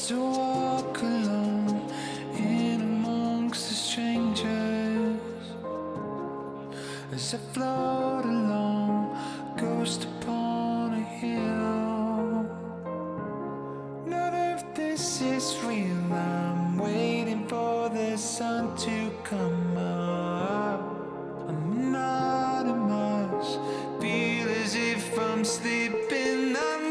As I walk alone in amongst the strangers, as I float along, ghost upon a hill. None of this is real, I'm waiting for the sun to come up. I'm anonymous, feel as if I'm sleeping under.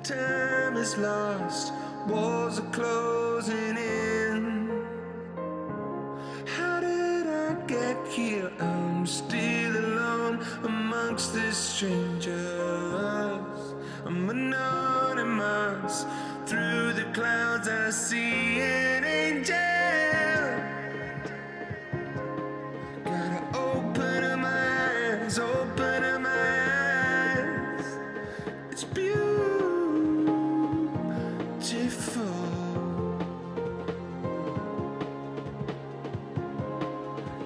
Time is lost, walls are closing in. How did I get here? I'm still alone amongst the strangers. I'm anonymous, through the clouds I see an angel. Gotta open up my eyes, open up my eyes. It's beautiful.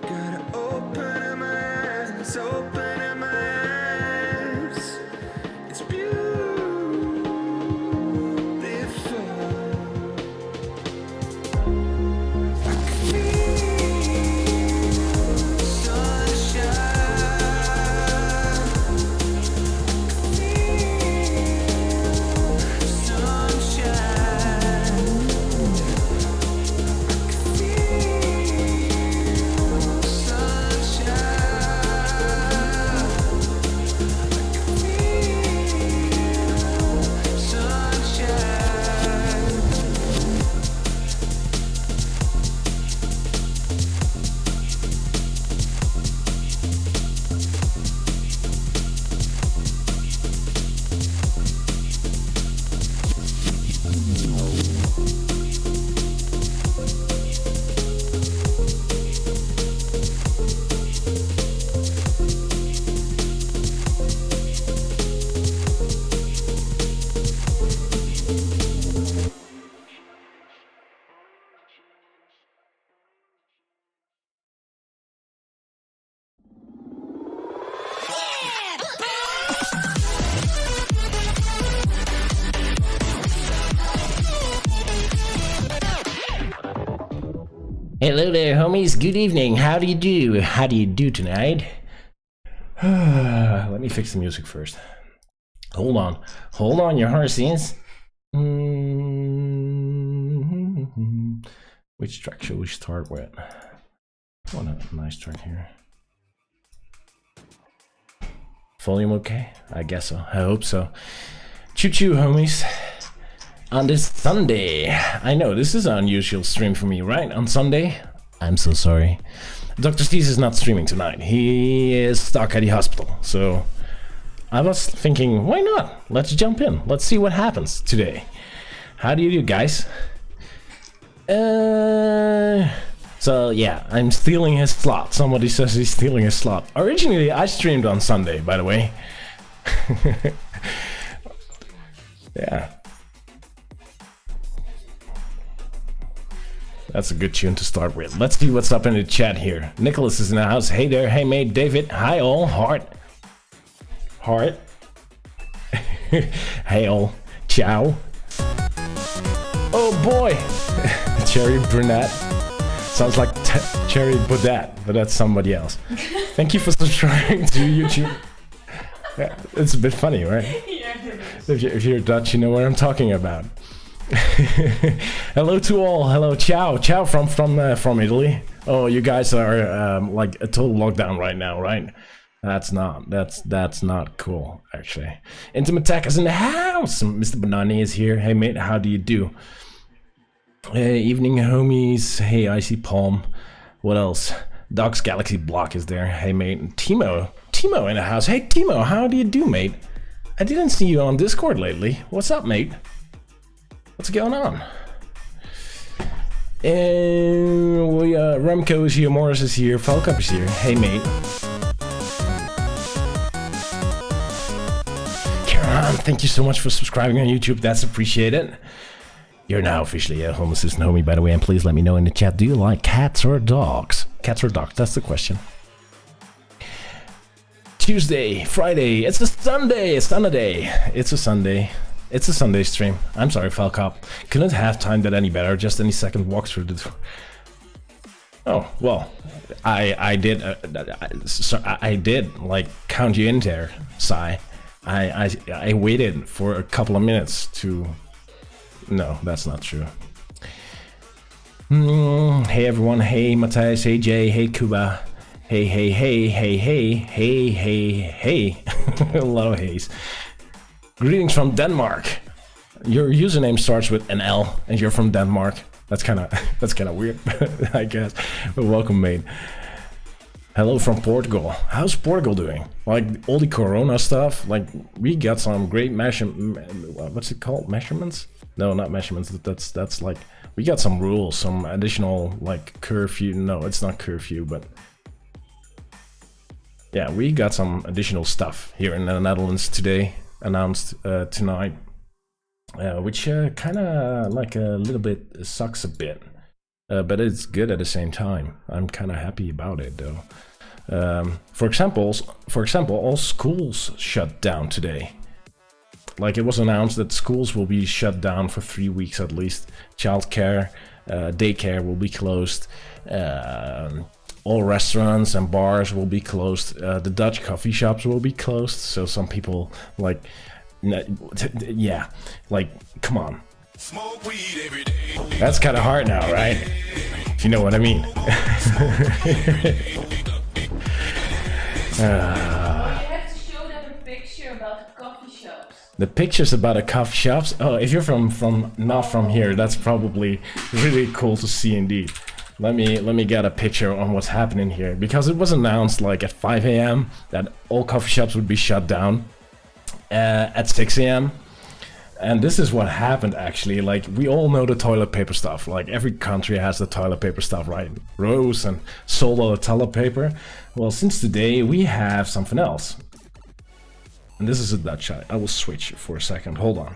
Gotta open up my eyes, open up my eyes. It's beautiful. I can feel sunshine. Hello there, homies. Good evening. How do you do? How do you do tonight? Let me fix the music first. Hold on. Hold on, your horses. Which track should we start with? What a nice track here. Volume okay? I guess so. I hope so. Choo choo, homies. On this Sunday, I know this is an unusual stream for me, right? On Sunday, I'm so sorry. Dr. Steez is not streaming tonight. He is stuck at the hospital. So I was thinking, why not? Let's jump in. Let's see what happens today. How do you do, guys? So yeah, I'm stealing his slot. Somebody says he's stealing his slot. Originally, I streamed on Sunday, by the way. Yeah. That's a good tune to start with. Let's see what's up in the chat here. Nicholas is in the house. Hey there. Hey mate, David. Hi all. Heart. heart. Hail. Ciao. Oh boy! Cherry Brunette. Sounds like Cherry Baudet, but that's somebody else. Thank you for subscribing to YouTube. Yeah, it's a bit funny, right? Yeah, it is. If you're Dutch, you know what I'm talking about. Hello to all. Hello, ciao, ciao from Italy. Oh, you guys are like a total lockdown right now, right? That's not cool, actually. Intimate Tech is in the house. Mr. Banani is here. Hey mate, how do you do? Hey, evening homies. Hey, Icy Palm. What else? Dogs Galaxy Block is there. Hey mate, and Timo in the house. Hey Timo, how do you do, mate? I didn't see you on Discord lately. What's up, mate? What's going on? And Remco is here, Morris is here, Falcup is here. Hey mate. Karen, thank you so much for subscribing on YouTube. That's appreciated. You're now officially a home assistant homie, by the way, and please let me know in the chat, do you like cats or dogs? Cats or dogs, that's the question. Tuesday, Friday, it's a Sunday, it's a Sunday stream. I'm sorry, Falcop. Couldn't have timed it any better, just any second walkthrough. Oh, well, I did like count you in there, Sai. I waited for a couple of minutes to... No, that's not true. Hey everyone, hey Matthias, hey Jay, hey Kuba. Hey. A lot of hays. Greetings from Denmark. Your username starts with an L and you're from Denmark. That's kind of weird, I guess. But welcome, mate. Hello from Portugal. How's Portugal doing? Like all the Corona stuff. Like we got some great what's it called? Measurements? No, not measurements. That's like we got some rules, some additional like curfew. No, it's not curfew, but yeah, we got some additional stuff here in the Netherlands today, announced tonight, which kind of like a little bit sucks a bit, but it's good at the same time. I'm kind of happy about it though. For example, all schools shut down today. Like it was announced that schools will be shut down for 3 weeks at least. Childcare, daycare will be closed. All restaurants and bars will be closed. The Dutch coffee shops will be closed. So some people like, yeah, like come on. Smoke weed every day. That's kind of hard now, right? If you know what I mean. You have to show them a picture about the coffee shops. The pictures about the coffee shops. Oh, if you're from not from here, that's probably really cool to see indeed. Let me get a picture on what's happening here, because it was announced like at 5 a.m. that all coffee shops would be shut down at 6 a.m. And this is what happened actually. Like we all know the toilet paper stuff. Like every country has the toilet paper stuff, right? Rose and sold all the toilet paper. Well, since today we have something else. And this is a Dutch shot. I will switch for a second. Hold on.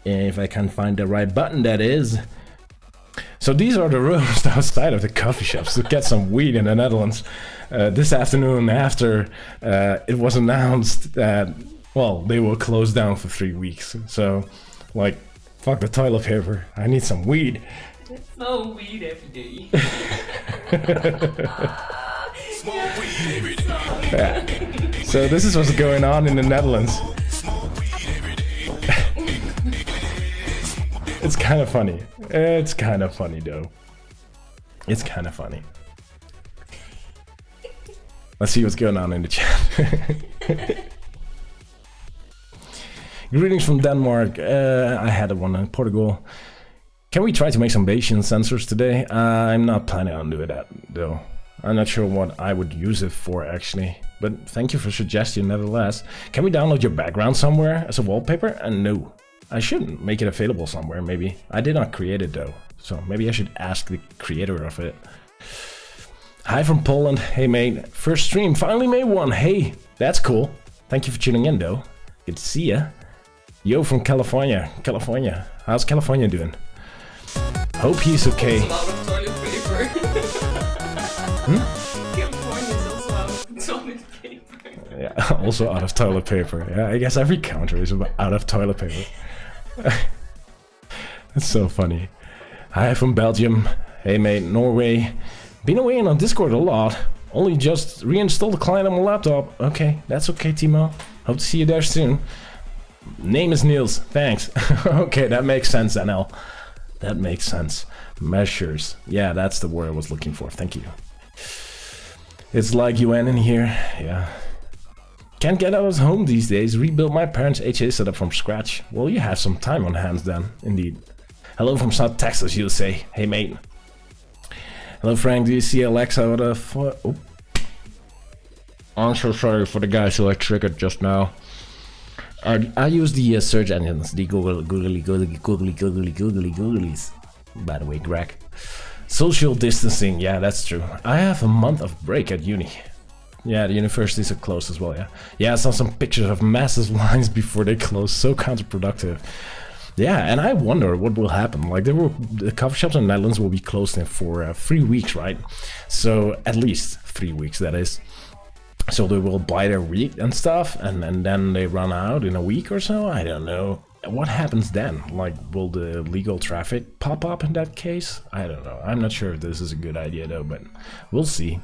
If I can find the right button, that is. So these are the rooms outside of the coffee shops to get some weed in the Netherlands. This afternoon after it was announced that, well, they will close down for 3 weeks. So, like, fuck the toilet paper. I need some weed. Smoke weed every day. Smoke weed every day. Yeah. So this is what's going on in the Netherlands. Smoke weed every day. It's kind of funny. It's kind of funny though. It's kind of funny. Let's see what's going on in the chat. Greetings from Denmark. I had one in Portugal. Can we try to make some Bayesian sensors today? I'm not planning on doing that though. I'm not sure what I would use it for actually, but thank you for suggestion nevertheless. Can we download your background somewhere as a wallpaper? No, I shouldn't make it available somewhere maybe. I did not create it though, so maybe I should ask the creator of it. Hi from Poland. Hey mate, first stream, finally made one. Hey, that's cool. Thank you for tuning in though. Good to see ya. Yo from California. How's California doing? Hope he's okay. A lot of toilet paper. California is also out of toilet paper. Yeah, also out of toilet paper. Yeah, I guess every counter is out of toilet paper. That's so funny. Hi from Belgium. Hey mate, Norway. Been away on Discord a lot. Only just reinstalled the client on my laptop. Okay, that's okay, Timo. Hope to see you there soon. Name is Niels. Thanks. Okay, that makes sense, NL. That makes sense. Measures. Yeah, that's the word I was looking for. Thank you. It's like UN in here. Yeah. Can't get out of home these days. Rebuild my parents' HA setup from scratch. Well, you have some time on hands then. Indeed. Hello from South Texas, you'll say. Hey, mate. Hello, Frank. Do you see Alexa? What the fuck? Oh. I'm so sorry for the guys who I triggered just now. I use the search engines, the googlies. By the way, Greg. Social distancing, yeah, that's true. I have a month of break at uni. Yeah, the universities are closed as well, yeah. Yeah, I saw some pictures of massive lines before they closed, so counterproductive. Yeah, and I wonder what will happen. Like, the coffee shops in the Netherlands will be closed for 3 weeks, right? So, at least 3 weeks, that is. So they will buy their week and stuff, and then they run out in a week or so? I don't know. What happens then? Like, will the legal traffic pop up in that case? I don't know. I'm not sure if this is a good idea though, but we'll see.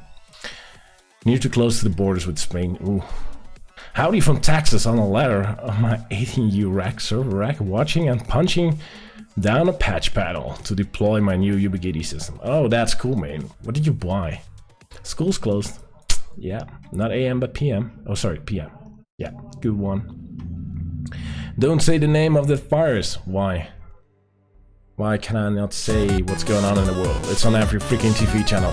Near too close to the borders with Spain. Ooh. Howdy from Texas on a ladder on my 18U rack server rack, watching and punching down a patch panel to deploy my new Ubigity system. Oh, that's cool, man. What did you buy? School's closed. Yeah, not AM but PM. Oh, sorry, PM. Yeah, good one. Don't say the name of the virus. Why? Why can I not say what's going on in the world? It's on every freaking TV channel.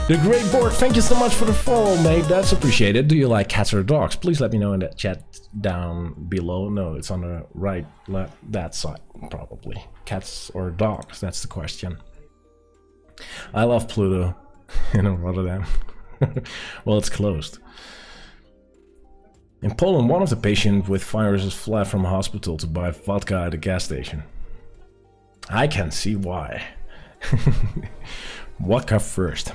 The Great Board, thank you so much for the follow, mate. That's appreciated. Do you like cats or dogs? Please let me know in the chat down below. No, it's on the right, left, that side, probably. Cats or dogs, that's the question. I love Pluto in Rotterdam. Well, it's closed. In Poland, one of the patients with viruses fled from a hospital to buy vodka at a gas station. I can see why. Vodka first.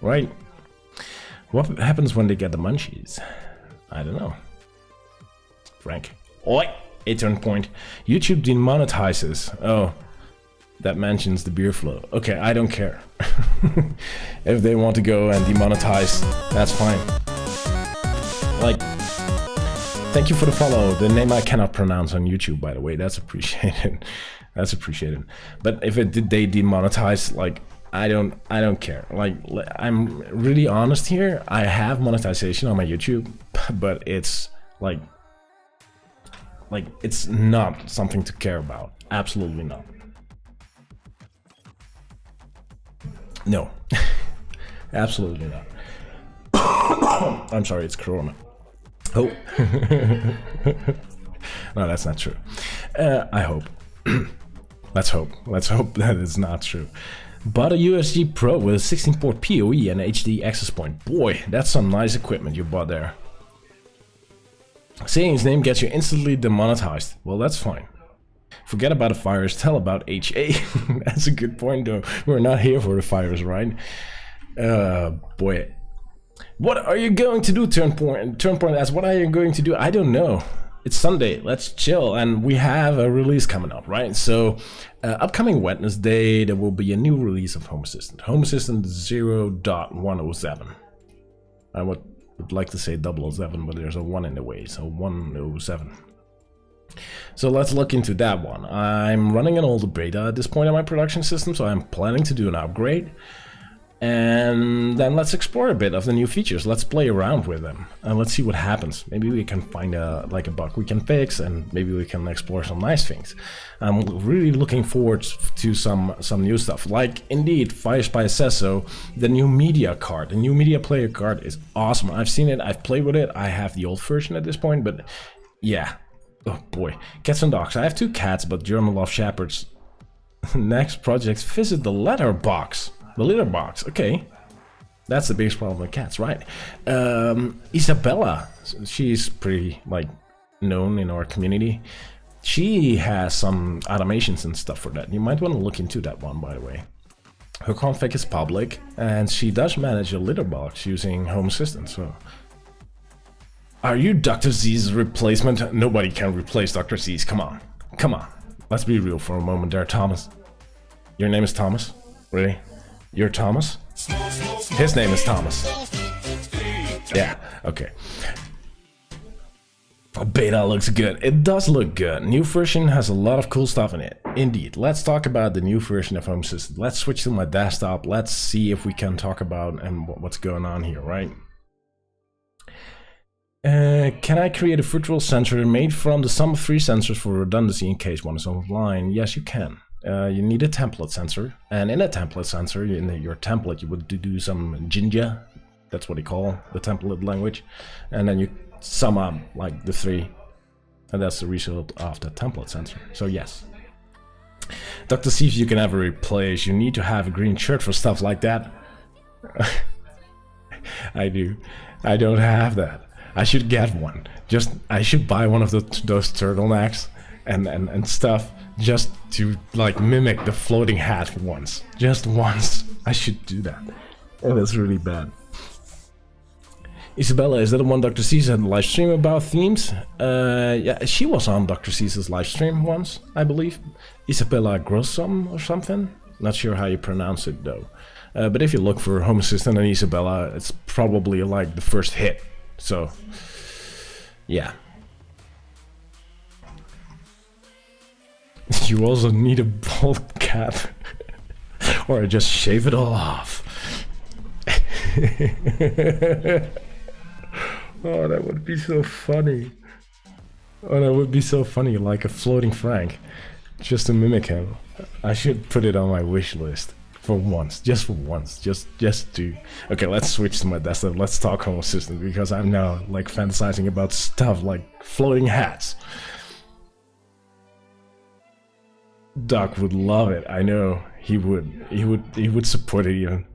Right? What happens when they get the munchies? I don't know. Frank. Oi! A turn point. YouTube demonetizes. Oh. That mentions the beer flow. Okay, I don't care. If they want to go and demonetize, that's fine. Like, thank you for the follow. The name I cannot pronounce on YouTube, by the way. That's appreciated. That's appreciated. But if they demonetize, like, I don't care. Like, I'm really honest here. I have monetization on my YouTube, but it's like it's not something to care about. Absolutely not. No, absolutely not. I'm sorry, it's Corona. Oh, no, that's not true. I hope. Let's hope. Let's hope that is not true. Bought a USG Pro with a 16-port PoE and HD access point. Boy, that's some nice equipment you bought there. Saying his name gets you instantly demonetized. Well, that's fine. Forget about the virus, tell about HA. That's a good point though. We're not here for the virus, right? Boy. What are you going to do, Turnpoint? Turnpoint asks, what are you going to do? I don't know. It's Sunday, let's chill, and we have a release coming up, right? So, upcoming Wednesday, there will be a new release of Home Assistant. Home Assistant 0.107. I would like to say 007, but there's a 1 in the way, so 107. So let's look into that one. I'm running an older beta at this point on my production system, so I'm planning to do an upgrade. And then let's explore a bit of the new features. Let's play around with them and let's see what happens. Maybe we can find a bug we can fix, and maybe we can explore some nice things. I'm really looking forward to some new stuff. Like, indeed, Firespy says so, the new media card, the new media player card is awesome. I've seen it, I've played with it. I have the old version at this point, but yeah. Oh boy, cats and dogs. I have 2 cats, but German love shepherds. Next project, visit the litter box. The litter box, okay. That's the biggest problem with cats, right? Isabella, she's pretty, like, known in our community. She has some automations and stuff for that. You might want to look into that one, by the way. Her config is public, and she does manage a litter box using Home Assistant, so Are you Dr. Z's replacement? Nobody can replace Dr. Z's. Come on. Come on. Let's be real for a moment there, Thomas. Your name is Thomas? Really? You're Thomas? His name is Thomas. Yeah, okay. Beta looks good. It does look good. New version has a lot of cool stuff in it. Indeed. Let's talk about the new version of Home Assistant. Let's switch to my desktop. Let's see if we can talk about and what's going on here, right? Can I create a virtual sensor made from the sum of 3 sensors for redundancy in case one is offline? Yes, you can. You need a template sensor, and in a template sensor, in your template, you would do some Jinja. That's what they call the template language, and then you sum up like the 3, and that's the result of the template sensor. So yes, Dr. Steve, you can have a replace. You need to have a green shirt for stuff like that. I do. I don't have that. I should get one. I should buy one of those turtlenecks and stuff just to like mimic the floating hat once. Just once. I should do that. Oh, that's really bad. Isabella, is that the one Dr. C's had a live stream about themes? Yeah, she was on Dr. C's live stream once, I believe. Isabella Grossom or something? Not sure how you pronounce it though. But if you look for Home Assistant and Isabella, it's probably like the first hit. So, yeah. You also need a bald cap. Or just shave it all off. Oh, that would be so funny. Oh, that would be so funny, like a floating Frank. Just to mimic him. I should put it on my wish list. For once. Just for once. Just to... Okay, let's switch to my desktop. Let's talk Home Assistant, because I'm now like fantasizing about stuff like floating hats. Doc would love it. I know he would. He would support it even.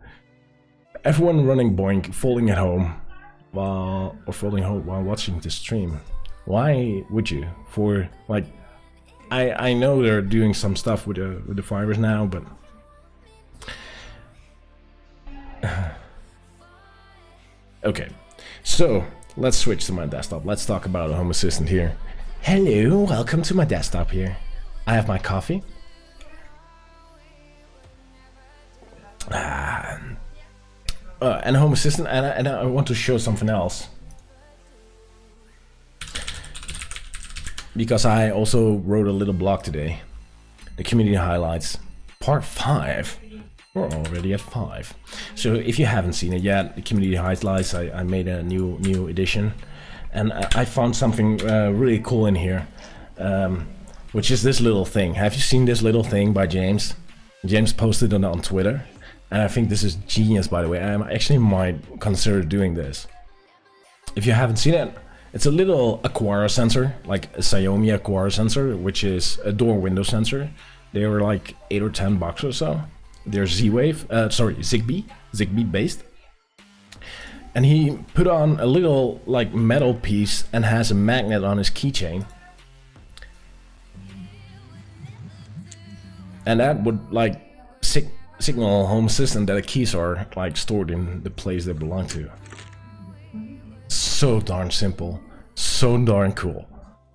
Everyone running Boink, folding at home while watching the stream. Why would you? For like, I know they're doing some stuff with the virus now, but okay. So let's switch to my desktop. Let's talk about a Home Assistant here. Hello, welcome to my desktop here. I have my coffee. And Home Assistant, and I want to show something else. Because I also wrote a little blog today. The community highlights, part 5. We're already at 5. So if you haven't seen it yet, the community highlights, I made a new edition. And I found something really cool in here. Which is this little thing. Have you seen this little thing by James? James posted it on Twitter. And I think this is genius, by the way. I actually might consider doing this. If you haven't seen it, it's a little Aqara sensor, like a Xiaomi Aqara sensor, which is a door window sensor. They were like $8 or $10 or so. They're Zigbee based. And he put on a little like metal piece and has a magnet on his keychain. And that would like signal Home Assistant that the keys are like stored in the place they belong to. So darn simple, so darn cool.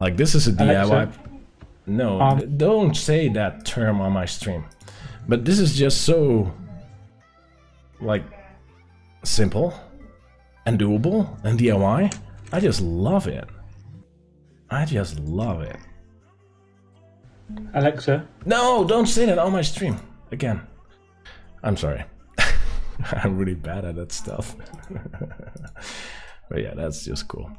Like this is a DIY. No, don't say that term on my stream. But this is just so like simple and doable and DIY. I just love it. I just love it. Alexa. No, don't say that on my stream again. I'm sorry. I'm really bad at that stuff. But yeah, that's just cool.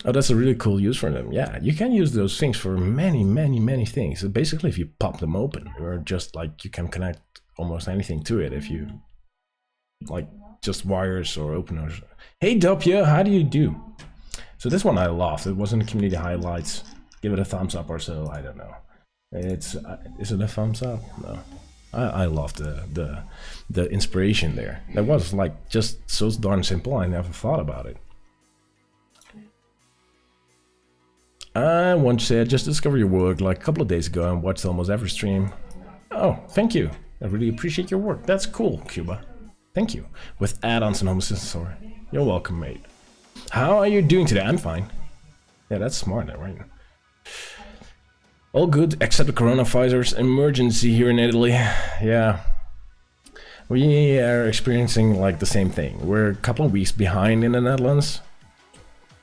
Oh, that's a really cool use for them. Yeah, you can use those things for many things. So basically, if you pop them open, or just like you can connect almost anything to it if you like just wires or openers. Hey Doppia, how do you do? So this one I loved. It was in the community highlights. Give it a thumbs up or so. I don't know. It's is it a thumbs up? No. I love the inspiration there. That was like just so darn simple. I never thought about it. I once said, just discovered your work like a couple of days ago and watched almost every stream. Oh, thank you. I really appreciate your work. That's cool, Cuba. Thank you. With add-ons and Home Assistant Store. You're welcome, mate. How are you doing today? I'm fine. Yeah, that's smart, right? All good, except the coronavirus emergency here in Italy. Yeah. We are experiencing like the same thing. We're a couple of weeks behind in the Netherlands.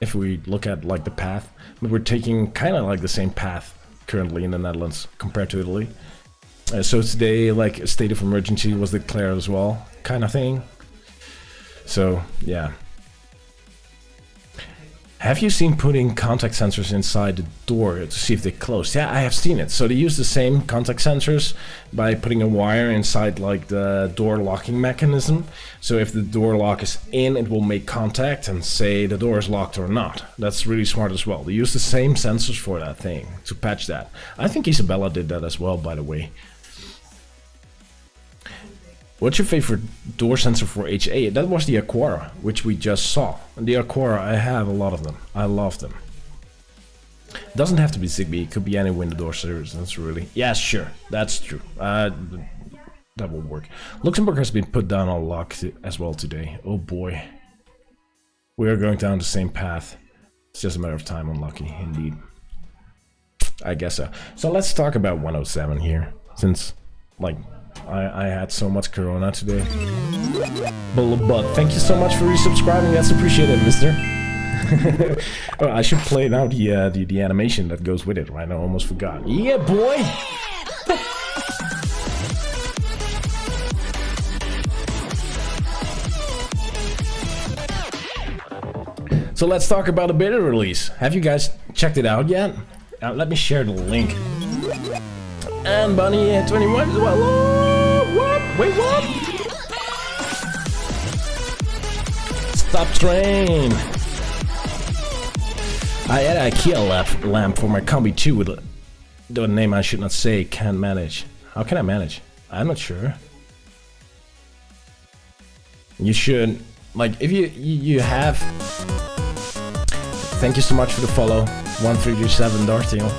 If we look at like the path, but we're taking kind of like the same path currently in the Netherlands compared to Italy. So today, like a state of emergency was declared as well, kind of thing. So yeah. Have you seen putting contact sensors inside the door to see if they close? Yeah, I have seen it. So they use the same contact sensors by putting a wire inside like the door locking mechanism. So if the door lock is in, it will make contact and say the door is locked or not. That's really smart as well. They use the same sensors for that thing to patch that. I think Isabella did that as well, by the way. What's your favorite door sensor for HA? That was the Aquara, which we just saw. And the Aquara, I have a lot of them. I love them. Doesn't have to be Zigbee, it could be any window door service. That's really... Yeah, sure, that's true. That will work. Luxembourg has been put down on lock as well today. Oh boy. We are going down the same path. It's just a matter of time, unlucky, indeed. I guess so. So let's talk about 107 here, since, like... I had so much corona today. But thank you so much for resubscribing, that's appreciated, mister. Oh, I should play now the animation that goes with it, right? I almost forgot. Yeah, boy! So let's talk about the beta release. Have you guys checked it out yet? Let me share the link. And Bunny at 21 as well. Oh, what? Wait, what? Stop train. I had an IKEA lamp for my combi too with the name I should not say. Can't manage. How can I manage? I'm not sure. You should, like, if you have. Thank you so much for the follow, 1337 Dartiel.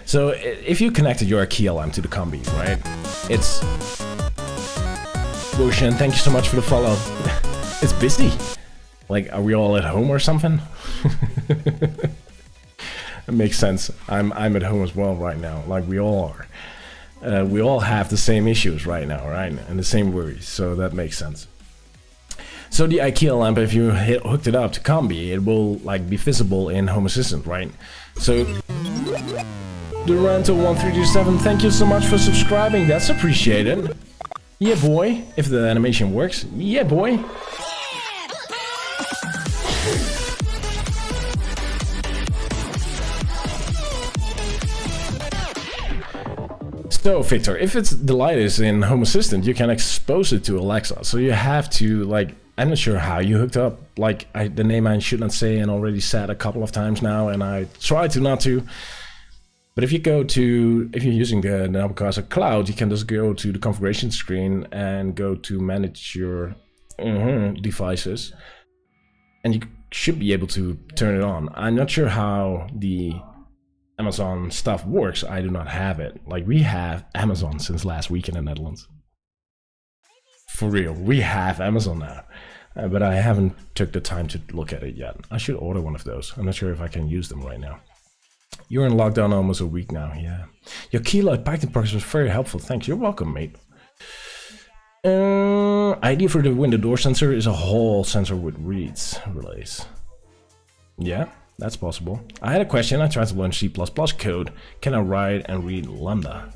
So if you connected your IKEA lamp to the combi, right? It's Lucian, thank you so much for the follow. It's busy. Like, are we all at home or something? It makes sense. I'm at home as well right now, like we all are. We all have the same issues right now, right? And the same worries, so that makes sense. So the IKEA lamp, if you hooked it up to combi, it will like be visible in Home Assistant, right? So Duranto1327, thank you so much for subscribing, that's appreciated. Yeah, boy. If the animation works, yeah, boy. So, Victor, if the light is in Home Assistant, you can expose it to Alexa. So you have to, like, I'm not sure how you hooked up. Like, the name I should not say and already said a couple of times now, and I try to not to. But if you go to, if you're using the Navigator Cloud, you can just go to the configuration screen and go to manage your devices. And you should be able to turn it on. I'm not sure how the Amazon stuff works. I do not have it. Like, we have Amazon since last week in the Netherlands. For real, we have Amazon now. But I haven't took the time to look at it yet. I should order one of those. I'm not sure if I can use them right now. You're in lockdown almost a week now, yeah. Your key light Python progress was very helpful. Thanks. You're welcome, mate. Idea for the window door sensor is a whole sensor with reads relays. Yeah, that's possible. I had a question. I tried to learn C++ code. Can I write and read Lambda?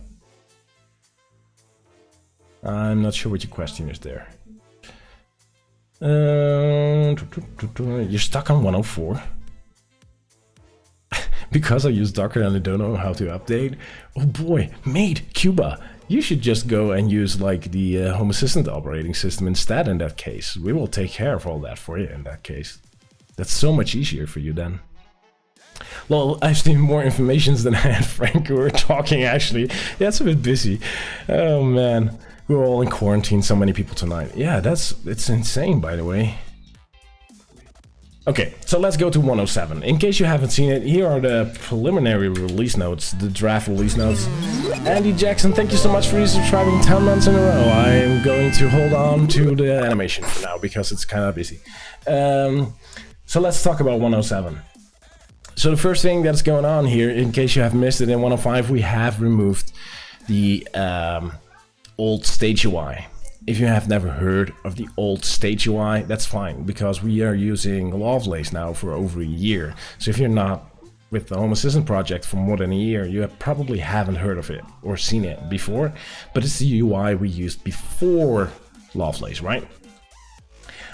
I'm not sure what your question is there. You're stuck on 104. Because I use Docker and I don't know how to update. Oh boy, mate, Cuba, you should just go and use like the Home Assistant operating system instead in that case. We will take care of all that for you in that case. That's so much easier for you then. Well, I've seen more information than I had, Frank. We were talking actually. Yeah, it's a bit busy. Oh man, we're all in quarantine, so many people tonight. Yeah, it's insane, by the way. Okay, so let's go to 107. In case you haven't seen it, here are the preliminary release notes, the draft release notes. Andy Jackson, thank you so much for resubscribing 10 months in a row. I'm going to hold on to the animation for now because it's kind of busy. So let's talk about 107. So the first thing that's going on here, in case you have missed it, in 105 we have removed the old stage UI. If you have never heard of the old stage UI, that's fine, because we are using Lovelace now for over a year. So if you're not with the Home Assistant project for more than a year, you probably haven't heard of it or seen it before, but it's the UI we used before Lovelace, right?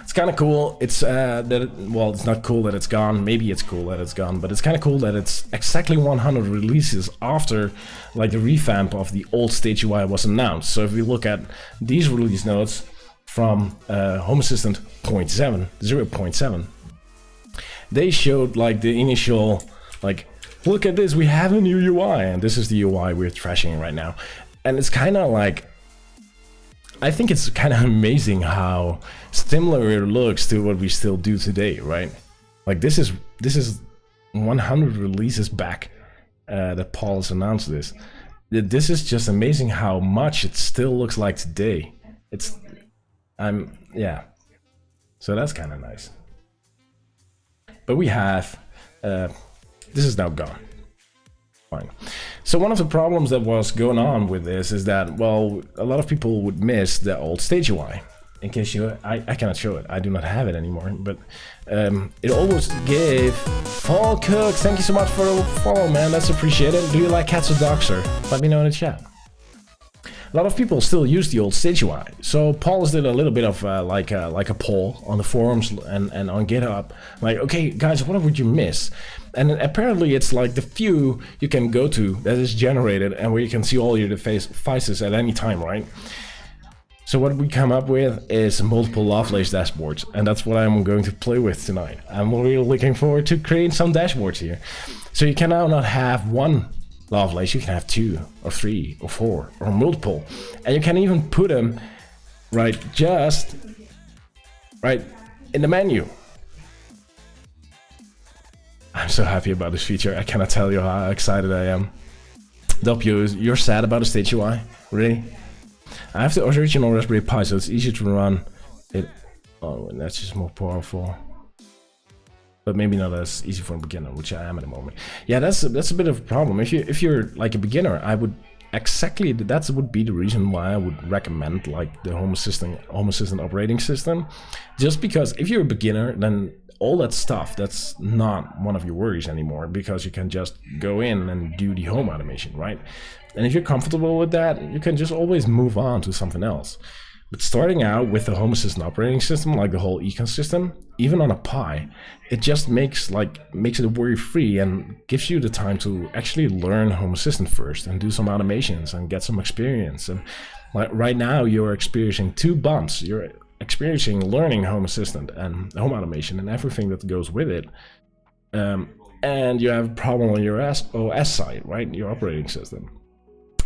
It's kind of cool. It's well, it's not cool that it's gone. Maybe it's cool that it's gone, but it's kind of cool that it's exactly 100 releases after like the revamp of the old stage UI was announced. So if we look at these release notes from Home Assistant 0.7, they showed like the initial like, look at this, we have a new UI, and this is the UI we're trashing right now. And it's kind of like, I think it's kind of amazing how similar it looks to what we still do today, right? Like this is 100 releases back that Paul has announced this. This is just amazing how much it still looks like today. Yeah. So that's kind of nice. But we have, this is now gone. Fine. So one of the problems that was going on with this is that, well, a lot of people would miss the old stage UI. In case you, I cannot show it. I do not have it anymore. But it always gave Fall Cooks. Thank you so much for the follow, man. That's appreciated. Do you like cats or dogs, sir? Let me know in the chat. A lot of people still use the old stage UI. So Paul did a little bit of like a poll on the forums and on GitHub. Like, okay, guys, what would you miss? And apparently it's like the view you can go to that is generated and where you can see all your devices at any time, right? So what we come up with is multiple Lovelace dashboards, and that's what I'm going to play with tonight. I'm really looking forward to creating some dashboards here. So you can now not have one Lovelace, you can have 2 or 3 or 4 or multiple, and you can even put them just right in the menu. I'm so happy about this feature. I cannot tell you how excited I am. W, you're sad about the stage UI? Really? I have the original Raspberry Pi, so it's easier to run it. Oh, and that's just more powerful. But maybe not as easy for a beginner, which I am at the moment. Yeah, that's a bit of a problem. If you're like a beginner, I would exactly that would be the reason why I would recommend like the Home Assistant operating system. Just because if you're a beginner, then all that stuff, that's not one of your worries anymore, because you can just go in and do the home automation, right? And if you're comfortable with that, you can just always move on to something else. But starting out with the Home Assistant operating system, like the whole ecosystem, even on a Pi, it just makes it worry-free and gives you the time to actually learn Home Assistant first and do some automations and get some experience. And like right now, you're experiencing 2 bumps. You're experiencing learning Home Assistant and home automation and everything that goes with it. And you have a problem on your OS side, right? Your operating system.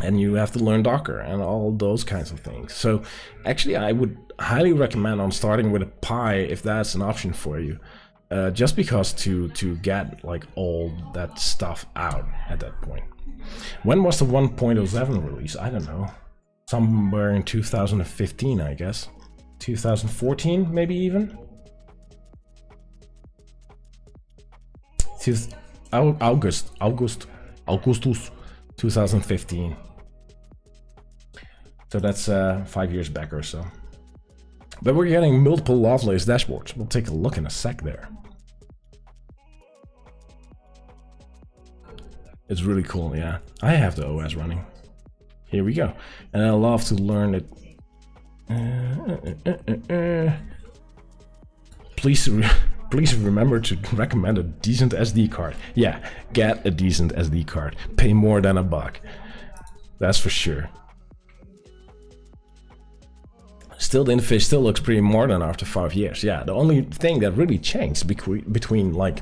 And you have to learn Docker and all those kinds of things. So actually, I would highly recommend on starting with a Pi if that's an option for you. Just because to get like all that stuff out at that point. When was the 1.07 release? I don't know. Somewhere in 2015, I guess. 2014, maybe even. Augustus 2015. So that's 5 years back or so. But we're getting multiple Lovelace dashboards. We'll take a look in a sec there. It's really cool, yeah. I have the OS running. Here we go. And I love to learn it. Please remember to recommend a decent SD card. Yeah, get a decent SD card. Pay more than $1. That's for sure. Still, the interface still looks pretty modern after 5 years. Yeah, the only thing that really changed between like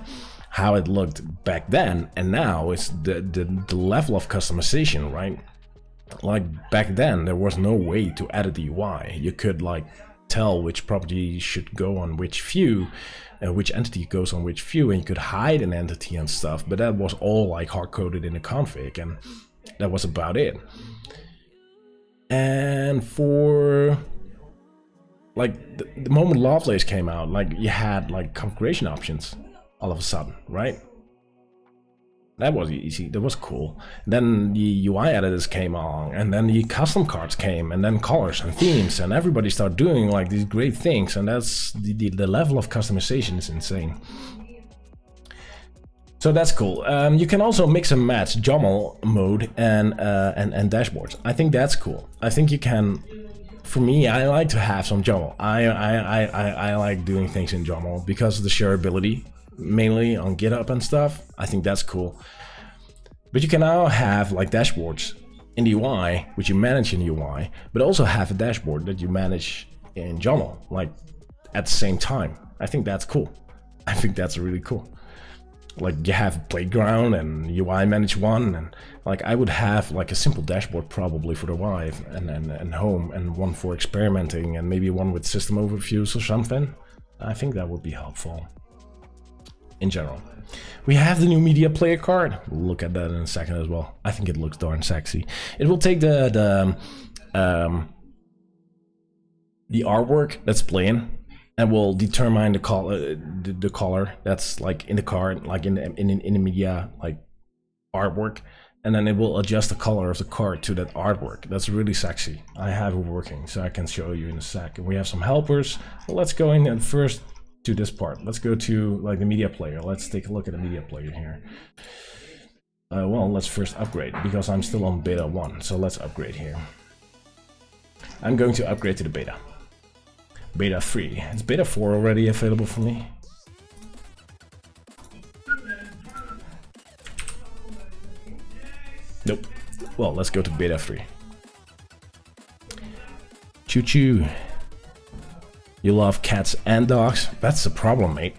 how it looked back then and now is the level of customization, right? Like back then, there was no way to edit the UI. You could like tell which property should go on which view, which entity goes on which view, and you could hide an entity and stuff, but that was all like hard-coded in the config, and that was about it. And for like the moment Lovelace came out, like you had like configuration options all of a sudden, right? That was easy, that was cool. Then the UI editors came along, and then the custom cards came, and then colors and themes, and everybody started doing like these great things, and that's the level of customization is insane. So that's cool. You can also mix and match JOML mode and dashboards. I think that's cool. I think you can. For me, I like to have some JOML. I like doing things in JOML because of the shareability, mainly on GitHub and stuff. I think that's cool. But you can now have like dashboards in the UI, which you manage in the UI, but also have a dashboard that you manage in JOML, like at the same time. I think that's cool. I think that's really cool. Like you have playground and UI manage one, and like I would have like a simple dashboard probably for the UI and home, and one for experimenting, and maybe one with system overviews or something. I think that would be helpful in general. We have the new media player card. We'll look at that in a second as well. I think it looks darn sexy. It will take the artwork that's playing, and will determine the color that's like in the card, like in the media like artwork, and then it will adjust the color of the card to that artwork. That's really sexy. I have it working, so I can show you in a sec. We have some helpers. Well, let's go in and first to this part. Let's go to like the media player. Let's take a look at the media player here. Well, let's first upgrade because I'm still on beta 1. So let's upgrade here. I'm going to upgrade to the beta. Beta 3. Is beta 4 already available for me? Nope. Well, let's go to beta 3. Choo choo. You love cats and dogs? That's the problem, mate.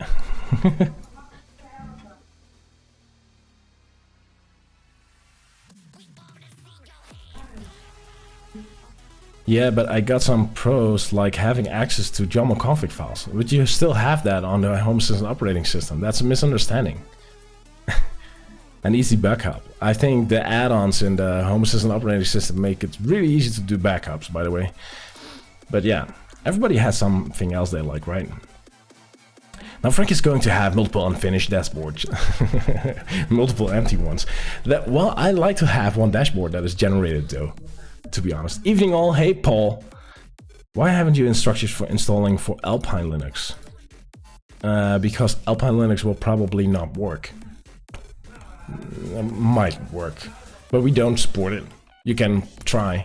Yeah, but I got some pros like having access to JOML config files, but you still have that on the Home Assistant operating system. That's a misunderstanding. An easy backup. I think the add-ons in the Home Assistant operating system make it really easy to do backups, by the way. But yeah, everybody has something else they like, right? Now Frank is going to have multiple unfinished dashboards, multiple empty ones. Well, I like to have one dashboard that is generated though. To be honest. Evening all, hey Paul. Why haven't you instructions for installing for Alpine Linux? Because Alpine Linux will probably not work. Might work, but we don't support it. You can try.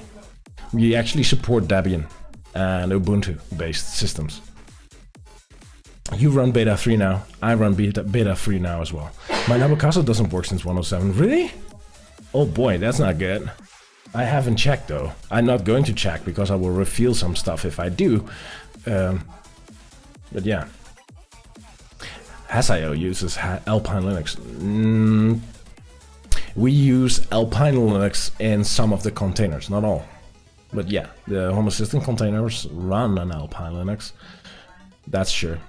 We actually support Debian and Ubuntu based systems. You run beta 3 now. I run beta 3 now as well. My Nabucco doesn't work since 107. Really? Oh boy, that's not good. I haven't checked though. I'm not going to check because I will reveal some stuff if I do. But yeah. Hasio uses Alpine Linux. We use Alpine Linux in some of the containers, not all. But yeah, the Home Assistant containers run on Alpine Linux. That's sure.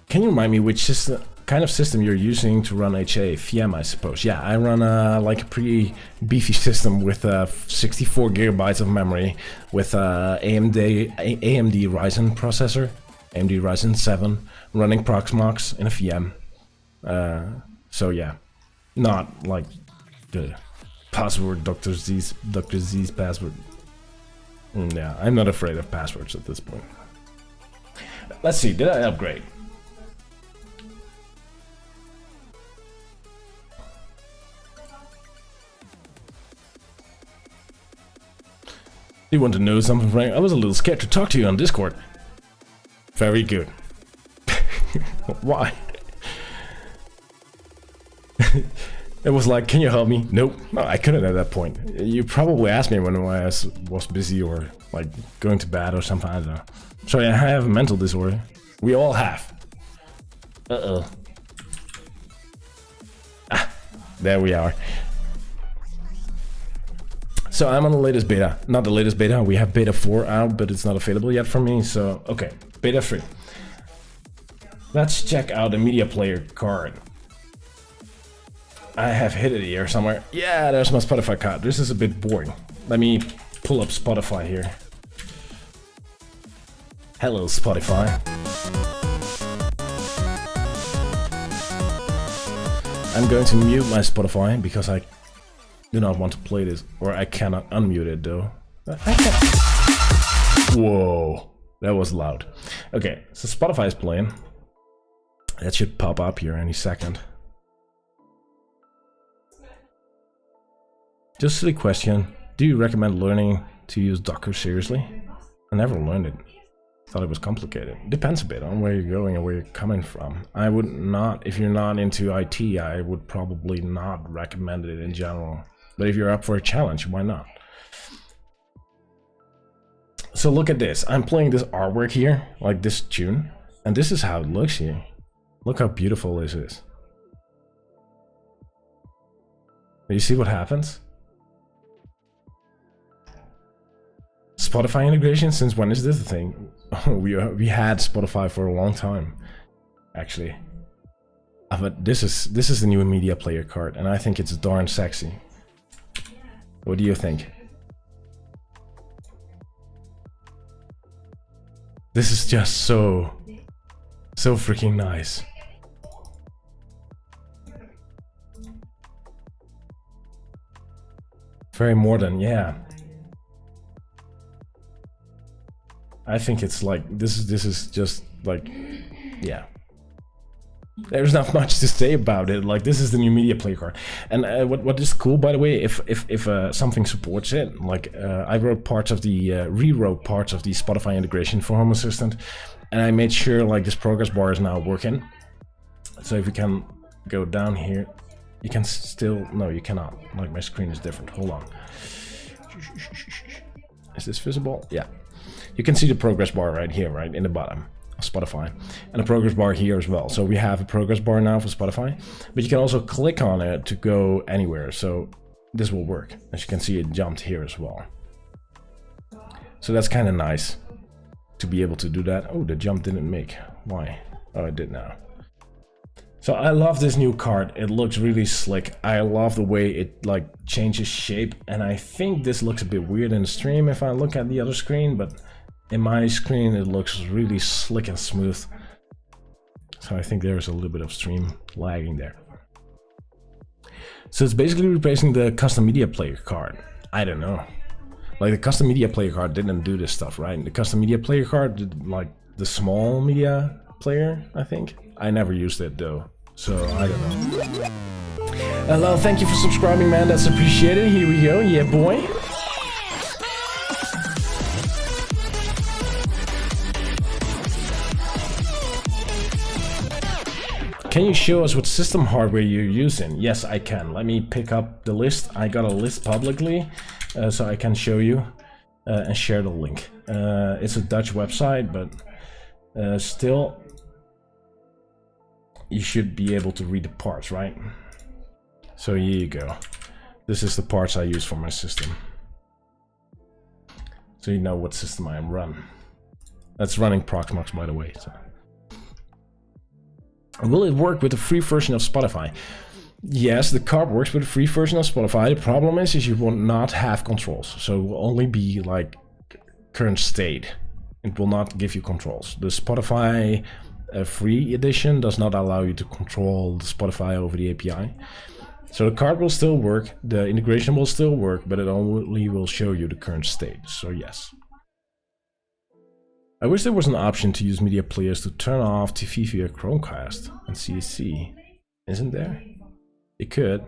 Can you remind me which system? Kind of system you're using to run HA? VM, I suppose. Yeah, I run like a pretty beefy system with 64 gigabytes of memory with AMD Ryzen processor, AMD Ryzen 7, running Proxmox in a VM. So yeah, not like the password Dr. Z's password. Yeah, I'm not afraid of passwords at this point. Let's see, did I upgrade? You want to know something, Frank? I was a little scared to talk to you on Discord. Very good. Why? It was like, can you help me? Nope. No, I couldn't at that point. You probably asked me when I was busy or like going to bed or something. I don't know. Sorry, I have a mental disorder. We all have. Uh-oh. Ah, there we are. So I'm on the latest beta. Not the latest beta. We have beta 4 out, but it's not available yet for me. So, okay. Beta 3. Let's check out the media player card. I have hit it here somewhere. Yeah, there's my Spotify card. This is a bit boring. Let me pull up Spotify here. Hello, Spotify. I'm going to mute my Spotify because I do not want to play this, or I cannot unmute it though. I can. Whoa, that was loud. Okay, so Spotify is playing. That should pop up here any second. Just a question, do you recommend learning to use Docker seriously? I never learned it. Thought it was complicated. Depends a bit on where you're going and where you're coming from. I would not, if you're not into IT, I would probably not recommend it in general. But if you're up for a challenge, why not? So look at this. I'm playing this artwork here, like this tune, and this is how it looks here. Look how beautiful this is. You see what happens? Spotify integration, since when is this a thing? we had Spotify for a long time, actually. But this is the new media player card, and I think it's darn sexy. What do you think? This is just so freaking nice. Very modern, yeah. I think it's like this is just like, yeah. There's not much to say about it. Like, this is the new media player card, and what is cool, by the way, if something supports it, like I wrote parts of the rewrote parts of the Spotify integration for Home Assistant, and I made sure like this progress bar is now working. So if you can go down here, you can still, no, you cannot. Like, my screen is different. Hold on. Is this visible? Yeah. You can see the progress bar right here, right in the bottom of Spotify, and a progress bar here as well. So we have a progress bar now for Spotify, but you can also click on it to go anywhere. So this will work. As you can see, it jumped here as well. So that's kind of nice to be able to do that. Oh, the jump didn't make. Why? Oh, it did now. So I love this new card. It looks really slick. I love the way it like changes shape, and I think this looks a bit weird in the stream if I look at the other screen, but in my screen it looks really slick and smooth. So I think there's a little bit of stream lagging there. So it's basically replacing the custom media player card. I don't know. Like, the custom media player card didn't do this stuff, right? The custom media player card did like the small media player, I think. I never used it though, so I don't know. Hello, thank you for subscribing, man. That's appreciated. Here we go. Yeah, boy. Can you show us what system hardware you're using? Yes, I can. Let me pick up the list. I got a list publicly, so I can show you and share the link. It's a Dutch website, but still, you should be able to read the parts, right? So here you go. This is the parts I use for my system. So you know what system I am run. That's running Proxmox, by the way. So. Will it work with the free version of Spotify? Yes, the card works with the free version of Spotify. The problem is you will not have controls. So it will only be like current state. It will not give you controls. The Spotify free edition does not allow you to control the Spotify over the API. So the card will still work, the integration will still work, but it only will show you the current state. So yes. I wish there was an option to use media players to turn off TV via Chromecast and CSC. Isn't there? You could.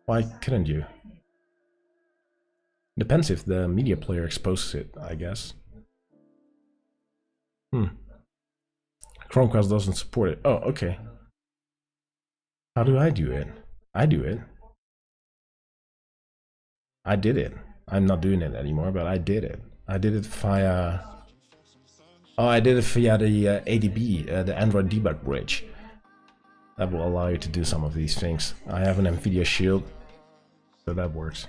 Why couldn't you? Depends if the media player exposes it, I guess. Chromecast doesn't support it. Oh, okay. How do I do it? I do it. I did it. I'm not doing it anymore, but I did it. I did it via... Oh, I did it via the ADB, the Android Debug Bridge. That will allow you to do some of these things. I have an NVIDIA Shield, so that works.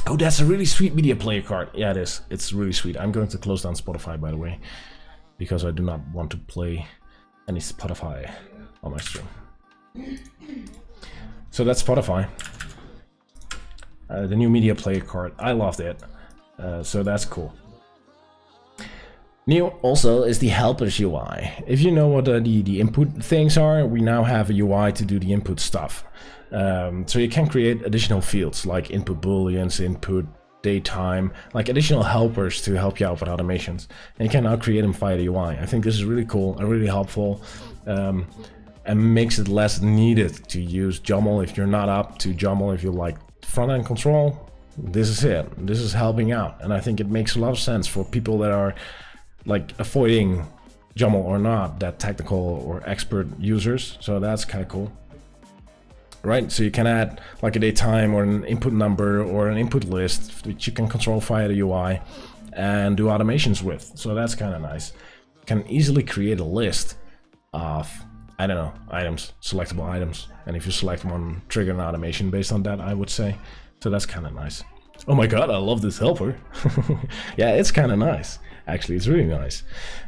Oh, that's a really sweet media player card. Yeah, it is. It's really sweet. I'm going to close down Spotify, by the way, because I do not want to play any Spotify on my stream. So that's Spotify. The new media player card. I loved it. So that's cool. New also is the helpers UI. If you know what the input things are, we now have a UI to do the input stuff. So you can create additional fields like input booleans, input daytime, like additional helpers to help you out with automations. And you can now create them via the UI. I think this is really cool and really helpful, and makes it less needed to use YAML if you're not up to YAML. If you like front-end control, this is it. This is helping out, and I think it makes a lot of sense for people that are like avoiding YAML or not, that technical or expert users. So that's kind of cool. Right, so you can add like a datetime or an input number or an input list which you can control via the UI and do automations with. So that's kind of nice. You can easily create a list of, I don't know, items, selectable items. And if you select one, trigger an automation based on that, I would say. So that's kind of nice. Oh my god, I love this helper. Yeah, it's kind of nice. Actually, it's really nice.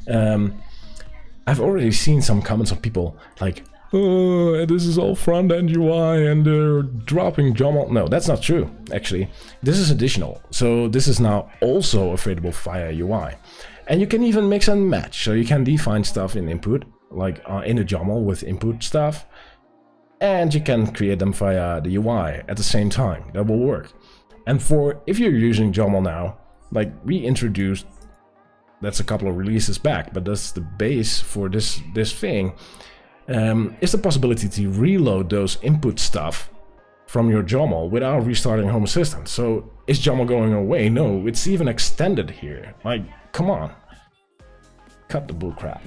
I've already seen some comments of people like, oh, this is all front-end UI and they're dropping YAML. No, that's not true, actually. This is additional. So this is now also available via UI. And you can even mix and match. So you can define stuff in input, like in the YAML with input stuff. And you can create them via the UI at the same time. That will work. And for, if you're using YAML now, like we introduced, that's a couple of releases back, but that's the base for this thing. Is the possibility to reload those input stuff from your YAML without restarting Home Assistant. So is YAML going away? No, it's even extended here. Like, come on. Cut the bullcrap.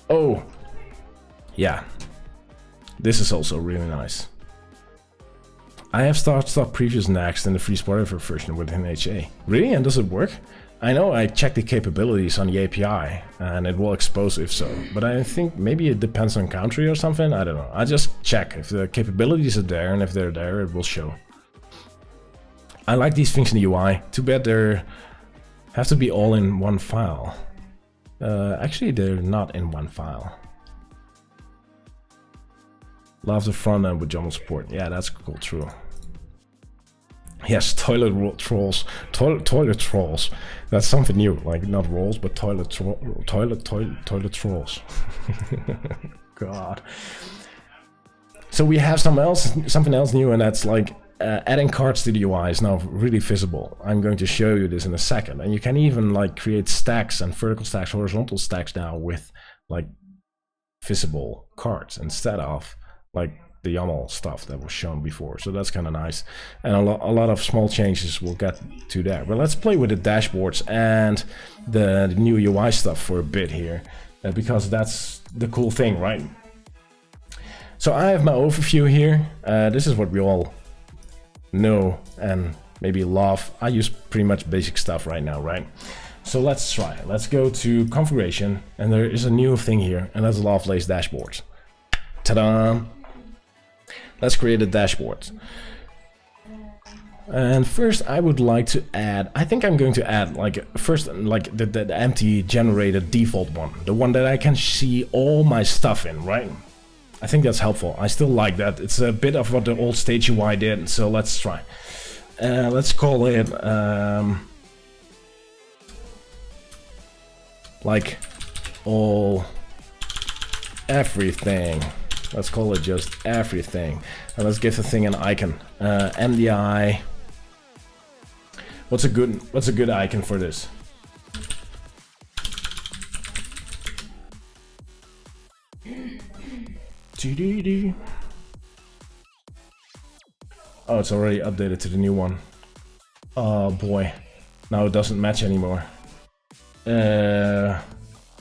Oh, yeah. This is also really nice. I have start stop previews next in the free Spotify version within HA. Really? And does it work? I know I checked the capabilities on the API and it will expose if so, but I think maybe it depends on country or something. I don't know. I just check if the capabilities are there, and if they're there, it will show. I like these things in the UI. Too bad they have to be all in one file. Actually, they're not in one file. Love the front end with YAML support. Yeah, that's cool, true. Yes, toilet trolls. Toilet trolls. That's something new. Like not rolls, but toilet trolls. God. So we have something else new, and that's like adding cards to the UI is now really visible. I'm going to show you this in a second, and you can even like create stacks and vertical stacks, horizontal stacks now with like visible cards instead of like the YAML stuff that was shown before. So that's kind of nice, and a lot of small changes we'll get to there. But let's play with the dashboards and the new UI stuff for a bit here, because that's the cool thing, right? So I have my overview here. This is what we all know and maybe love. I use pretty much basic stuff right now, right? So let's try it. Let's go to configuration, and there is a new thing here, and that's Lovelace dashboards. Ta-da! Let's create a dashboard. And first I would like to add, I think I'm going to add like first like the empty generated default one, the one that I can see all my stuff in, right? I think that's helpful. I still like that. It's a bit of what the old stage UI did, so let's try. Let's call it like all everything. Let's call it just everything, and let's give the thing an icon. MDI. What's a good icon for this? Oh, it's already updated to the new one. Oh boy, now it doesn't match anymore.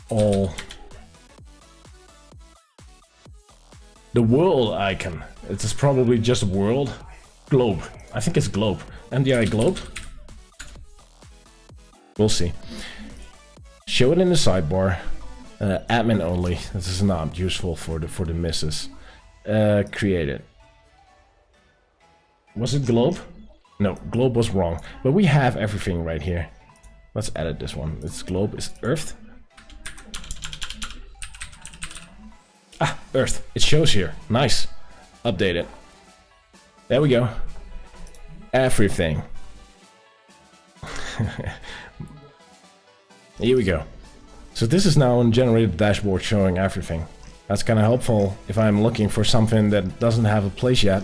All. The world icon. It is probably just a world. Globe. I think it's globe. MDI globe. We'll see. Show it in the sidebar. Admin only. This is not useful for the misses. Create it. Was it globe? No, globe was wrong. But we have everything right here. Let's edit this one. It's globe is earth. Ah, earth. It shows here. Nice. Update it. There we go. Everything. Here we go. So this is now a generated dashboard showing everything. That's kind of helpful if I'm looking for something that doesn't have a place yet.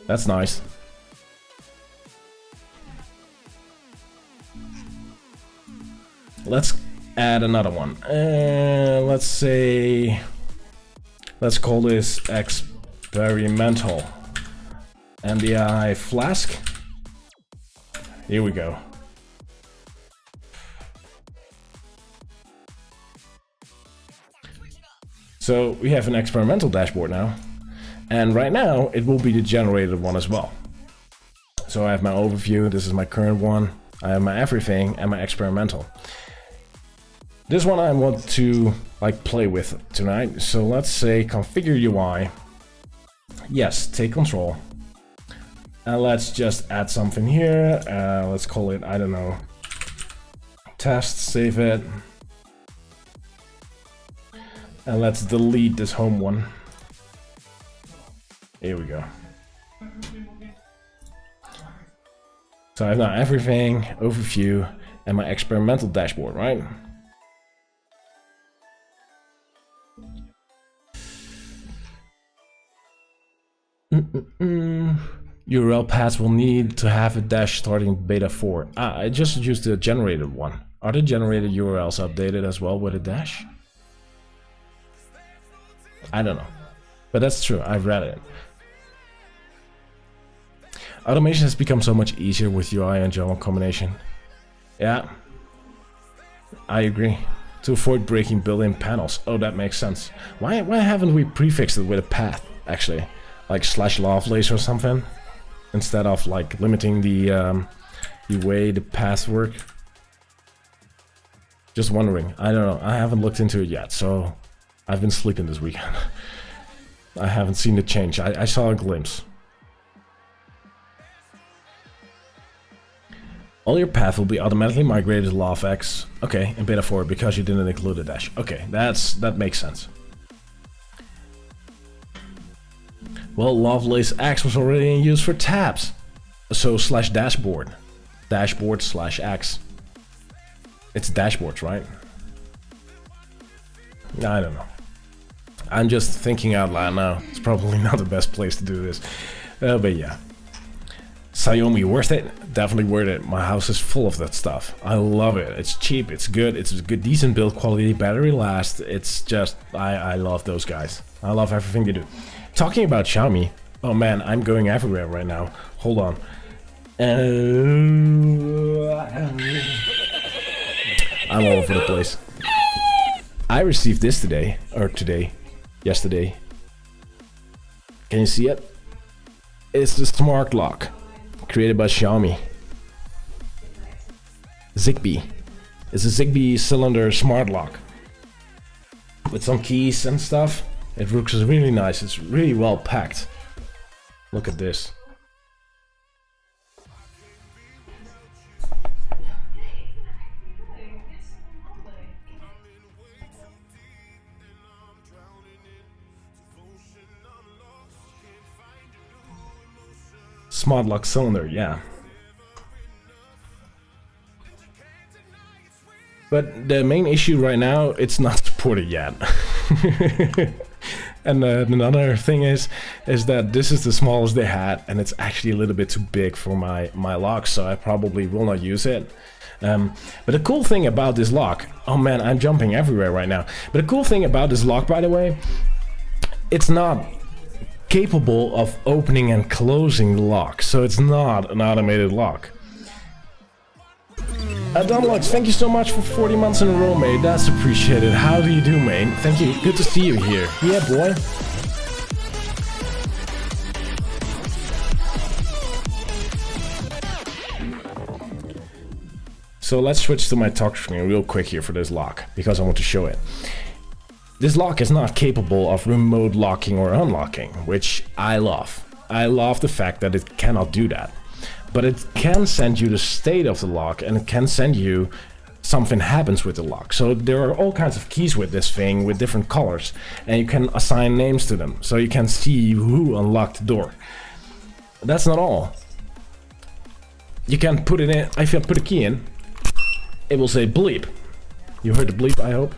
That's nice. Let's add another one. Let's say... Let's call this experimental. NDI flask. Here we go. So we have an experimental dashboard now. And right now it will be the generated one as well. So I have my overview, this is my current one. I have my everything and my experimental. This one I want to like play with tonight. So let's say configure UI. Yes, take control. And let's just add something here. Let's call it, I don't know, test, save it. And let's delete this home one. Here we go. So I have now everything, overview, and my experimental dashboard, right? URL paths will need to have a dash starting beta 4. Ah, I just used the generated one. Are the generated URLs updated as well with a dash? I don't know. But that's true, I've read it. Automation has become so much easier with UI and Java combination. Yeah, I agree. To avoid breaking built-in panels. Oh, that makes sense. Why haven't we prefixed it with a path, actually? Like /Lovelace or something? Instead of like limiting the way the paths work. Just wondering. I don't know. I haven't looked into it yet, so I've been sleeping this weekend. I haven't seen the change. I saw a glimpse. All your path will be automatically migrated to LoveX. Okay, in beta 4 because you didn't include a dash. Okay, that makes sense. Well, Lovelace X was already in use for tabs. So /dashboard. Dashboard /X. It's dashboards, right? I don't know. I'm just thinking out loud now. It's probably not the best place to do this. But yeah. Xiaomi, worth it? Definitely worth it. My house is full of that stuff. I love it. It's cheap, it's good, it's a good, decent build quality, battery last. It's just, I love those guys. I love everything they do. Talking about Xiaomi, oh man, I'm going everywhere right now. Hold on. I'm all over the place. I received this today, yesterday. Can you see it? It's the smart lock, created by Xiaomi. Zigbee. It's a Zigbee cylinder smart lock. With some keys and stuff. It looks really nice, it's really well packed. Look at this. Smart lock cylinder, yeah. But the main issue right now, it's not supported yet. And another thing is that this is the smallest they had, and it's actually a little bit too big for my lock, so I probably will not use it. But the cool thing about this lock, oh man, I'm jumping everywhere right now. But the cool thing about this lock, by the way, it's not capable of opening and closing the lock, so it's not an automated lock. Dunlux, thank you so much for 40 months in a row, mate. That's appreciated. How do you do, mate? Thank you. Good to see you here. Yeah, boy. So let's switch to my touch screen real quick here for this lock, because I want to show it. This lock is not capable of remote locking or unlocking, which I love. I love the fact that it cannot do that. But it can send you the state of the lock, and it can send you something happens with the lock. So there are all kinds of keys with this thing with different colors, and you can assign names to them. So you can see who unlocked the door. That's not all. You can put it in, if you put a key in, it will say bleep. You heard the bleep, I hope.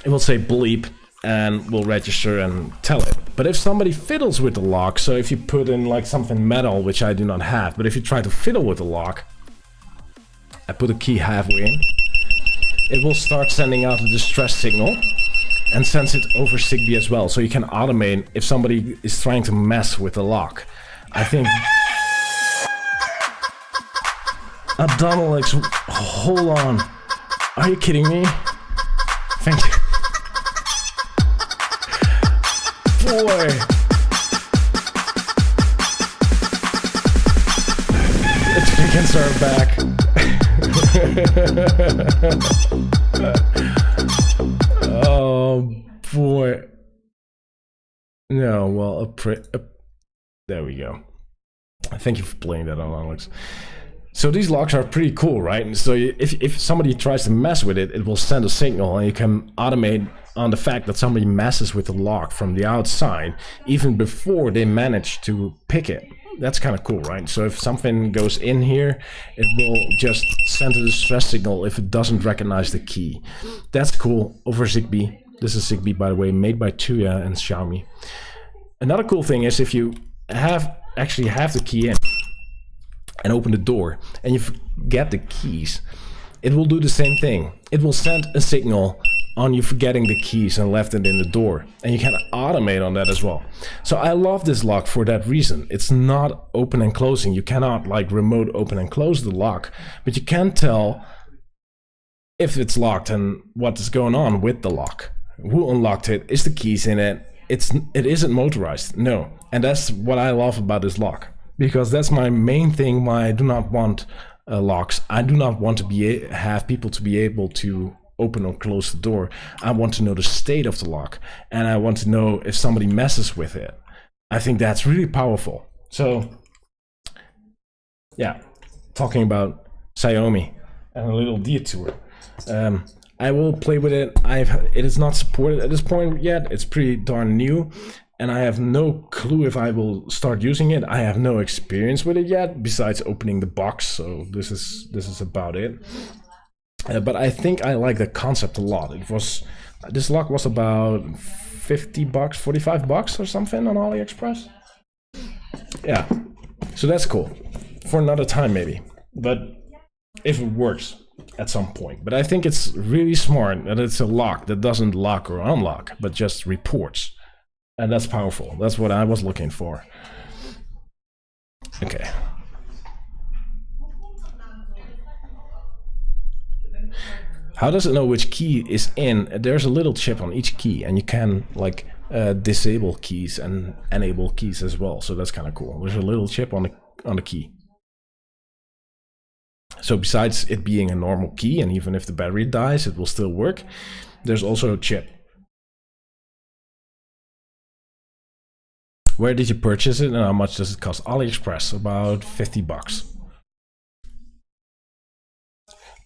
It will say bleep and will register and tell it. But if somebody fiddles with the lock, so if you put in like something metal, which I do not have, but if you try to fiddle with the lock, I put a key halfway in, it will start sending out a distress signal and sends it over Zigbee as well. So you can automate if somebody is trying to mess with the lock. I think... Adonalix, hold on. Are you kidding me? Thank you. Boy. The chickens are back. Oh boy. No, well, there we go. Thank you for playing that on Alex. So these locks are pretty cool, right? And so if somebody tries to mess with it, it will send a signal, and you can automate on the fact that somebody messes with the lock from the outside even before they manage to pick it. That's kind of cool, right? So if something goes in here, it will just send a distress signal if it doesn't recognize the key. That's cool over Zigbee. This is Zigbee, by the way, made by Tuya and Xiaomi. Another cool thing is if you actually have the key in and open the door and you forget the keys, it will do the same thing. It will send a signal on you forgetting the keys and left it in the door, and you can automate on that as well. So I love this lock for that reason. It's not open and closing. You cannot like remote open and close the lock, but you can tell if it's locked and what is going on with the lock. Who unlocked it? Is the keys in it? It isn't motorized, no. And that's what I love about this lock, because that's my main thing why I do not want locks. I do not want to have people to be able to open or close the door. I want to know the state of the lock, and I want to know if somebody messes with it. I think that's really powerful. So yeah, talking about Xiaomi and a little detour. I will play with it. It is not supported at this point yet. It's pretty darn new, and I have no clue if I will start using it. I have no experience with it yet, besides opening the box. So this is about it. But I think I like the concept a lot. This lock was about $50, $45 or something on AliExpress. Yeah, so that's cool for another time maybe. But if it works at some point. But I think it's really smart that it's a lock that doesn't lock or unlock, but just reports. And that's powerful. That's what I was looking for. Okay. How does it know which key is in? There's a little chip on each key, and you can like disable keys and enable keys as well. So that's kind of cool. There's a little chip on the key. So besides it being a normal key, and even if the battery dies, it will still work, there's also a chip. Where did you purchase it and how much does it cost? AliExpress, about $50.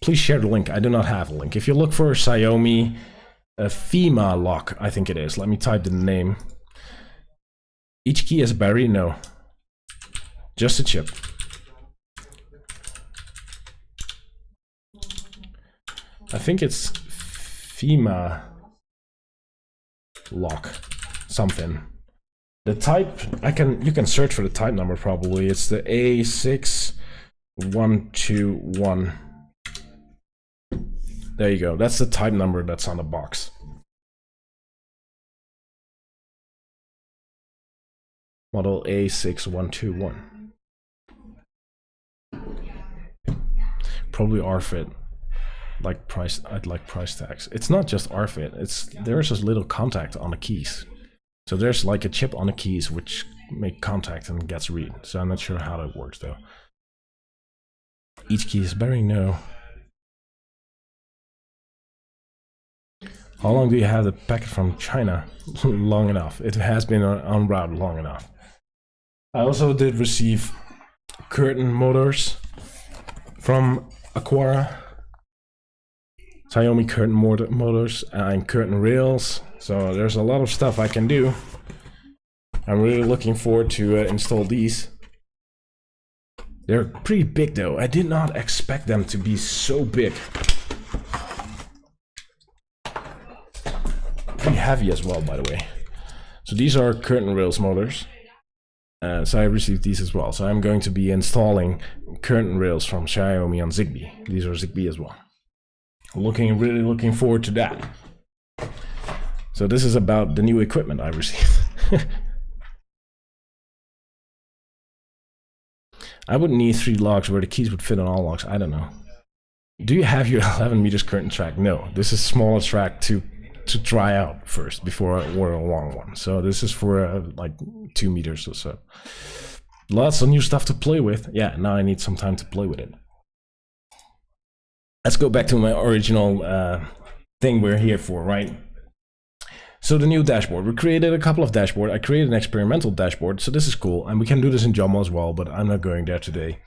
Please share the link. I do not have a link. If you look for Xiaomi FEMA lock, I think it is. Let me type the name. Each key has a battery? No. Just a chip. I think it's FEMA lock something. The type, you can search for the type number probably. It's the A6121. There you go. That's the type number that's on the box. Model A6121. Probably RFID. Like price, I'd like price tags. It's not just RFID. There's this little contact on the keys. So there's like a chip on the keys which make contact and gets read. So I'm not sure how that works though. Each key is battery? No. How long do you have the packet from China? Long enough. It has been en route long enough. I also did receive curtain motors from Aquara. Xiaomi curtain motors and curtain rails. So there's a lot of stuff I can do. I'm really looking forward to install these. They're pretty big though. I did not expect them to be so big. Pretty heavy as well, by the way. So these are curtain rails motors. So I received these as well. So I'm going to be installing curtain rails from Xiaomi on Zigbee. These are Zigbee as well. Really looking forward to that. So this is about the new equipment I received. I would need 3 locks where the keys would fit on all locks. I don't know. Do you have your 11 meters curtain track? No, this is smaller track to try out first before I order a long one. So this is for like 2 meters or so. Lots of new stuff to play with. Yeah, now I need some time to play with it. Let's go back to my original thing we're here for, right? So the new dashboard. We created a couple of dashboards. I created an experimental dashboard, so this is cool. And we can do this in Jumbo as well, but I'm not going there today.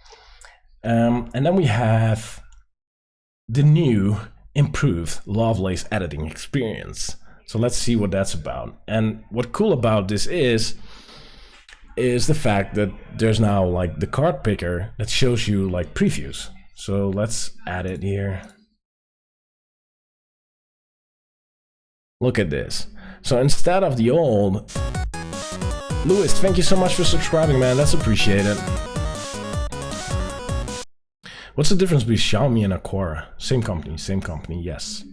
And then we have the new improved Lovelace editing experience. So let's see what that's about. And what's cool about this is the fact that there's now like the card picker that shows you like previews. So let's add it here. Look at this. So instead of the old... Louis, thank you so much for subscribing, man. That's appreciated. What's the difference between Xiaomi and Aquara? Same company, yes.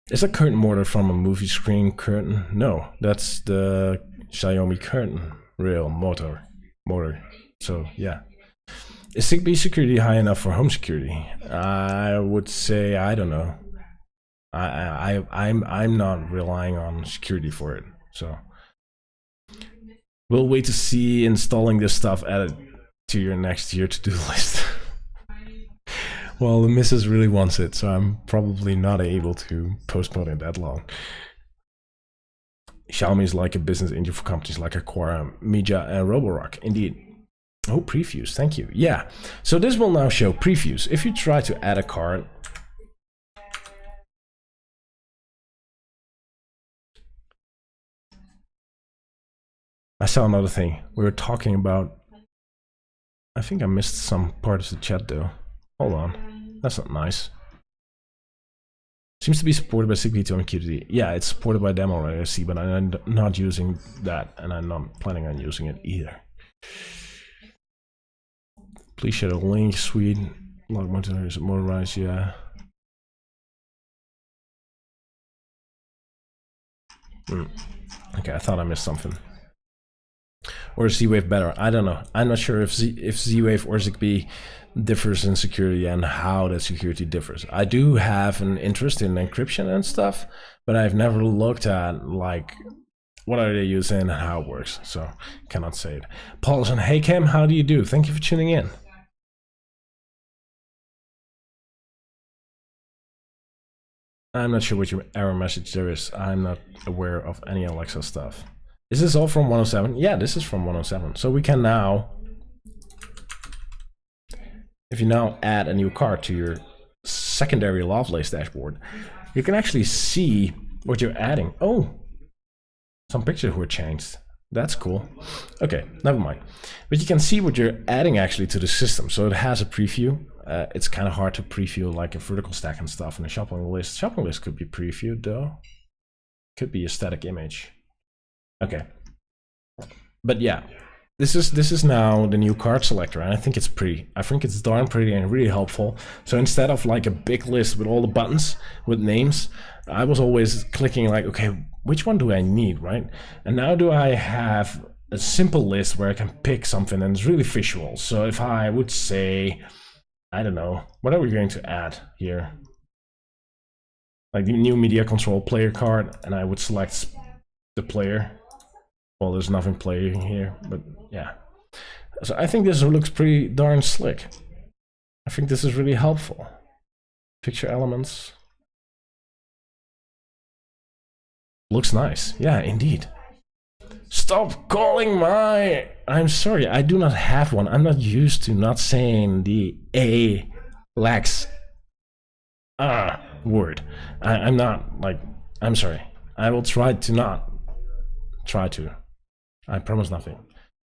Is a curtain motor from a movie screen curtain? No, that's the Xiaomi curtain rail motor. So yeah. Is Zigbee security high enough for home security? I would say I don't know. I'm not relying on security for it, so we'll wait to see installing this stuff added to your next year to-do list. Well, the missus really wants it, so I'm probably not able to postpone it that long. Xiaomi is like a business angel for companies like Aquara, Media, and Roborock. Indeed. Oh, previews, thank you. Yeah, so this will now show previews. If you try to add a card, I saw another thing. We were talking about, I think I missed some part of the chat though. Hold on, that's not nice. Seems to be supported by Zigbee to MQTT. Yeah, it's supported by them already, I see, but I'm not using that, and I'm not planning on using it either. Please share a link, sweet. Log monitor is motorized, yeah. Okay, I thought I missed something. Or is Z-Wave better? I don't know. I'm not sure if Z-Wave or Zigbee differs in security and how that security differs. I do have an interest in encryption and stuff, but I've never looked at like what are they using and how it works. So cannot say it. Paulson, hey Cam, how do you do? Thank you for tuning in. I'm not sure what your error message there is. I'm not aware of any Alexa stuff. Is this all from 107? Yeah, this is from 107. So we can now, if you now add a new card to your secondary Lovelace dashboard, you can actually see what you're adding. Oh, some pictures were changed. That's cool. Okay, never mind. But you can see what you're adding actually to the system. So it has a preview. It's kind of hard to preview like a vertical stack and stuff in a shopping list. Shopping list could be previewed though. Could be a static image. Okay. But yeah, this is now the new card selector, and I think it's pretty. I think it's darn pretty and really helpful. So instead of like a big list with all the buttons with names, I was always clicking like, okay, which one do I need, right? And now do I have a simple list where I can pick something and it's really visual. So if I would say, I don't know, what are we going to add here? Like the new media control player card, and I would select the player. Well, there's nothing playing here, but yeah. So I think this looks pretty darn slick. I think this is really helpful. Picture elements. Looks nice. Yeah, indeed. Stop calling my... I'm sorry, I do not have one. I'm not used to not saying the Alex word. I'm not, like... I'm sorry. I will try to not. Try to. I promise nothing.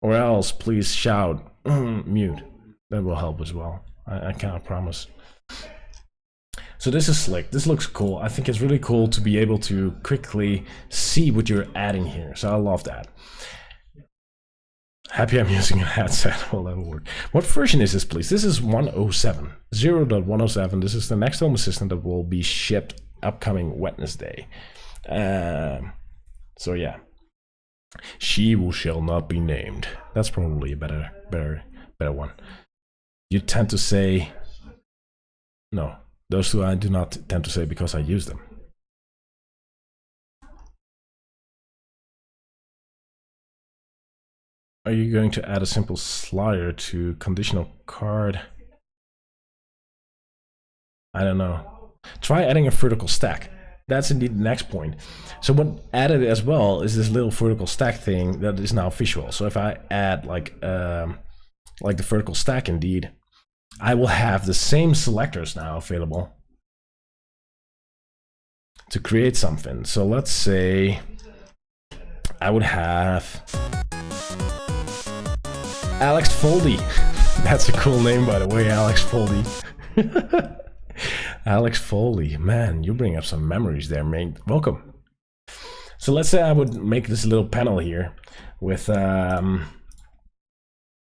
Or else, please shout mute. That will help as well. I cannot promise. So this is slick. This looks cool. I think it's really cool to be able to quickly see what you're adding here. So I love that. Happy I'm using a headset. Well, that will work. What version is this, please? This is 107. 0.107. This is the next Home Assistant that will be shipped upcoming Wednesday. So yeah. She who shall not be named. That's probably a better one. You tend to say... No. Those two I do not tend to say because I use them. Are you going to add a simple slider to conditional card? I don't know. Try adding a vertical stack. That's indeed the next point. So what added as well is this little vertical stack thing that is now visual. So if I add like the vertical stack indeed, I will have the same selectors now available to create something. So let's say I would have Alex Foldy. That's a cool name, by the way, Alex Foldy. Alex Foley, man, you bring up some memories there, mate. Welcome. So let's say I would make this little panel here with in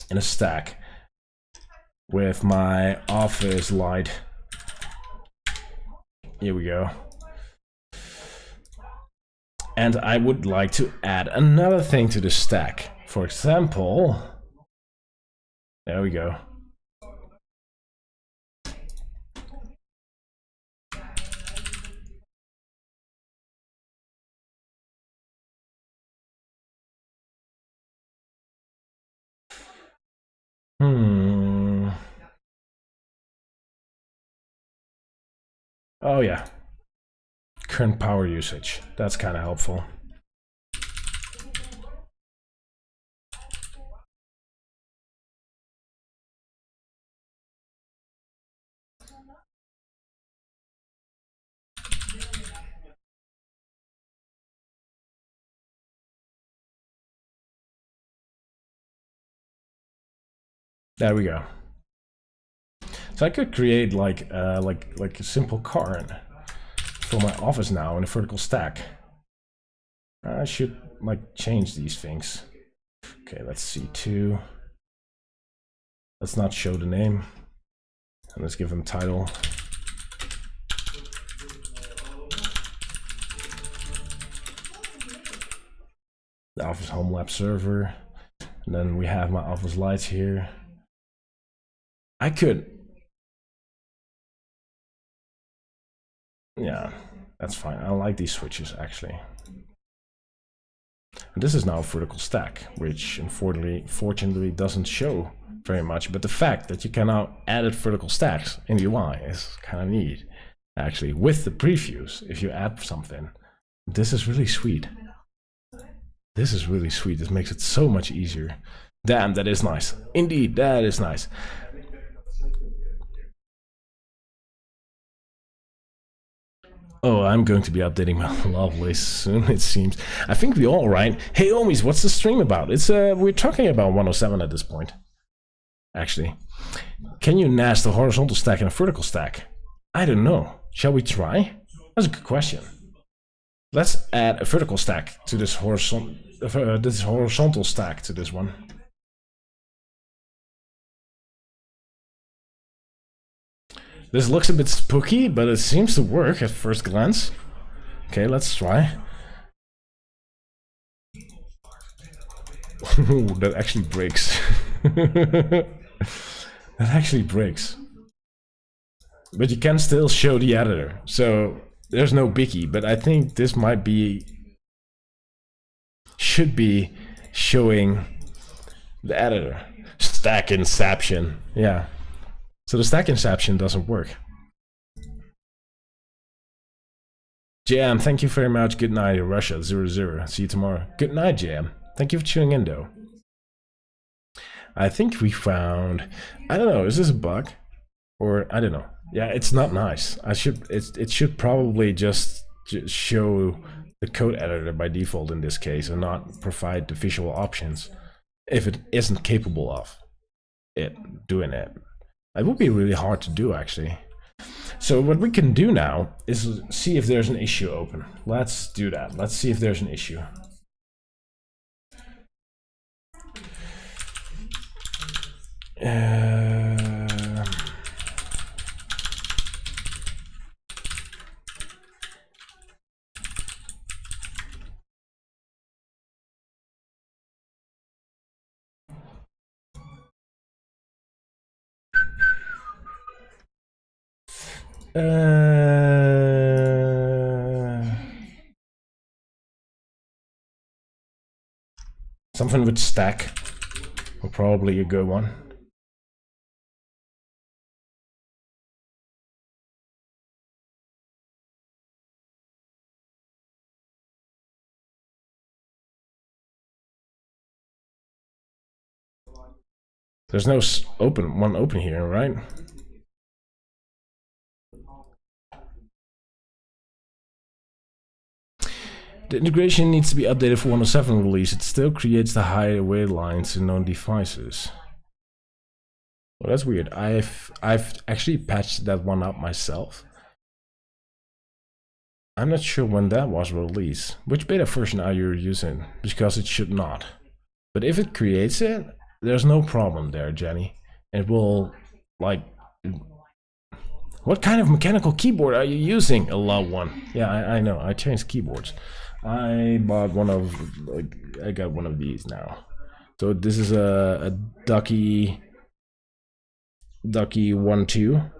a stack with my office light. Here we go. And I would like to add another thing to the stack. For example, there we go. Oh yeah. Current power usage. That's kind of helpful. There we go. So I could create like a simple card for my office now in a vertical stack. I should like change these things. Okay, let's see, two. Let's not show the name. And let's give them title. The Office Home Lab server. And then we have my office lights here. I could. Yeah, that's fine. I like these switches actually. And this is now a vertical stack, which unfortunately doesn't show very much. But the fact that you can now add vertical stacks in the UI is kind of neat. Actually, with the previews, if you add something, this is really sweet. This is really sweet. This makes it so much easier. Damn, that is nice. Indeed, that is nice. Oh, I'm going to be updating my Lovelace soon, it seems. I think we all, right? Hey, homies, what's the stream about? It's we're talking about 107 at this point. Actually. Can you nest a horizontal stack and a vertical stack? I don't know. Shall we try? That's a good question. Let's add a vertical stack to this horizontal stack to this one. This looks a bit spooky, but it seems to work at first glance. Okay, let's try. Ooh, that actually breaks. That actually breaks. But you can still show the editor, so there's no biggie. But I think this might be... should be showing the editor. Stack Inception, yeah. So the stack inception doesn't work. JM, thank you very much. Good night, Russia 00. See you tomorrow. Good night, JM. Thank you for tuning in, though. I think we found, I don't know, is this a bug? Or, I don't know. Yeah, it's not nice. It should probably just show the code editor by default in this case and not provide the visual options if it isn't capable of doing it. It would be really hard to do, actually. So what we can do now is see if there's an issue open. Let's do that. Let's see if there's an issue. Something with stack will probably a good one. There's no one open here, right? The integration needs to be updated for 107 release. It still creates the hideaway lines to known devices. Well, that's weird. I've actually patched that one up myself. I'm not sure when that was released. Which beta version are you using? Because it should not. But if it creates it, there's no problem there, Jenny. It will, like... What kind of mechanical keyboard are you using? A low one. Yeah, I know. I changed keyboards. I bought one of, like, I got one of these now. So this is a Ducky 1.2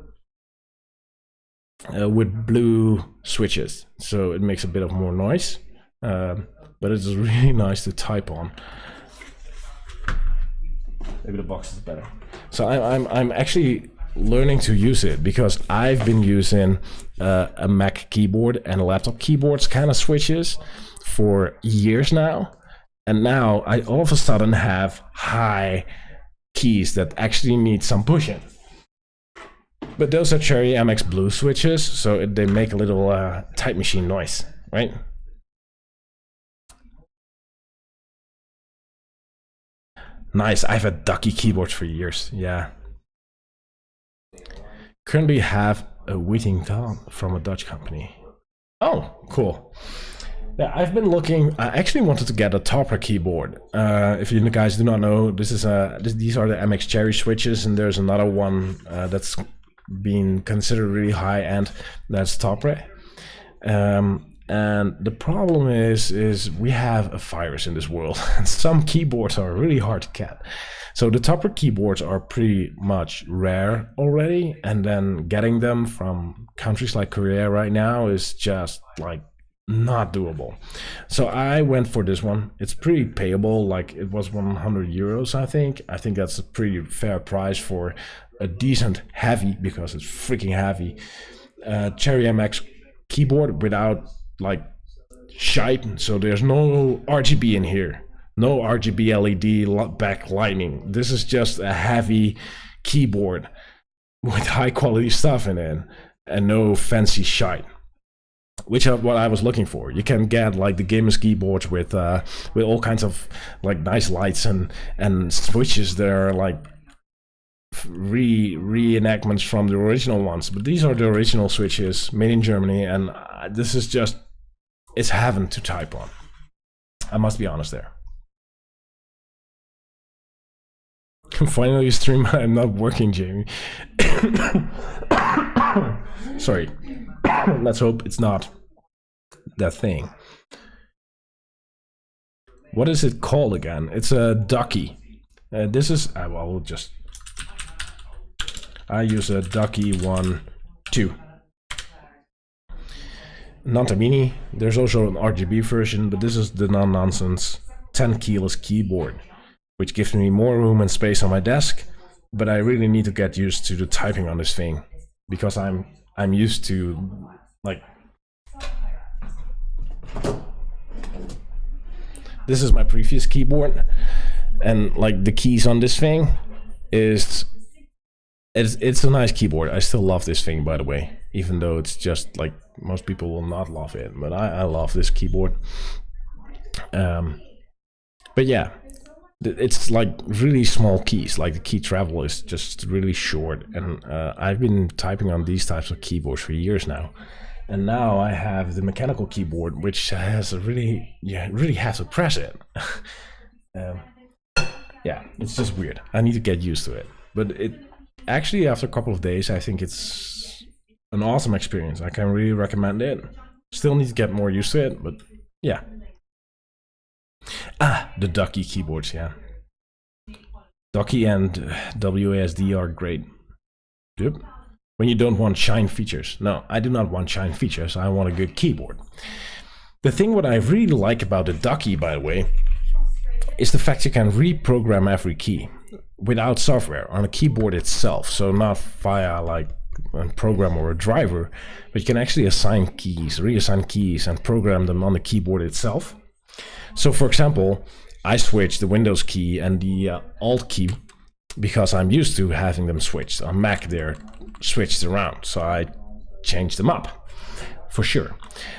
with blue switches. So it makes a bit of more noise, but it's really nice to type on. Maybe the box is better. So I'm actually learning to use it because I've been using a Mac keyboard and a laptop keyboard's kind of switches for years now, and now I all of a sudden have high keys that actually need some pushing. But those are Cherry MX Blue switches, so they make a little type machine noise, right? Nice. I've had Ducky keyboards for years. Yeah. Currently have a waiting thought from a Dutch company. Oh, cool. Yeah, I've been looking. I actually wanted to get a Topper keyboard. If you guys do not know, these are the MX Cherry switches, and there's another one that's been considered really high end. That's Topper. And the problem is we have a virus in this world, and some keyboards are really hard to get. So the Topper keyboards are pretty much rare already, and then getting them from countries like Korea right now is just like not doable. So I went for this one. It's pretty payable, like it was 100 euros, I think. I think that's a pretty fair price for a decent heavy, because it's freaking heavy, Cherry MX keyboard without like shite. So there's no RGB in here. No RGB LED backlighting. This is just a heavy keyboard with high quality stuff in it and no fancy shite, which is what I was looking for. You can get like the gamers keyboards with all kinds of like nice lights and switches that are like reenactments from the original ones. But these are the original switches made in Germany, and this is just, it's heaven to type on. I must be honest there. Finally stream. I'm not working, Jamie. Sorry. Let's hope it's not that thing. What is it called again? It's a Ducky. This is, I use a Ducky 1.2. Nantamini. There's also an RGB version, but this is the non-nonsense 10 keyless keyboard, which gives me more room and space on my desk. But I really need to get used to the typing on this thing, because I'm used to like this is my previous keyboard, and like the keys on this thing is it's a nice keyboard. I still love this thing, by the way, even though it's just like most people will not love it, but I love this keyboard. But yeah, it's like really small keys. Like the key travel is just really short, and I've been typing on these types of keyboards for years now. And now I have the mechanical keyboard, which has a really, really have to press it. Yeah, it's just weird. I need to get used to it. But it actually, after a couple of days, I think it's an awesome experience. I can really recommend it. Still need to get more used to it, but yeah. The Ducky keyboards, yeah. Ducky and WASD are great. Yep. When you don't want shine features. No, I do not want shine features. I want a good keyboard. The thing what I really like about the Ducky, by the way, is the fact you can reprogram every key without software on a keyboard itself. So not via like a program or a driver, but you can actually assign keys, reassign keys, and program them on the keyboard itself. So for example, I switched the Windows key and the Alt key because I'm used to having them switched. On Mac they're switched around, so I changed them up for sure.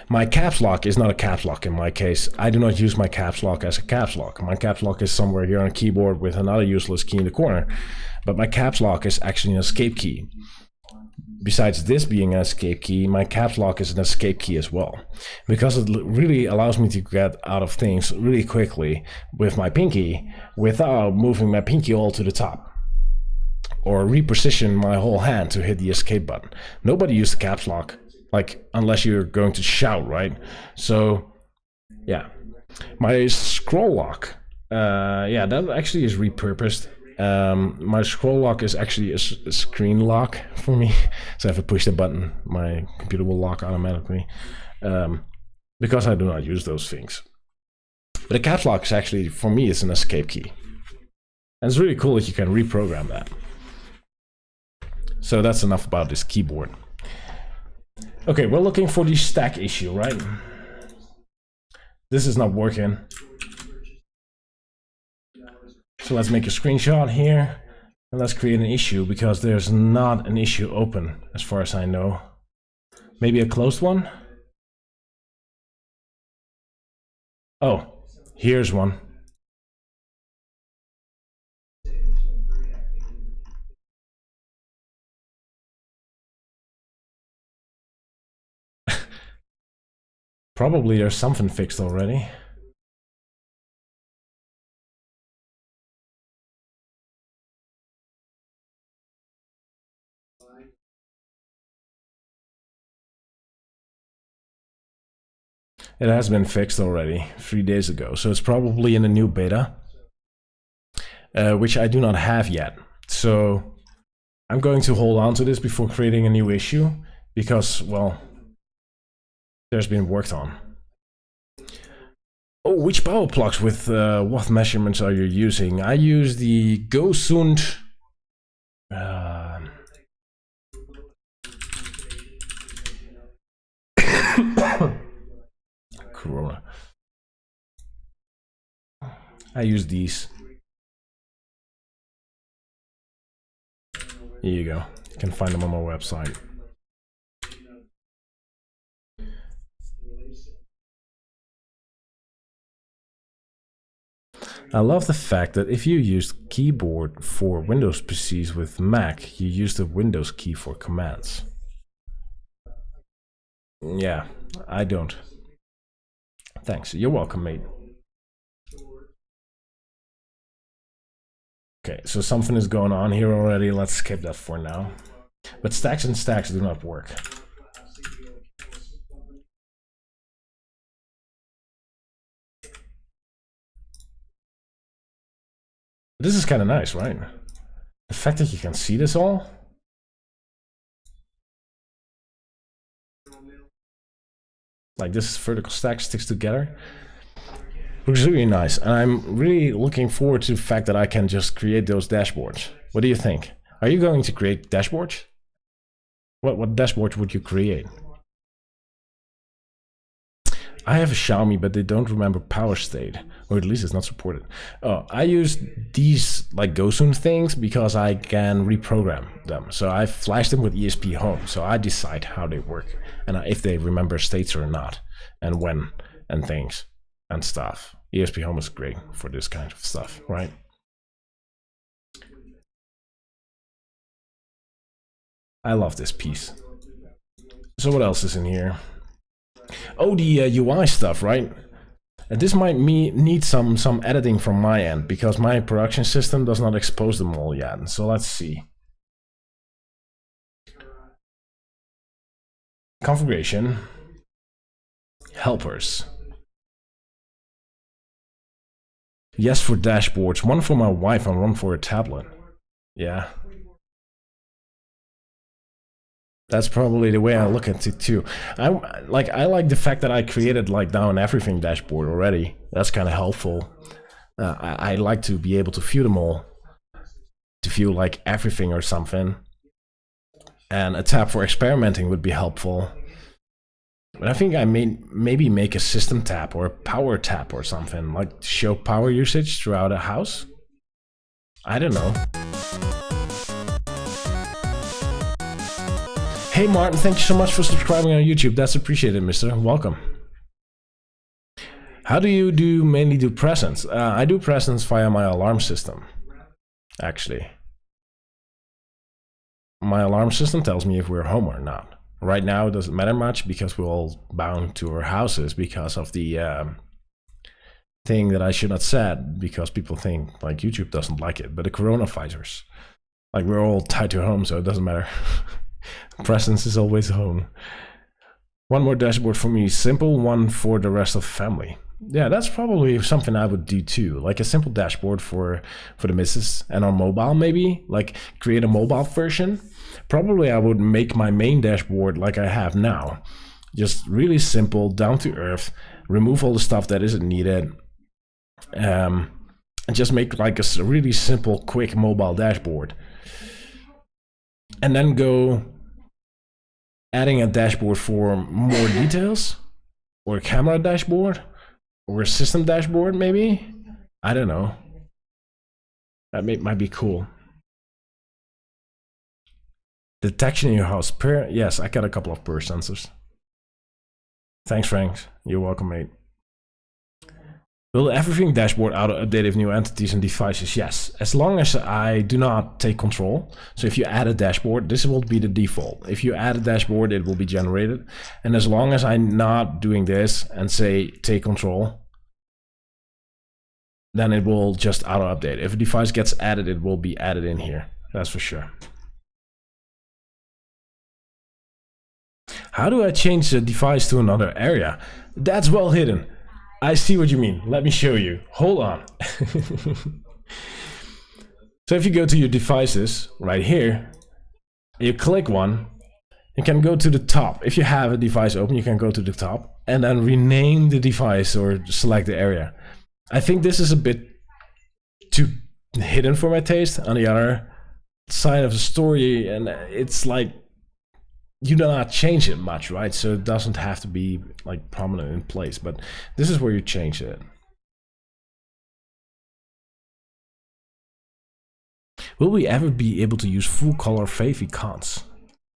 My caps lock is not a caps lock in my case. I do not use my caps lock as a caps lock. My caps lock is somewhere here on a keyboard with another useless key in the corner, but my caps lock is actually an escape key. Besides this being an escape key, my caps lock is an escape key as well, because it really allows me to get out of things really quickly with my pinky without moving my pinky all to the top or reposition my whole hand to hit the escape button. Nobody uses the caps lock, like unless you're going to shout, right? So yeah, my scroll lock, yeah, that actually is repurposed. My scroll lock is actually a screen lock for me, so if I push the button, my computer will lock automatically, because I do not use those things. But the caps lock is actually, for me, it's an escape key, and it's really cool that you can reprogram that. So that's enough about this keyboard. Okay, we're looking for the stack issue, right? This is not working. So let's make a screenshot here and let's create an issue, because there's not an issue open as far as I know. Maybe a closed one? Oh, here's one. Probably there's something fixed already. It has been fixed already 3 days ago, so it's probably in a new beta, which I do not have yet. So I'm going to hold on to this before creating a new issue, because, well, there's been worked on. Oh, which power plugs with what measurements are you using? I use the Gosund Corona. I use these. Here you go. You can find them on my website. I love the fact that if you use keyboard for Windows PCs with Mac, you use the Windows key for commands. Yeah, I don't. Thanks. You're welcome, mate. Okay, so something is going on here already. Let's skip that for now. But stacks and stacks do not work. This is kind of nice, right? The fact that you can see this all. Like this vertical stack sticks together. Looks really nice. And I'm really looking forward to the fact that I can just create those dashboards. What do you think? Are you going to create dashboards? What dashboards would you create? I have a Xiaomi, but they don't remember power state, or at least it's not supported. Oh, I use these like GoSoon things because I can reprogram them. So I flash them with ESP Home, so I decide how they work and if they remember states or not, and when, and things and stuff. ESP Home is great for this kind of stuff, right? I love this piece. So what else is in here? Oh, the UI stuff, right? And this might need some editing from my end because my production system does not expose them all yet. So let's see. Configuration. Helpers. Yes for dashboards. One for my wife and one for a tablet. Yeah. That's probably the way I look at it too. I like the fact that I created like now an everything dashboard already. That's kind of helpful. I like to be able to view them all, to view like everything or something. And a tab for experimenting would be helpful. But I think I may maybe make a system tab or a power tab or something, like to show power usage throughout a house. I don't know. Hey Martin, thank you so much for subscribing on YouTube. That's appreciated, mister. Welcome. How do you mainly do presence? I do presence via my alarm system, actually. My alarm system tells me if we're home or not. Right now it doesn't matter much because we're all bound to our houses because of the thing that I should not said, because people think like YouTube doesn't like it, but the coronavirus. Like we're all tied to home, so it doesn't matter. Presence is always home. One more dashboard for me, simple one for the rest of the family. Yeah, that's probably something I would do too. Like a simple dashboard for the missus and on mobile maybe, like create a mobile version. Probably I would make my main dashboard like I have now. Just really simple, down to earth, remove all the stuff that isn't needed. And just make like a really simple, quick mobile dashboard. And then go adding a dashboard for more details, or a camera dashboard, or a system dashboard maybe. I don't know. That might be cool. Detection in your house. Yes, I got a couple of PER sensors. Thanks, Frank. You're welcome, mate. Will everything dashboard auto-update if new entities and devices? Yes, as long as I do not take control. So if you add a dashboard, this will be the default. If you add a dashboard, it will be generated. And as long as I'm not doing this and say take control, then it will just auto-update. If a device gets added, it will be added in here. That's for sure. How do I change the device to another area? That's well hidden. I see what you mean. Let me show you. Hold on. So if you go to your devices right here, you click one, you can go to the top. If you have a device open, you can go to the top and then rename the device or select the area. I think this is a bit too hidden for my taste. On the other side of the story, and it's like you do not change it much, right? So it doesn't have to be like prominent in place, but this is where you change it. Will we ever be able to use full color favicons?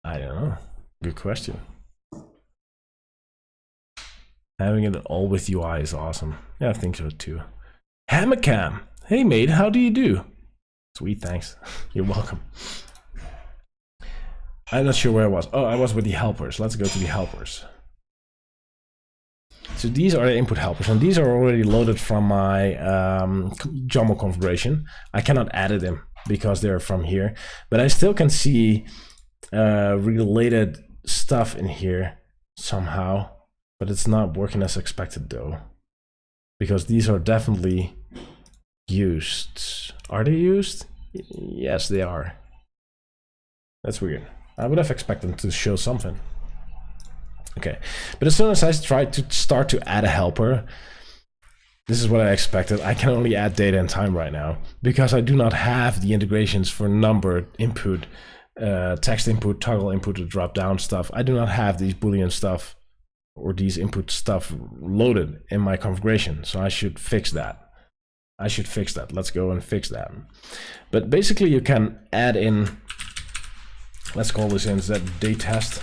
I don't know. Good question. Having it all with UI is awesome. Yeah, I think so too. Hammercam. Hey mate, how do you do? Sweet, thanks. You're welcome. I'm not sure where I was. Oh, I was with the helpers. Let's go to the helpers. So these are the input helpers, and these are already loaded from my YAML configuration. I cannot edit them because they're from here, but I still can see related stuff in here somehow, but it's not working as expected though, because these are definitely used. Are they used? Yes, they are. That's weird. I would have expected them to show something. Okay, but as soon as I try to start to add a helper, this is what I expected. I can only add data and time right now because I do not have the integrations for number input, text input, toggle input to drop down stuff. I do not have these Boolean stuff or these input stuff loaded in my configuration. So I should fix that. Let's go and fix that. But basically you can add in, let's call this instead date test,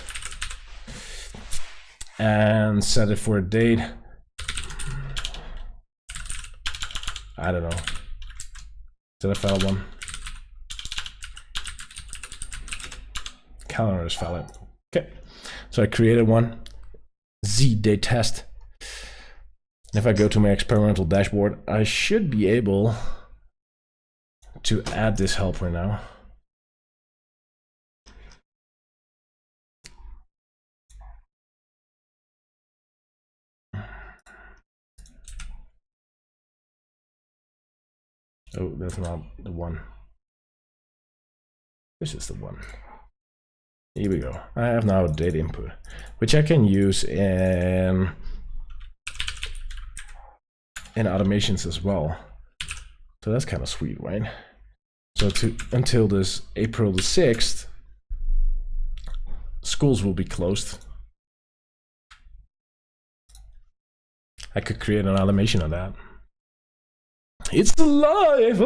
and set it for a date. I don't know. Is that a valid one? Calendar is valid. Okay. So I created one. Z date test. And if I go to my experimental dashboard, I should be able to add this helper now. Oh, that's not the one. This is the one. Here we go. I have now a date input, which I can use in automations as well. So that's kind of sweet, right? So until this April the 6th, schools will be closed. I could create an automation on that. It's alive!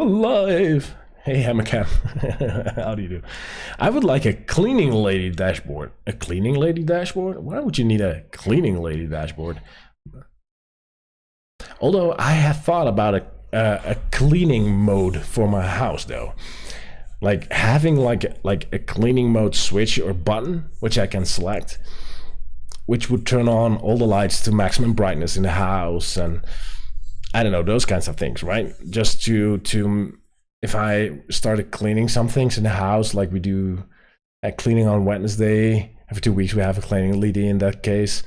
Hey, Hammercat. How do you do? I would like a cleaning lady dashboard. A cleaning lady dashboard? Why would you need a cleaning lady dashboard? Although I have thought about a cleaning mode for my house, though. Like having like a cleaning mode switch or button, which I can select, which would turn on all the lights to maximum brightness in the house, and I don't know, those kinds of things, right? Just to if I started cleaning some things in the house, like we do at cleaning on Wednesday, every 2 weeks we have a cleaning lady in that case,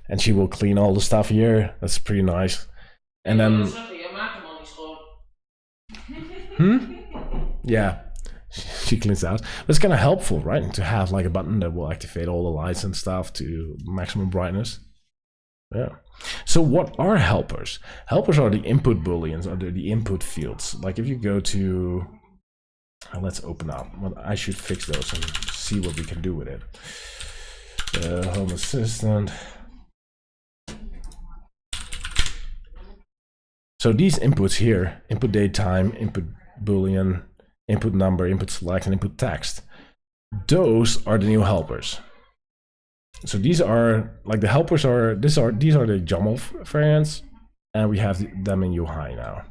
and she will clean all the stuff here. That's pretty nice. And then yeah, she cleans out. But it's kind of helpful, right, to have like a button that will activate all the lights and stuff to maximum brightness. Yeah. So what are helpers? Helpers are the input booleans, or the input fields. Like if you go to, let's open up. Well, I should fix those and see what we can do with it. Home Assistant. So these inputs here, input date time, input boolean, input number, input select, and input text. Those are the new helpers. So these are like the helpers are these are the YAML variants, and we have them in UI now.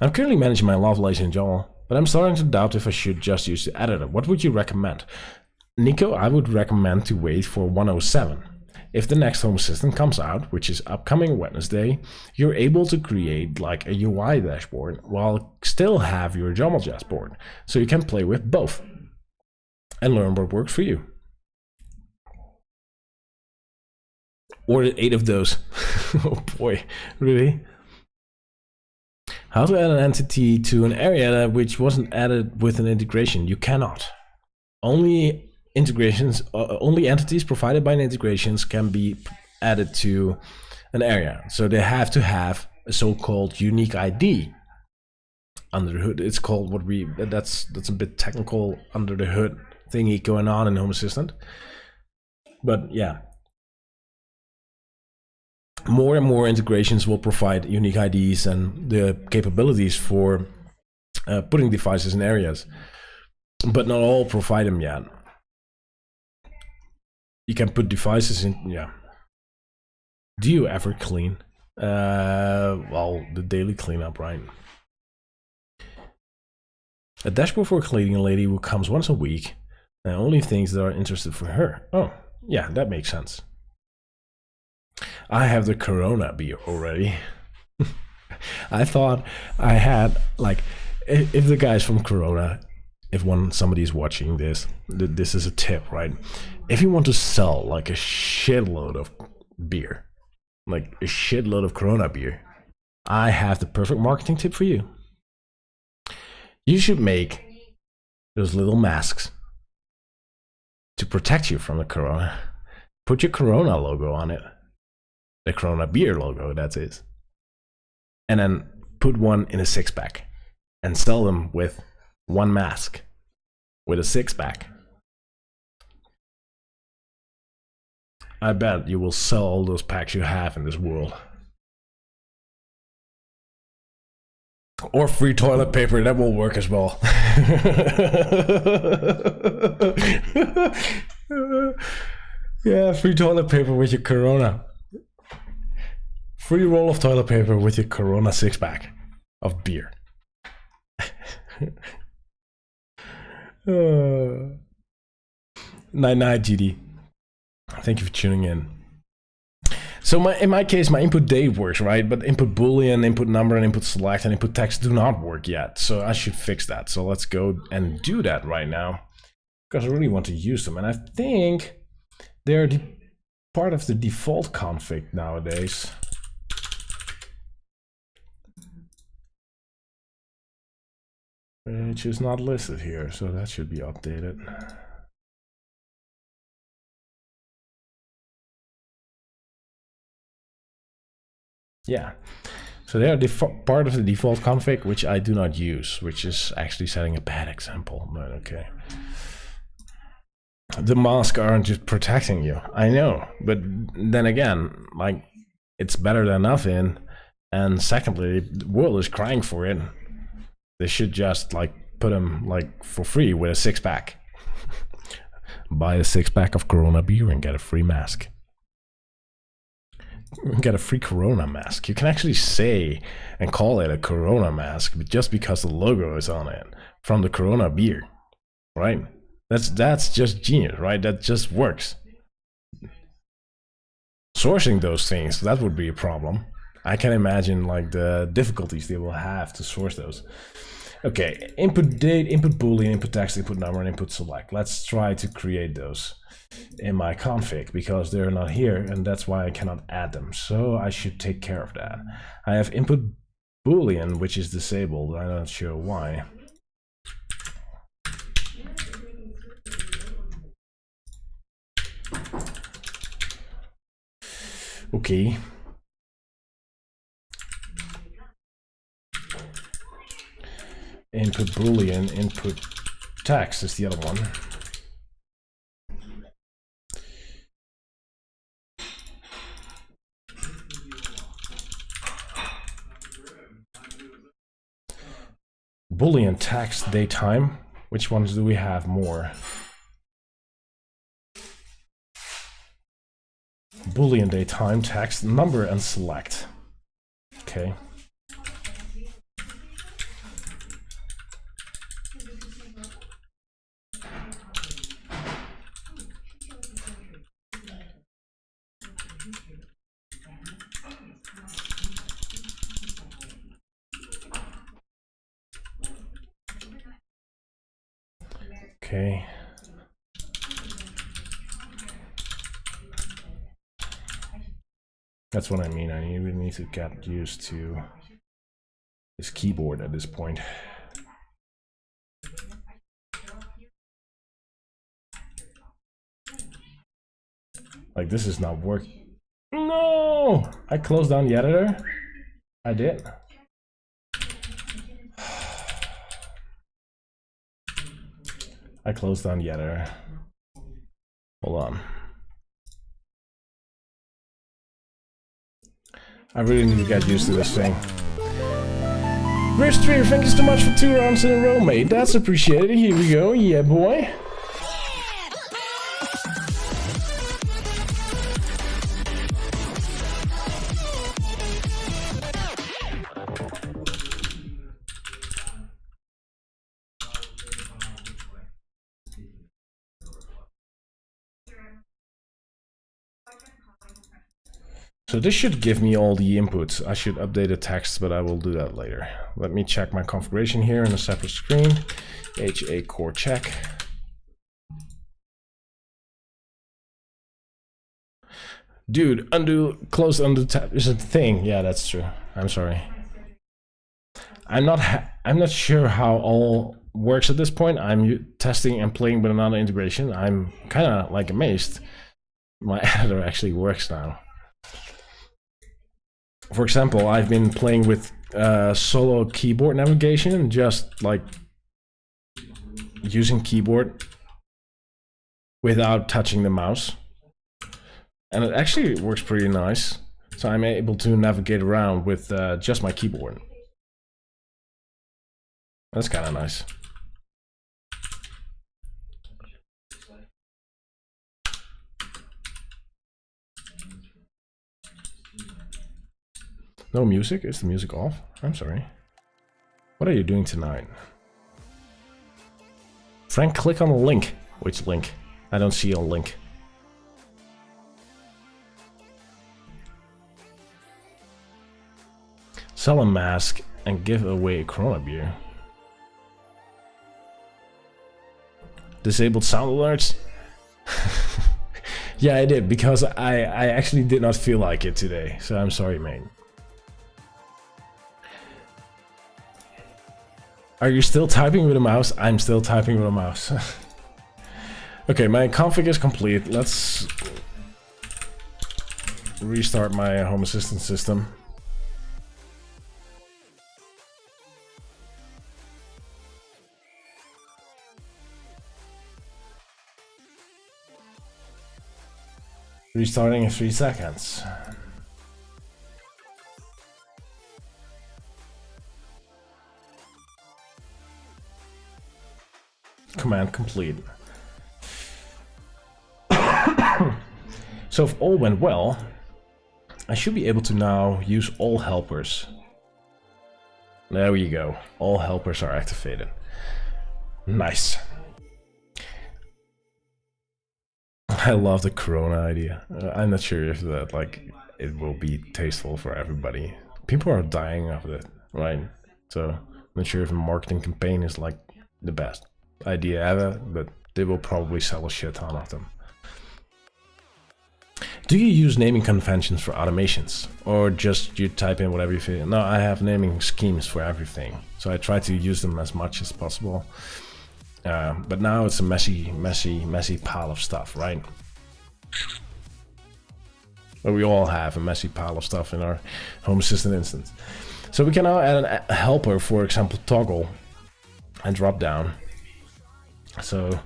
I'm currently managing my Lovelace in YAML, but I'm starting to doubt if I should just use the editor. What would you recommend? Nico, I would recommend to wait for 107. If the next Home Assistant comes out, which is upcoming Wednesday, you're able to create like a UI dashboard while still have your YAML dashboard, so you can play with both and learn what works for you. Or 8 of those. Oh boy, really? How to add an entity to an area which wasn't added with an integration? You cannot. Only integrations, only entities provided by integrations can be added to an area. So they have to have a so-called unique ID under the hood. It's called what we, that's a bit technical under the hood thingy going on in Home Assistant. But yeah, more and more integrations will provide unique IDs and the capabilities for putting devices in areas, but not all provide them yet. You can put devices in, yeah. Do you ever clean? Well, the daily cleanup, right? A dashboard for a cleaning lady who comes once a week, and only things that are interested for her. Oh, yeah, that makes sense. I have the Corona beer already. I thought I had, like, if the guys from Corona, if somebody's watching this, this is a tip, right? If you want to sell like a shitload of beer, like a shitload of Corona beer, I have the perfect marketing tip for you. You should make those little masks to protect you from the Corona. Put your Corona logo on it. The Corona beer logo, that is. And then put one in a 6-pack and sell them with one mask with a 6-pack. I bet you will sell all those packs you have in this world. Or free toilet paper, that will work as well. Yeah, free toilet paper with your Corona. Free roll of toilet paper with your Corona 6-pack of beer. Night, GD. Thank you for tuning in. So in my case, my input date works, right? But input boolean, input number, and input select, and input text do not work yet. So I should fix that. So let's go and do that right now, because I really want to use them. And I think they're part of the default config nowadays. Which is not listed here, so that should be updated. Yeah, so they are part of the default config, which I do not use, which is actually setting a bad example, but okay. The masks aren't just protecting you, I know, but then again, like, it's better than nothing, and secondly, the world is crying for it. They should just, like, put them, like, for free with a 6-pack. Buy a 6-pack of Corona beer and get a free mask. Get a free Corona mask. You can actually say and call it a Corona mask, but just because the logo is on it from the Corona beer, right? That's just genius, right? That just works. Sourcing those things, that would be a problem. I can imagine like the difficulties they will have to source those. Okay, input date, input boolean, input text, input number, and input select. Let's try to create those in my config because they're not here, and that's why I cannot add them. So I should take care of that. I have input boolean, which is disabled. I'm not sure why. Okay. Input boolean, input text is the other one. Boolean text daytime. Which ones do we have more? Boolean daytime, text, number, and select. Okay. Okay. That's what I mean. I really need to get used to this keyboard at this point. Like, this is not working. No! I closed down the editor. I did. I closed down the editor. Hold on. I really need to get used to this thing. Verstreer, thank you so much for 2 rounds in a row, mate. That's appreciated. Here we go. Yeah, boy. So this should give me all the inputs. I should update the text, but I will do that later. Let me check my configuration here in a separate screen. HA core check. Dude, undo, close undo tab is a thing. Yeah, that's true. I'm sorry. I'm not sure how all works at this point. I'm testing and playing with another integration. I'm kind of like amazed. My editor actually works now. For example, I've been playing with solo keyboard navigation, just like using keyboard without touching the mouse. And it actually works pretty nice. So I'm able to navigate around with just my keyboard. That's kind of nice. No music? Is the music off? I'm sorry. What are you doing tonight? Frank, click on the link. Which link? I don't see a link. Sell a mask and give away a Corona beer. Disabled sound alerts? Yeah, I did, because I actually did not feel like it today. So I'm sorry, mate. Are you still typing with a mouse? I'm still typing with a mouse. Okay, my config is complete. Let's restart my Home Assistant system. Restarting in 3 seconds. Command complete. So if all went well, I should be able to now use all helpers. There we go. All helpers are activated. Nice. I love the Corona idea. I'm not sure if that it will be tasteful for everybody. People are dying of it, right? So I'm not sure if a marketing campaign is like the best idea ever, but they will probably sell a shit ton of them. Do you use naming conventions for automations, or just you type in whatever you feel? No, I have naming schemes for everything, so I try to use them as much as possible. But now it's a messy pile of stuff, right? But we all have a messy pile of stuff in our Home Assistant instance. So we can now add a helper, for example, toggle and drop down. So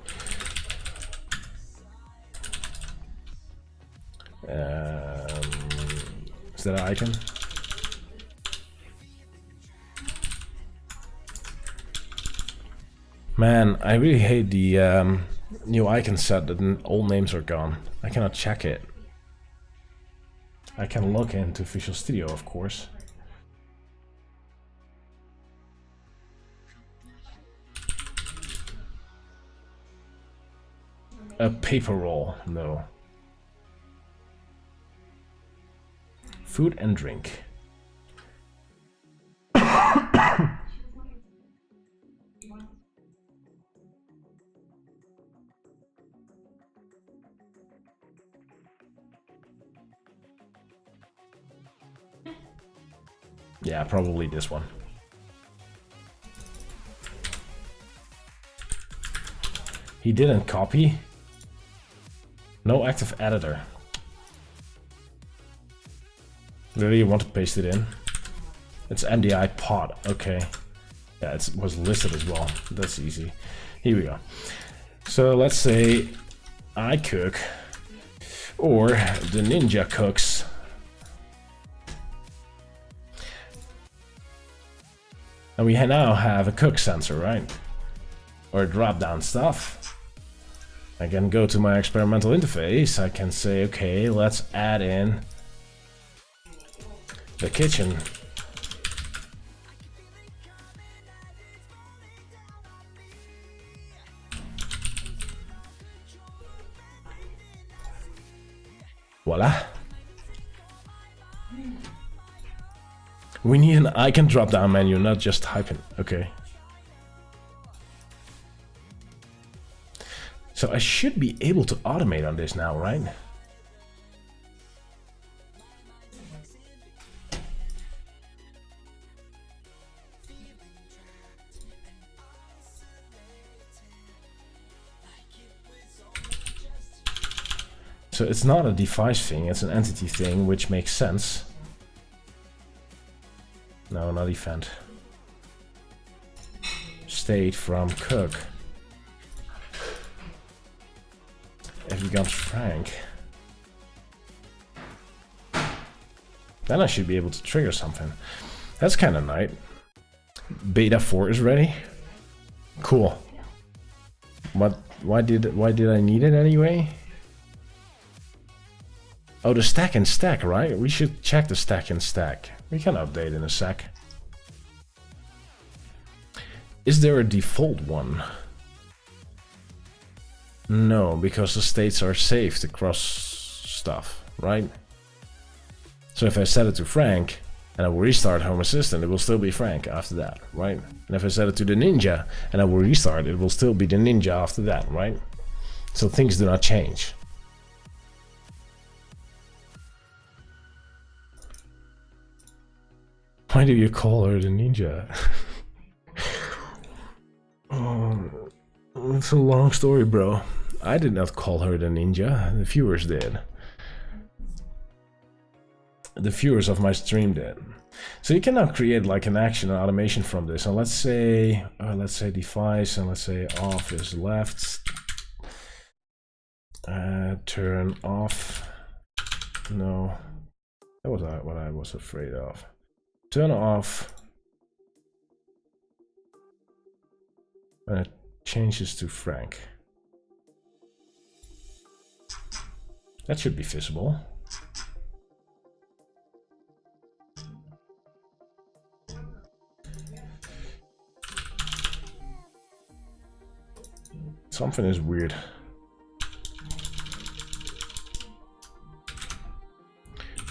is that an icon? Man, I really hate the new icon set that all names are gone. I cannot check it. I can log into Visual Studio, of course. A paper roll, no. Food and drink. Yeah, probably this one. He didn't copy. No active editor. Really, you want to paste it in? It's NDI pod. Okay. Yeah, it was listed as well. That's easy. Here we go. So let's say I cook, or the ninja cooks. And we now have a cook sensor, right? Or drop down stuff. I can go to my experimental interface. I can say, okay, let's add in the kitchen. Voila. We need an icon drop down menu, not just hyphen. Okay. So I should be able to automate on this now, right? So it's not a device thing, it's an entity thing, which makes sense. No, not event. State from cook. If it becomes Frank. Then I should be able to trigger something. That's kind of nice. Beta 4 is ready. Cool. What? Why did I need it anyway? Oh, the stack and stack, right? We should check the stack and stack. We can update in a sec. Is there a default one? No, because the states are saved across stuff, right? So if I set it to Frank and I will restart Home Assistant, it will still be Frank after that, right? And if I set it to the Ninja and I will restart, it will still be the Ninja after that, right? So things do not change. Why do you call her the Ninja? Oh, it's a long story, bro. I did not call her the Ninja. The viewers did. The viewers of my stream did. So you can now create like an action and automation from this. And let's say device, and let's say off is left. Turn off. No, that was what I was afraid of. Turn off. And it changes to Frank. That should be visible. Something is weird.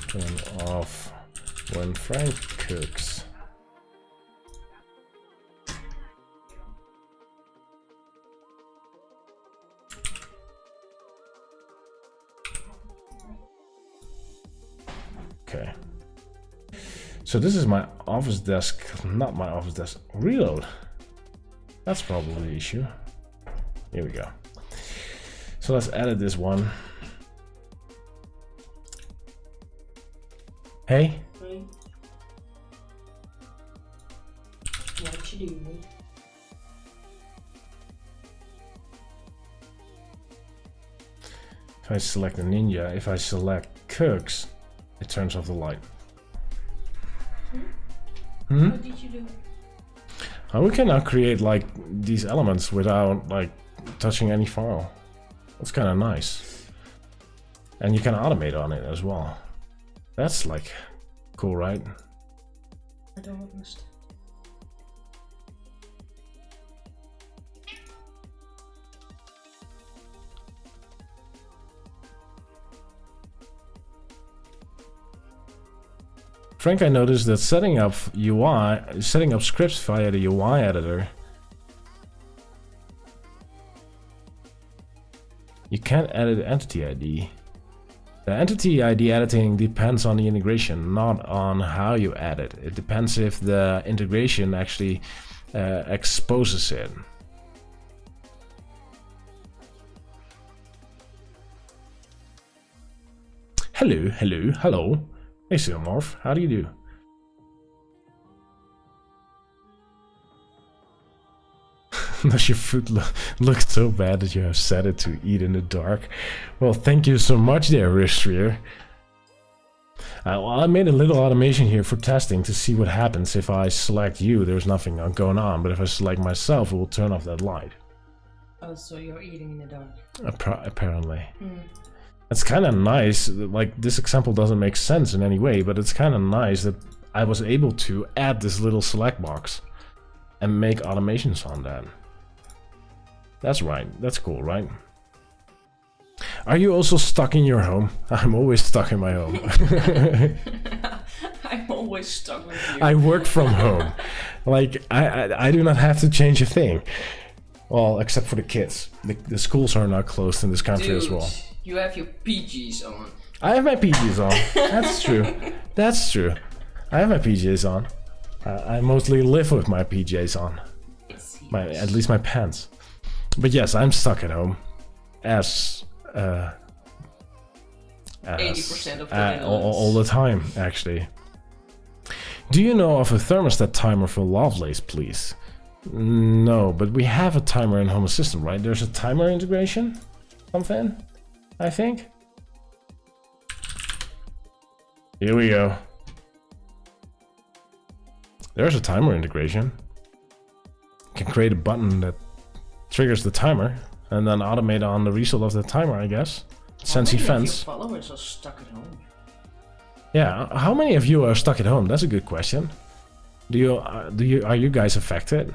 Turn off when Frank cooks. Okay. So this is my office desk, not my office desk. Reload. That's probably the issue. Here we go. So let's edit this one. Hey? Hey. What you doing? If I select the Ninja, if I select cooks, it turns off the light. What did you do? And we can now create like these elements without like touching any file. That's kind of nice. And you can automate on it as well. That's like cool, right? I don't understand. Frank, I noticed that setting up scripts via the UI editor, you can't edit entity ID. The entity ID editing depends on the integration, not on how you edit. It depends if the integration actually exposes it. Hello, hello, hello. Hey, Silmorph, how do you do? Does your food look so bad that you have set it to eat in the dark? Well, thank you so much there, Ristreer. Well, I made a little automation here for testing to see what happens if I select you. There's nothing going on, but if I select myself, it will turn off that light. Oh, so you're eating in the dark. Apparently. It's kind of nice. Like, this example doesn't make sense in any way, but it's kind of nice that I was able to add this little select box and make automations on that. That's right. That's cool, right? Are you also stuck in your home? I'm always stuck in my home. I'm always stuck with you. I work from home. Like, I do not have to change a thing. Well, except for the kids. The schools are not closed in this country as well. You have your PGs on. I have my PJs on. That's true. That's true. I have my PJs on. I mostly live with my PJs on. At least my pants. But yes, I'm stuck at home. As 80% of the all the time, actually. Do you know of a thermostat timer for Lovelace, please? No, but we have a timer in Home Assistant, right? There's a timer integration? Something? I think. Here we go. There's a timer integration. You can create a button that triggers the timer and then automate on the result of the timer, I guess. Sense How many of your events. followers are stuck at home? Yeah, how many of you are stuck at home? That's a good question. Are you guys affected?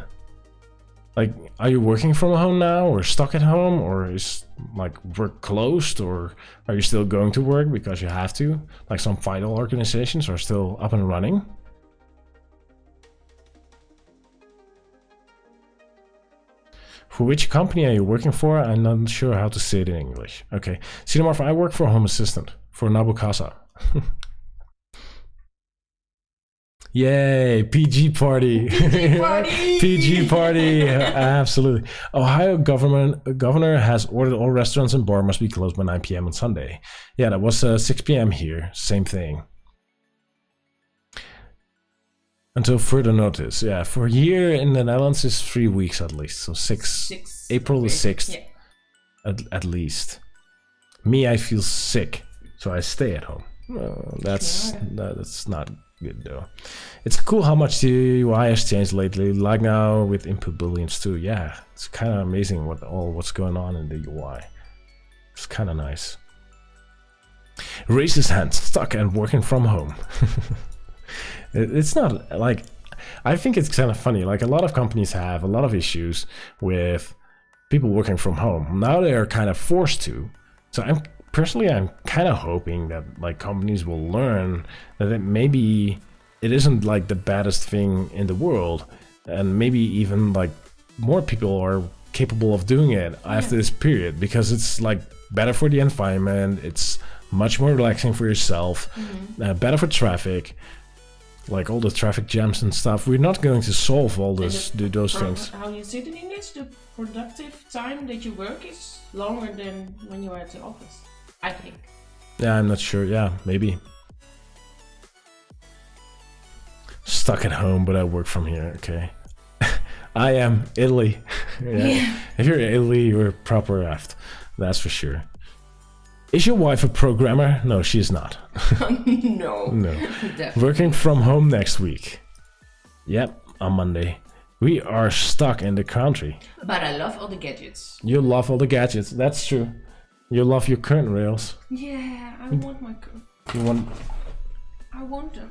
Like, are you working from home now, or stuck at home, or is like work closed, or are you still going to work because you have to? Like some vital organizations are still up and running. For which company are you working for? I'm not sure how to say it in English. Okay, Cinemorph, I work for Home Assistant for Nabokasa. Yay, PG party. PG party, absolutely. Ohio governor has ordered all restaurants and bars must be closed by 9 p.m. on Sunday. Yeah, that was 6 p.m. here, same thing. Until further notice. Yeah, for here in the Netherlands is 3 weeks at least. So April the 6th, Yeah. at least. Me, I feel sick, so I stay at home. That's not good though. It's cool how much the UI has changed lately, like now with input booleans too. Yeah, it's kind of amazing what's going on in the UI. It's kind of nice. Raise his hand, stuck and working from home. It's not like, I think it's kind of funny. Like a lot of companies have a lot of issues with people working from home. Now they are kind of forced to. So I'm kind of hoping that like companies will learn that maybe it isn't like the baddest thing in the world, and maybe even like more people are capable of doing it after this period, because it's like better for the environment, it's much more relaxing for yourself, better for traffic, like all the traffic jams and stuff. We're not going to solve all those things. How you say it in English, the productive time that you work is longer than when you are at the office, I think. Yeah, I'm not sure. Yeah, maybe. Stuck at home, but I work from here. Okay. I am Italy. Yeah. If you're in Italy, you're proper effed. That's for sure. Is your wife a programmer? No, she's not. No. No. Definitely. Working from home next week. Yep, on Monday. We are stuck in the country. But I love all the gadgets. You love all the gadgets. That's true. You love your curtain rails. Yeah, I want my. You want. I want them.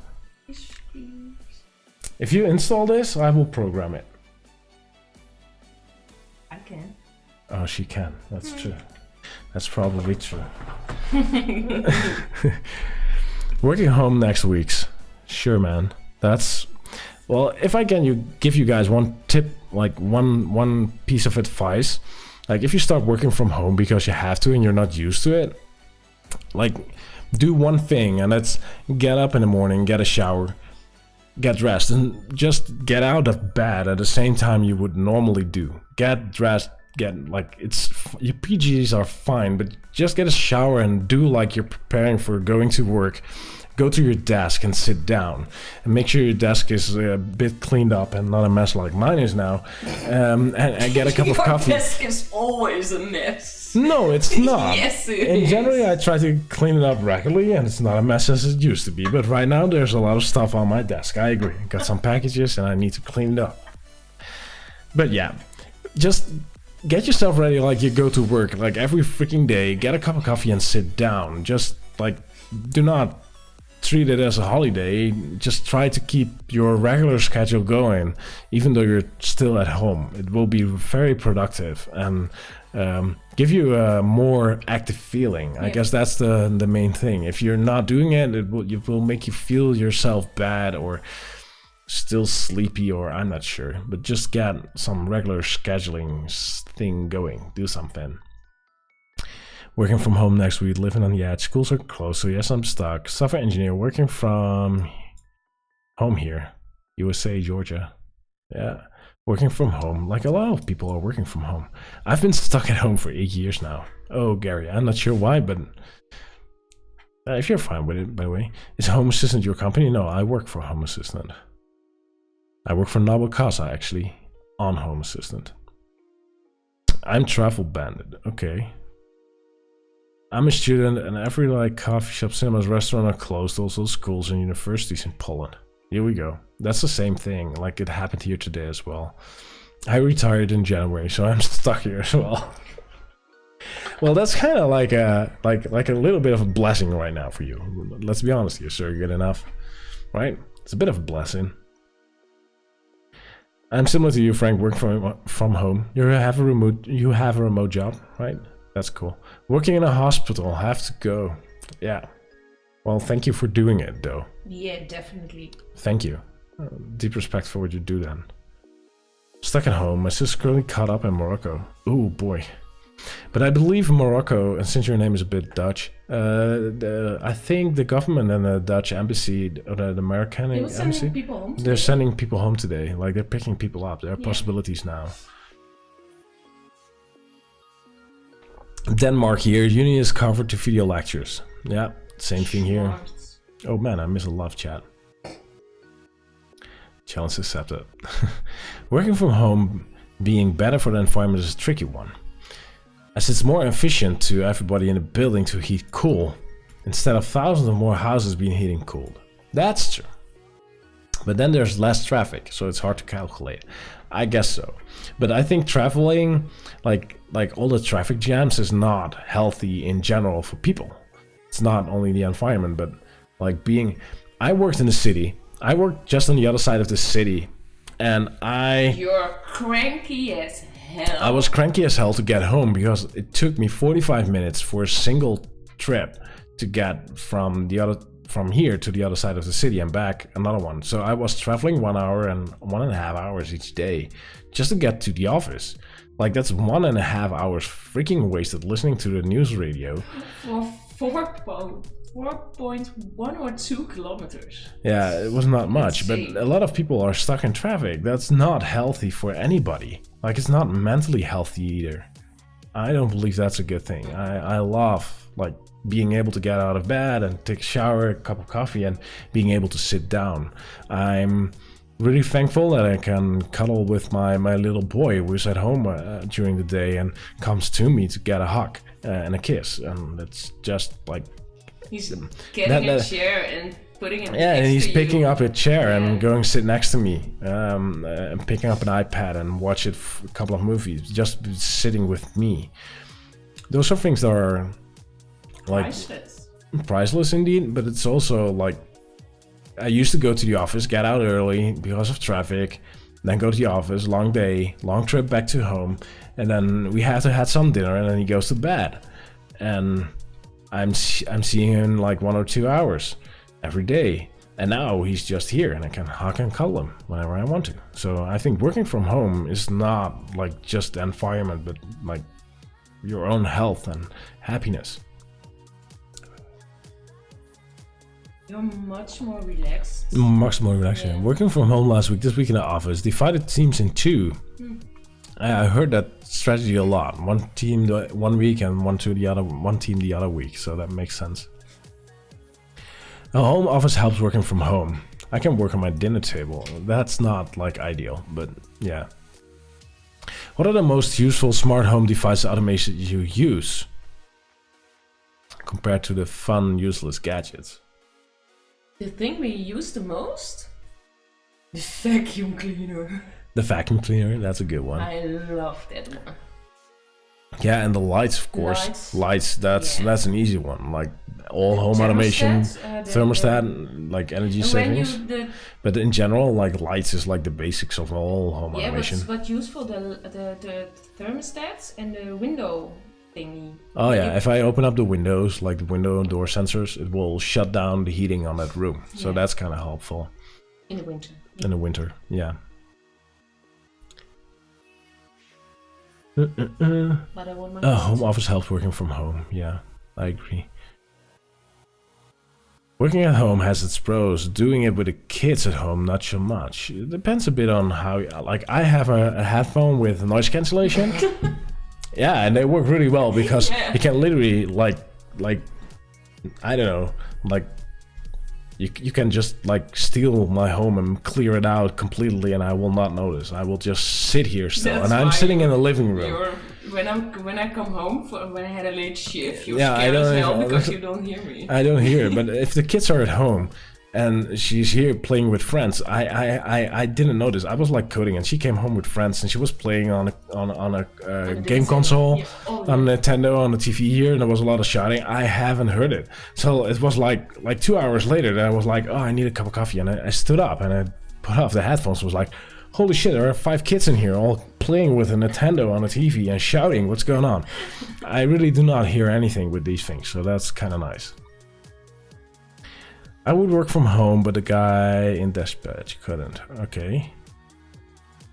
If you install this, I will program it. I can. Oh, she can. That's true. That's probably true. Working home next week's. Sure, man. That's, well, if I can give you guys one tip, like one piece of advice, like if you start working from home because you have to and you're not used to it, like do one thing, and that's get up in the morning, get a shower, get dressed, and just get out of bed at the same time you would normally do. Get dressed, your PGs are fine, but just get a shower and do like you're preparing for going to work. Go to your desk and sit down, and make sure your desk is a bit cleaned up and not a mess like mine is now. And get a cup of coffee. Your desk is always a mess. No, it's not. Yes, it And is. generally, I try to clean it up regularly, and it's not a mess as it used to be. But right now, there's a lot of stuff on my desk. I agree. Got some packages, and I need to clean it up. But yeah, just get yourself ready like you go to work, like every freaking day. Get a cup of coffee and sit down. Just like, do not treat it as a holiday. Just try to keep your regular schedule going, even though you're still at home. It will be very productive and give you a more active feeling. I guess that's the main thing. If you're not doing it, it will make you feel yourself bad or still sleepy, or I'm not sure. But just get some regular scheduling thing going. Do something. Working from home next week, living on the edge. Schools are closed, so yes, I'm stuck. Software engineer working from home here. USA, Georgia. Yeah, working from home. Like a lot of people are working from home. I've been stuck at home for 8 years now. Oh, Gary, I'm not sure why, but if you're fine with it, by the way. Is Home Assistant your company? No, I work for Home Assistant. I work for Nabokasa, actually, on Home Assistant. I'm Travel Bandit. Okay. I'm a student, and every like coffee shop, cinemas, restaurant are closed. Also, schools and universities in Poland. Here we go. That's the same thing. Like it happened here today as well. I retired in January, so I'm stuck here as well. Well, that's kind of like a little bit of a blessing right now for you. Let's be honest here, sir. Good enough, right? It's a bit of a blessing. I'm similar to you, Frank. Work from home. You have a remote job, right? That's cool. Working in a hospital. Have to go. Yeah. Well, thank you for doing it, though. Yeah, definitely. Thank you. Deep respect for what you do then. Stuck at home. My sister's currently caught up in Morocco. Ooh, boy. But I believe Morocco, and since your name is a bit Dutch, I think the government and the Dutch embassy, or the American They were embassy, sending people home. they're sending people home today. Like they're picking people up. There are possibilities now. Denmark here. Uni is covered to video lectures. Yeah, same thing here. Oh man, I miss a lot of chat. Challenge accepted. Working from home being better for the environment is a tricky one, as it's more efficient to everybody in the building to heat cool, instead of thousands of more houses being heated and cooled. That's true. But then there's less traffic, so it's hard to calculate. I guess so. But I think traveling, like all the traffic jams, is not healthy in general for people. It's not only the environment, but like I worked in the city. I worked just on the other side of the city, and You're cranky as hell. I was cranky as hell to get home because it took me 45 minutes for a single trip to get from here to the other side of the city and back another one. So I was traveling 1 hour and 1.5 hours each day just to get to the office. Like that's 1.5 hours freaking wasted listening to the news radio. For 4.1 or 2 kilometers. Yeah, it was not much, but a lot of people are stuck in traffic. That's not healthy for anybody. Like it's not mentally healthy either. I don't believe that's a good thing. I love like being able to get out of bed and take a shower, a cup of coffee, and being able to sit down. I'm really thankful that I can cuddle with my little boy who's at home during the day and comes to me to get a hug and a kiss, and it's just like he's getting a chair and putting it. Yeah, and he's picking up a chair and Yeah. going sit next to me, and picking up an iPad and watch a couple of movies, just sitting with me. Those are things that are like priceless indeed, but it's also like I used to go to the office, get out early because of traffic, then go to the office, long day, long trip back to home, and then we have to have some dinner, and then he goes to bed, and I'm seeing him like 1 or 2 hours every day, and now he's just here, and I can hug and cuddle him whenever I want to. So I think working from home is not like just the environment, but like your own health and happiness. You're much more relaxed. Much more relaxing. Yeah. Working from home last week, this week in the office, divided teams in two. I heard that strategy a lot. One team 1 week and one team the other week. So that makes sense. A home office helps working from home. I can work on my dinner table. That's not like ideal, but yeah. What are the most useful smart home device automations you use compared to the fun, useless gadgets? The thing we use the most? The vacuum cleaner. The vacuum cleaner, that's a good one. I love that one. Yeah, and the lights, of course. Lights. That's an easy one. Like all home automation, thermostat, like energy savings. But in general, like lights is like the basics of all home automation. But useful the thermostats and the window thingy. Oh yeah, if I open up the windows, like the window and door sensors, it will shut down the heating on that room. So that's kind of helpful. In the winter. In the winter, yeah. But I want my Home office helps working from home. Yeah, I agree. Working at home has its pros. Doing it with the kids at home, not so much. It depends a bit on how. Like I have a headphone with noise cancellation. Yeah, and they work really well because you can literally like I don't know, like you can just like steal my home and clear it out completely, and I will not notice. I will just sit here still, That's and I'm why sitting in the living room. When I come home when I had a late shift, you're Yeah, I scared as don't hell even- because you don't hear me. I don't hear it, but if the kids are at home, and she's here playing with friends. I didn't notice. I was like coding, and she came home with friends, and she was playing on a game console, Yeah. Oh, on Nintendo, on the TV here, and there was a lot of shouting. I haven't heard it, so it was like 2 hours later that I was like, oh, I need a cup of coffee, and I stood up and I put off the headphones. Was like, holy shit, there are 5 kids in here all playing with a Nintendo on a TV and shouting. What's going on? I really do not hear anything with these things, so that's kind of nice. I would work from home, but the guy in dispatch couldn't. Okay.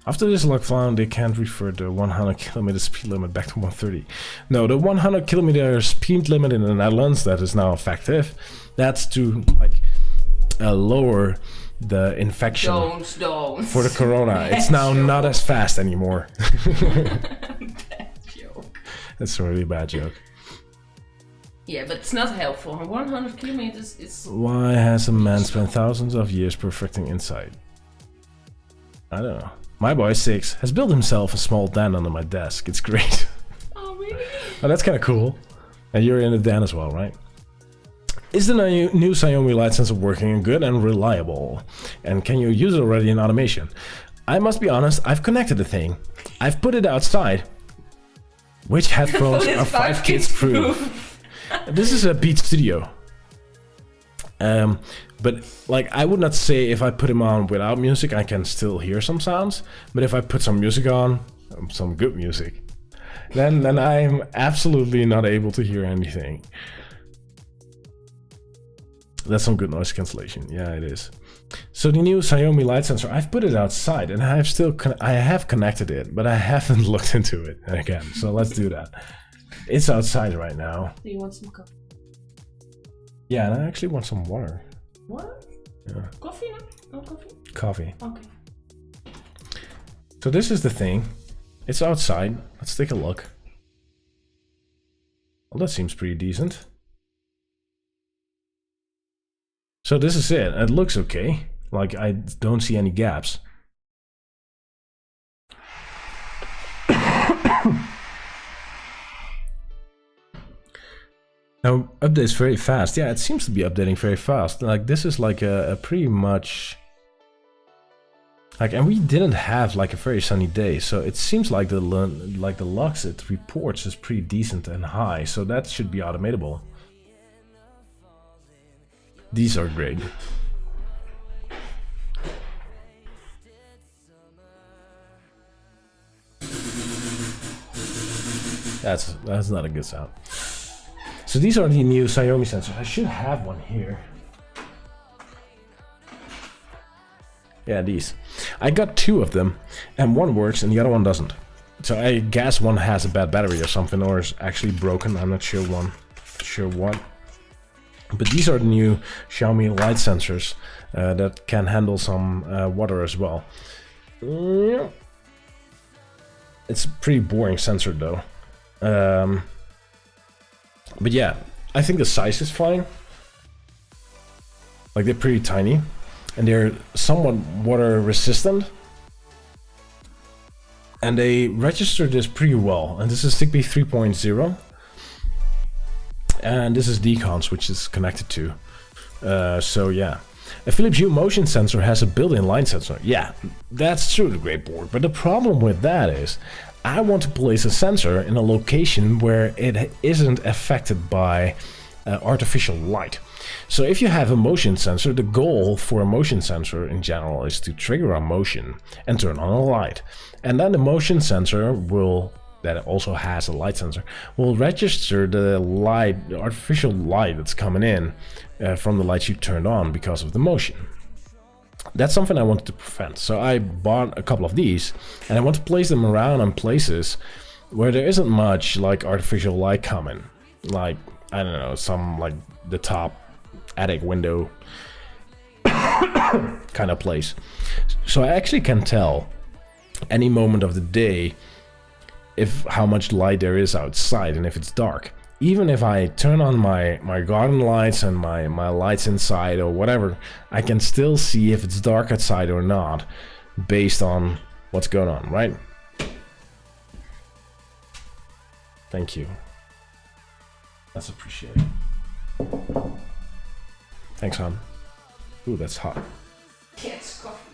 After this lockdown, they can't refer the 100 kilometer speed limit back to 130. No, the 100 kilometer speed limit in the Netherlands that is now effective. That's to like lower the infection Don't. for the corona. It's now not as fast anymore. Bad joke. That's a really bad joke. Yeah, but it's not helpful. 100 kilometers is... Why has a man spent thousands of years perfecting insight? I don't know. My boy 6 has built himself a small den under my desk. It's great. Oh, really? Oh, that's kind of cool. And you're in the den as well, right? Is the new Xiaomi light sensor working and good and reliable? And can you use it already in automation? I must be honest, I've connected the thing. I've put it outside. Which headphones are 5 kids proof? This is a Beat Studio. But like I would not say if I put him on without music I can still hear some sounds, but if I put some music on, some good music, then I'm absolutely not able to hear anything. That's some good noise cancellation. Yeah, it is. So the new Xiaomi light sensor, I've put it outside and I have connected it, but I haven't looked into it again. So let's do that. It's outside right now. Do you want some coffee? Yeah, and I actually want some water. What? Yeah. Coffee? No coffee? Coffee. Okay. So this is the thing. It's outside. Let's take a look. Well, that seems pretty decent. So this is it. It looks okay. Like I don't see any gaps. Now, updates very fast. Yeah, it seems to be updating very fast. Like this is like a pretty much like, and we didn't have like a very sunny day, so it seems like the logs it reports is pretty decent and high, so that should be automatable. These are great. That's not a good sound. So these are the new Xiaomi sensors. I should have one here. Yeah, these. I got 2 of them, and one works and the other one doesn't. So I guess one has a bad battery or something, or is actually broken. I'm not sure what. But these are the new Xiaomi light sensors that can handle some water as well. It's a pretty boring sensor though. But yeah, I think the size is fine. Like they're pretty tiny and they're somewhat water resistant. And they register this pretty well. And this is Zigbee 3.0. And this is Decons, which is connected to. So yeah. A Philips Hue motion sensor has a built-in line sensor. Yeah, that's true, the great board. But the problem with that is I want to place a sensor in a location where it isn't affected by artificial light. So if you have a motion sensor, the goal for a motion sensor in general is to trigger a motion and turn on a light. And then the motion sensor will, that also has a light sensor, will register the light, the artificial light that's coming in from the lights you turned on because of the motion. That's something I wanted to prevent. So I bought a couple of these and I want to place them around in places where there isn't much like artificial light coming. Like, I don't know, some like the top attic window kind of place. So I actually can tell any moment of the day if how much light there is outside and if it's dark. Even if I turn on my garden lights and my lights inside or whatever, I can still see if it's dark outside or not based on what's going on, right? Thank you. That's appreciated. Thanks, hon. Ooh, that's hot. Yes, coffee.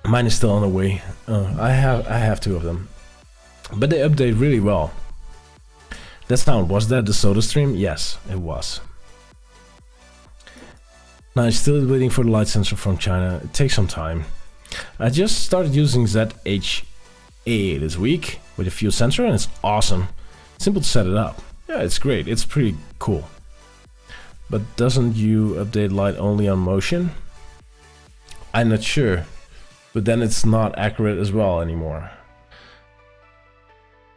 Mine is still on the way. I have 2 of them, but they update really well. That sound, was that the Soda Stream? Yes, it was. Now I'm still waiting for the light sensor from China. It takes some time. I just started using ZHA this week with a Fuse sensor, and it's awesome. Simple to set it up. Yeah, it's great. It's pretty cool. But doesn't you update light only on motion? I'm not sure. But then it's not accurate as well anymore.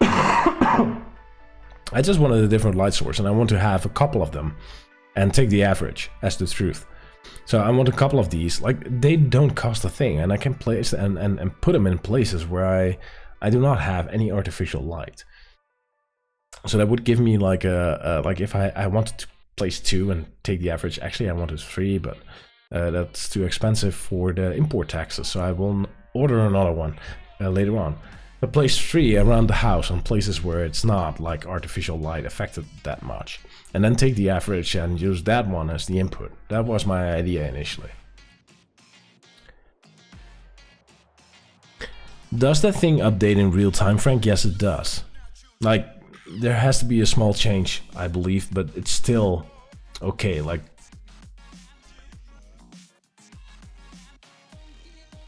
I just wanted a different light source, and I want to have a couple of them and take the average as the truth. So I want a couple of these. Like, they don't cost a thing, and I can place and put them in places where I do not have any artificial light. So that would give me like like if I wanted to place 2 and take the average. Actually, I wanted 3, but that's too expensive for the import taxes. So I will order another one later on. But place 3 around the house on places where it's not like artificial light affected that much. And then take the average and use that one as the input. That was my idea initially. Does that thing update in real time, Frank? Yes, it does. Like, there has to be a small change, I believe, but it's still okay. Like,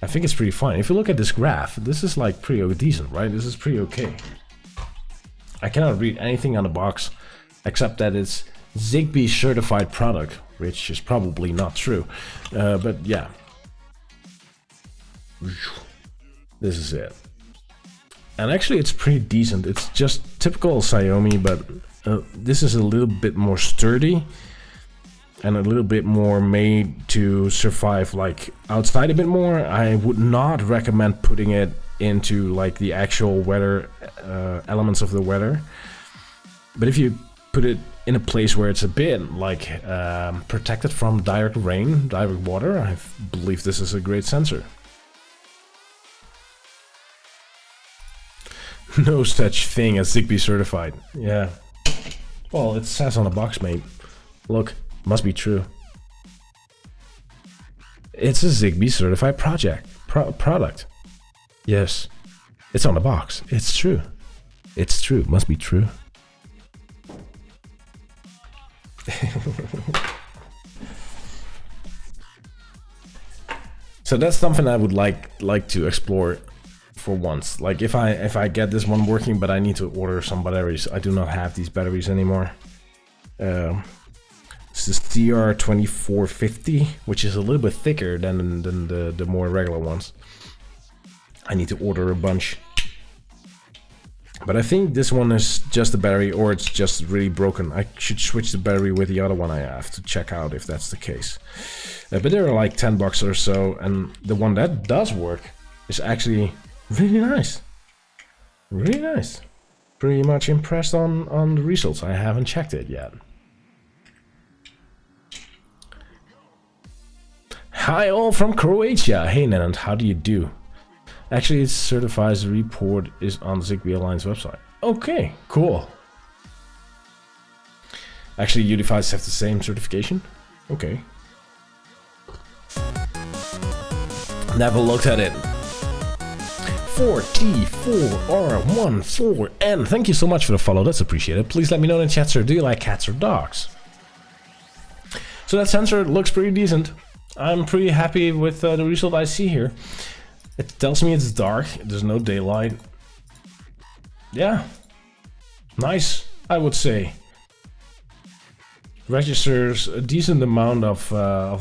I think it's pretty fine. If you look at this graph, this is like pretty decent, right? This is pretty okay. I cannot read anything on the box except that it's Zigbee certified product, which is probably not true. But yeah. This is it. And actually it's pretty decent. It's just typical Xiaomi, but this is a little bit more sturdy and a little bit more made to survive like outside a bit more. I would not recommend putting it into like the actual weather elements of the weather. But if you put it in a place where it's a bit like protected from direct rain, direct water, I believe this is a great sensor. No such thing as Zigbee certified. Yeah. Well, it says on the box, mate. Look, must be true. It's a Zigbee certified product. Yes. It's on the box. It's true. It's true. Must be true. So that's something I would like to explore for once. Like if I get this one working, but I need to order some batteries. I do not have these batteries anymore. This is CR2450, which is a little bit thicker than the more regular ones. I need to order a bunch. But I think this one is just the battery, or it's just really broken. I should switch the battery with the other one I have to check out if that's the case. But they're like 10 bucks or so, and the one that does work is actually really nice. Really nice. Pretty much impressed on the results. I haven't checked it yet. Hi all from Croatia. Hey Nenand, how do you do? Actually, it certifies the report is on Zigbee Alliance website. Okay, cool. Actually, you devices have the same certification? Okay. Never looked at it. 4T4R14N. Thank you so much for the follow, that's appreciated. Please let me know in the chat, sir, do you like cats or dogs? So that sensor looks pretty decent. I'm pretty happy with the result I see here. It tells me it's dark, there's no daylight. Yeah, nice, I would say. Registers a decent amount of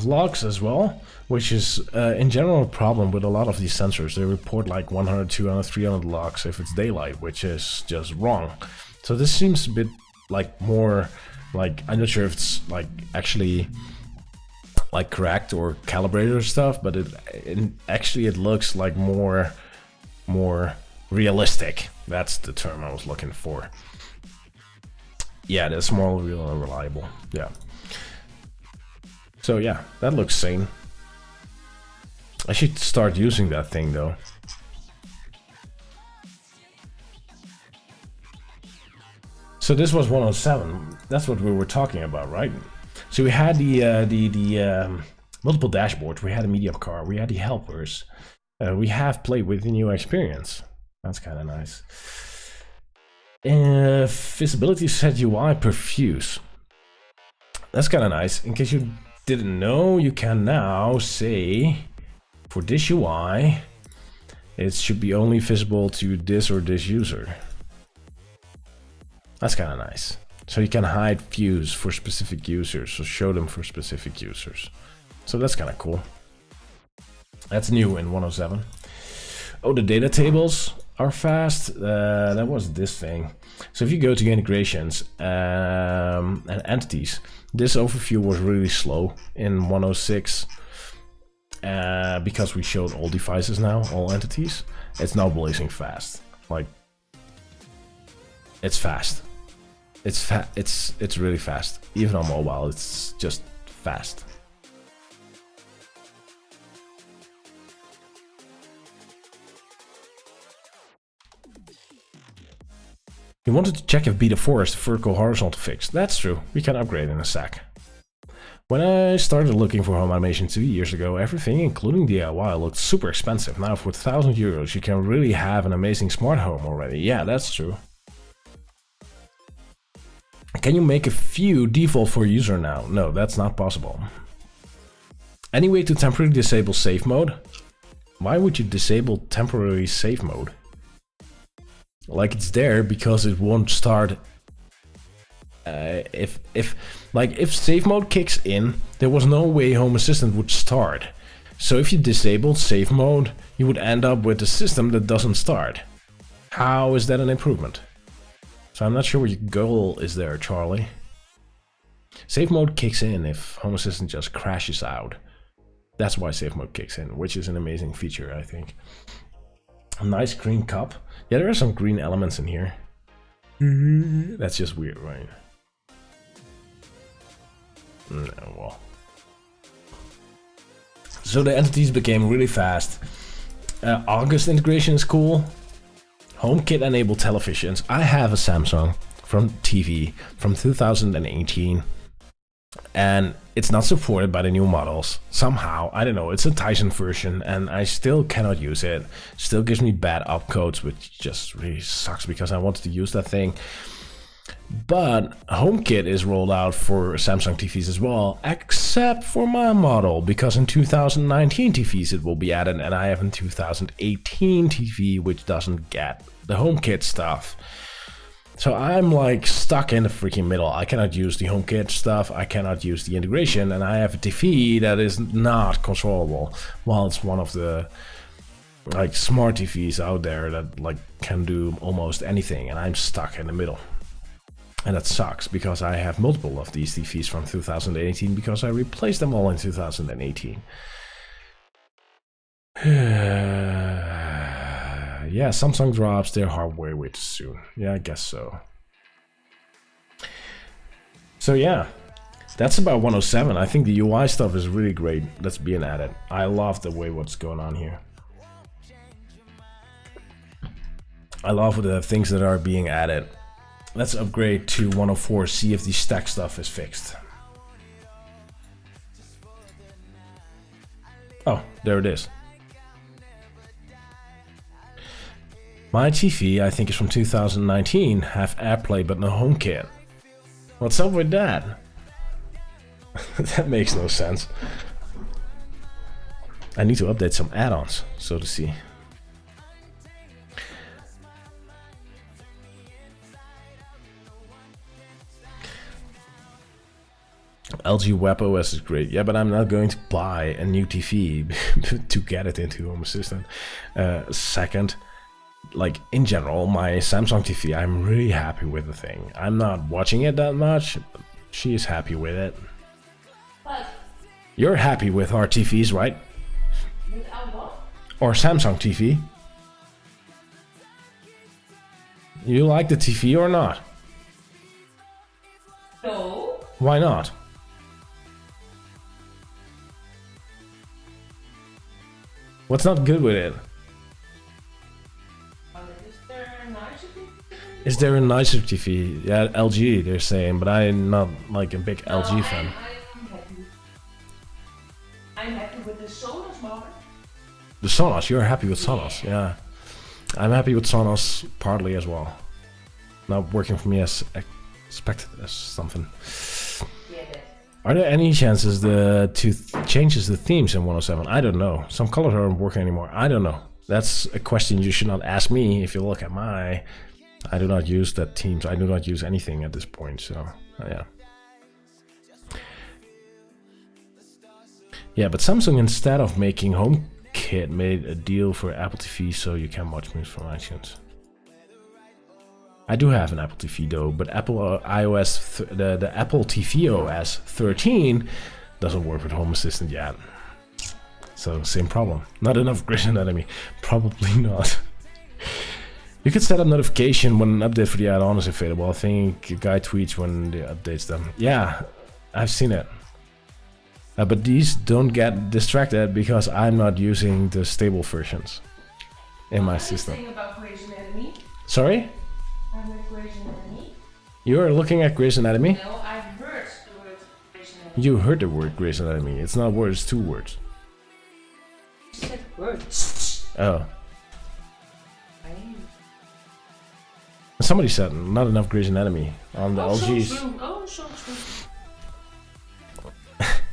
logs as well, which is in general a problem with a lot of these sensors. They report like 100, 200, 300 logs if it's daylight, which is just wrong. So this seems a bit like more like, I'm not sure if it's like actually like correct or calibrated or stuff, but it actually it looks like more realistic. That's the term I was looking for. Yeah, that's more real and reliable. Yeah. So yeah, that looks sane. I should start using that thing though. So this was 107. That's what we were talking about, right? So we had the multiple dashboards, we had a media car, we had the helpers. We have played with the new experience. That's kind of nice. Visibility set UI per fuse. That's kind of nice. In case you didn't know, you can now say for this UI, it should be only visible to this or this user. That's kind of nice. So you can hide views for specific users or show them for specific users. So that's kind of cool. That's new in 107. Oh, the data tables are fast. That was this thing. So if you go to integrations and entities, this overview was really slow in 106 because we showed all devices now, all entities. It's now blazing fast. Like, it's fast. It's really fast. Even on mobile, it's just fast. You wanted to check if Beta 4 is the vertical horizontal fix. That's true. We can upgrade in a sec. When I started looking for home automation 2 years ago, everything, including DIY, looked super expensive. Now for 1,000 euros, you can really have an amazing smart home already. Yeah, that's true. Can you make a few default for user now? No, that's not possible. Any way to temporarily disable safe mode? Why would you disable temporary safe mode? Like, it's there because it won't start. If safe mode kicks in, there was no way Home Assistant would start. So if you disabled safe mode, you would end up with a system that doesn't start. How is that an improvement? So I'm not sure what your goal is there, Charlie. Safe mode kicks in if Home Assistant just crashes out. That's why safe mode kicks in, which is an amazing feature, I think. A nice green cup. Yeah, there are some green elements in here. That's just weird, right? No, well. So the entities became really fast. August integration is cool. HomeKit enabled televisions. I have a Samsung from TV from 2018. And it's not supported by the new models. Somehow, I don't know, it's a Tizen version and I still cannot use it. Still gives me bad opcodes, which just really sucks because I wanted to use that thing. But HomeKit is rolled out for Samsung TVs as well, except for my model, because in 2019 TVs it will be added, and I have a 2018 TV which doesn't get the HomeKit stuff. So I'm like stuck in the freaking middle. I cannot use the HomeKit stuff, I cannot use the integration, and I have a TV that is not controllable, while it's one of the like smart TVs out there that like can do almost anything, and I'm stuck in the middle. And that sucks because I have multiple of these TVs from 2018 because I replaced them all in 2018. Yeah, Samsung drops their hardware way too soon. Yeah, I guess so. So yeah, that's about 107. I think the UI stuff is really great. That's being added. I love the way what's going on here. I love the things that are being added. Let's upgrade to 104, see if the stack stuff is fixed. Oh, there it is. My TV, I think, is from 2019, have AirPlay but no HomeKit. What's up with that? That makes no sense. I need to update some add-ons, so to see. LG WebOS is great, yeah, but I'm not going to buy a new TV to get it into Home Assistant. Second, like in general, my Samsung TV, I'm really happy with the thing. I'm not watching it that much. She is happy with it. But You're happy with our TVs, right? without what? Or Samsung TV? You like the TV or not? No. Why not? What's not good with it? Is there a nicer thing? Is there a nicer TV? Yeah, LG they're saying, but I'm not like a big LG fan. The Sonos, you're happy with Sonos, yeah. I'm happy with Sonos partly as well. Not working for me as expected as something. Yeah, that. Are there any chances to changes the themes in 107? I don't know. Some colors aren't working anymore. I don't know. That's a question you should not ask me. If you look at my, I do not use that themes. I do not use anything at this point. So yeah. Yeah, but Samsung, instead of making HomeKit, made a deal for Apple TV so you can watch movies from iTunes. I do have an Apple TV though, but Apple iOS, the Apple TV OS 13 doesn't work with Home Assistant yet. So same problem. Not enough Grey's Anatomy. Probably not. You could set up notification when an update for the add-on is available. I think a guy tweets when they updates them. Yeah, I've seen it. But these don't get distracted because I'm not using the stable versions in my system. What about Grey's Anatomy? Sorry? I heard Grey's Anatomy. You're looking at Grey's Anatomy? No, I've heard the word Grey's Anatomy. You heard the word Grey's Anatomy. It's not words, 2 words. You said words. Oh. Somebody said not enough Grey's Anatomy on the LGs. Oh, so true.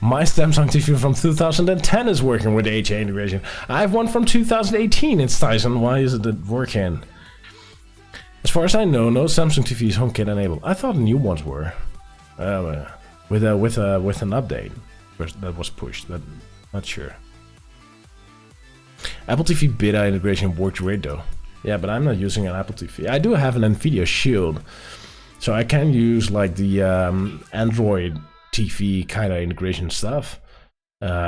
My Samsung TV from 2010 is working with HA integration. I have one from 2018. It's Tyson. Why isn't it working? As far as I know, no Samsung TV is HomeKit enabled. I thought new ones were. With an update that was pushed. But not sure. Apple TV beta integration worked great though. Yeah, but I'm not using an Apple TV. I do have an Nvidia Shield, so I can use like the Android TV kind of integration stuff,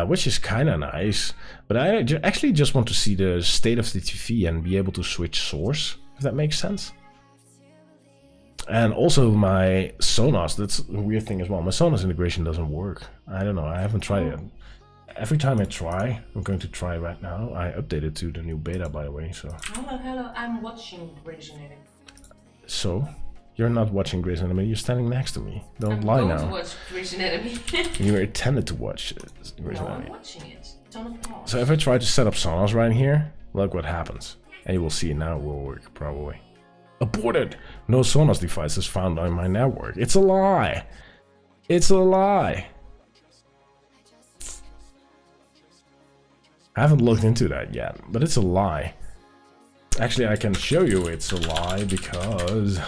which is kind of nice. But I actually just want to see the state of the TV and be able to switch source, if that makes sense. And also my Sonos, that's a weird thing as well. My Sonos integration doesn't work. I don't know, I haven't tried it. Every time I try, I'm going to try right now. I updated to the new beta, by the way, so. Hello, I'm watching Grey's Anatomy. So? You're not watching Grey's Anatomy, you're standing next to me. Don't lie I'm now. going to watch Grey's Anatomy. You were intended to watch Grey's No, Anatomy. I'm watching it. It's on a pause. So if I try to set up Sonos right here, look what happens. And you will see now it will work, probably. Aborted! No Sonos devices found on my network. It's a lie! It's a lie! I haven't looked into that yet, but it's a lie. Actually, I can show you it's a lie because...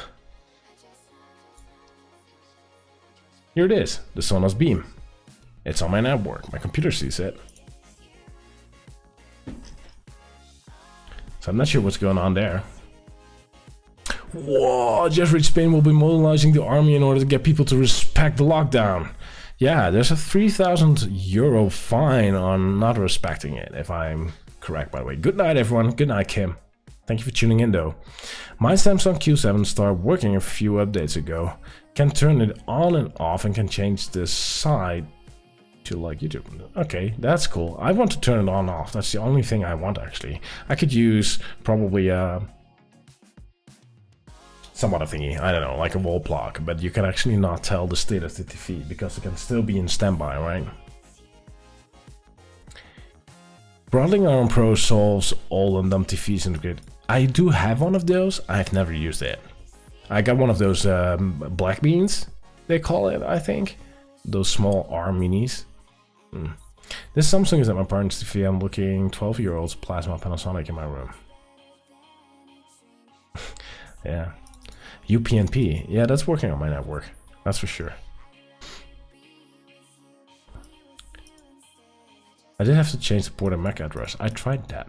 Here it is, the Sonos Beam. It's on my network, my computer sees it. So I'm not sure what's going on there. Whoa, Jeffrey Spain will be mobilizing the army in order to get people to respect the lockdown. Yeah, there's a €3,000 fine on not respecting it, if I'm correct, by the way. Good night, everyone. Good night, Kim. Thank you for tuning in, though. My Samsung Q7 started working a few updates ago. Can turn it on and off and can change the side to like YouTube. Okay, that's cool. I want to turn it on and off. That's the only thing I want, actually. I could use probably somewhat a thingy, I don't know, like a wall plug, but you can actually not tell the state of the TV because it can still be in standby, right? Broadling Arm Pro solves all on dumb TVs integrated. I do have one of those, I've never used it. I got one of those black beans, they call it, I think. Those small ARM minis. This Samsung is at my parents' TV. I'm looking 12-year-olds plasma Panasonic in my room. Yeah. UPnP. Yeah, that's working on my network. That's for sure. I did have to change the port and MAC address. I tried that.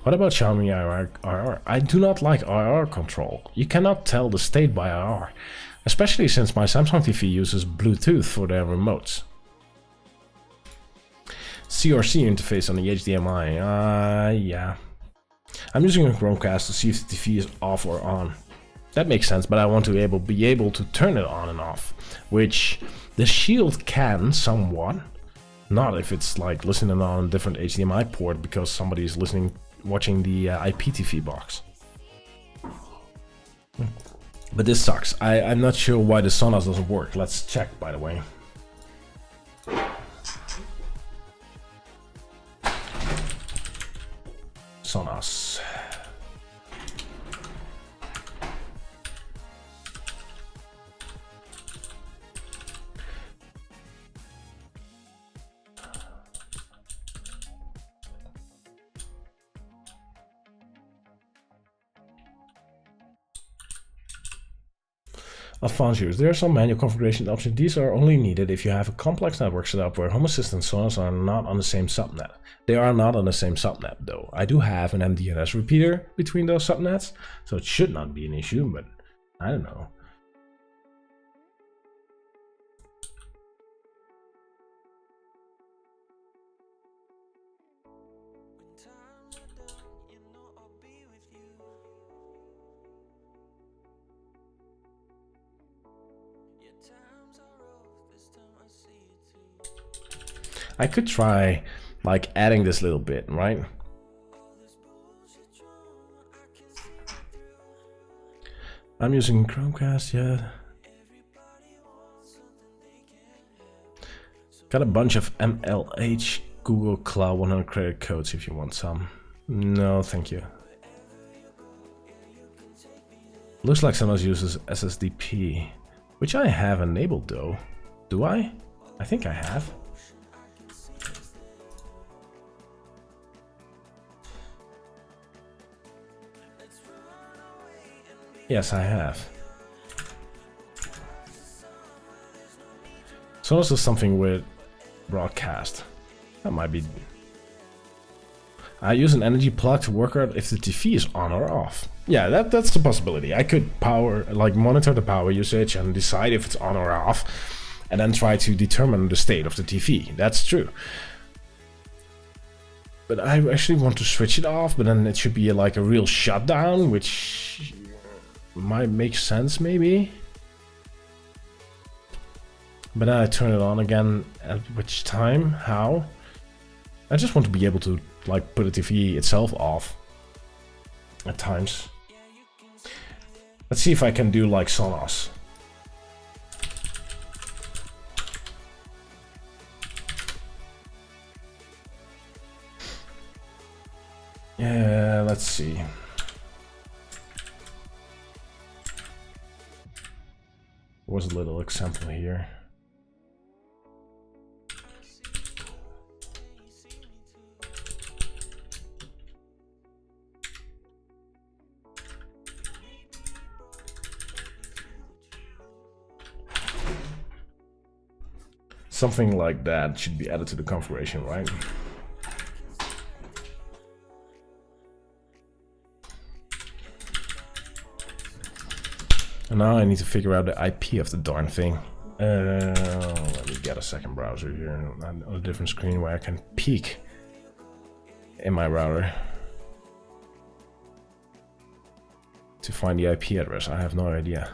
What about Xiaomi IR? I do not like IR control. You cannot tell the state by IR. Especially since my Samsung TV uses Bluetooth for their remotes. CRC interface on the HDMI. Yeah. I'm using a Chromecast to see if the TV is off or on. That makes sense, but I want to be able to turn it on and off, which the Shield can somewhat. Not if it's like listening on a different HDMI port because somebody is watching the IPTV box. But this sucks. I'm not sure why the Sonos doesn't work. Let's check, by the way. Alphonsus, there are some manual configuration options. These are only needed if you have a complex network set up where Home Assistant Sonos are not on the same subnet. They are not on the same subnet though. I do have an MDNS repeater between those subnets, so it should not be an issue, but I don't know. I could try like adding this little bit, right? I'm using Chromecast, yeah. Got a bunch of MLH Google Cloud 100 credit codes if you want some. No, thank you. Looks like Sonos uses SSDP, which I have enabled though. Do I? I think I have. Yes, I have. Sonos does something with broadcast. That might be... I use an energy plug to work out if the TV is on or off. Yeah, that's a possibility. I could monitor the power usage and decide if it's on or off, and then try to determine the state of the TV. That's true. But I actually want to switch it off, but then it should be like a real shutdown, which might make sense maybe. But then I turn it on again, at which time? How? I just want to be able to like put the TV itself off at times. Let's see if I can do like Sonos. Yeah, let's see. There was a little example here. Something like that should be added to the configuration, right? And now I need to figure out the IP of the darn thing. Let me get a second browser here on a different screen where I can peek in my router to find the IP address. I have no idea.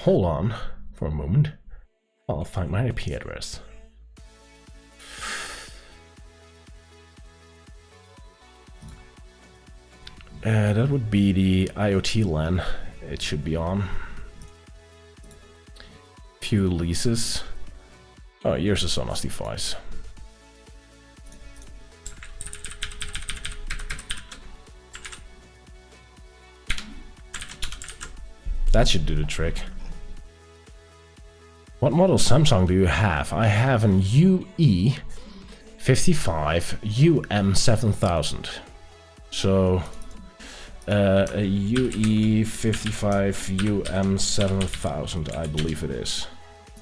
Hold on for a moment. I'll find my IP address. That would be the IoT LAN. It should be on. Few leases. Oh, here's a Sonos device. That should do the trick. What model Samsung do you have? I have an UE55 UM7000. So a UE55 UM7000, I believe it is.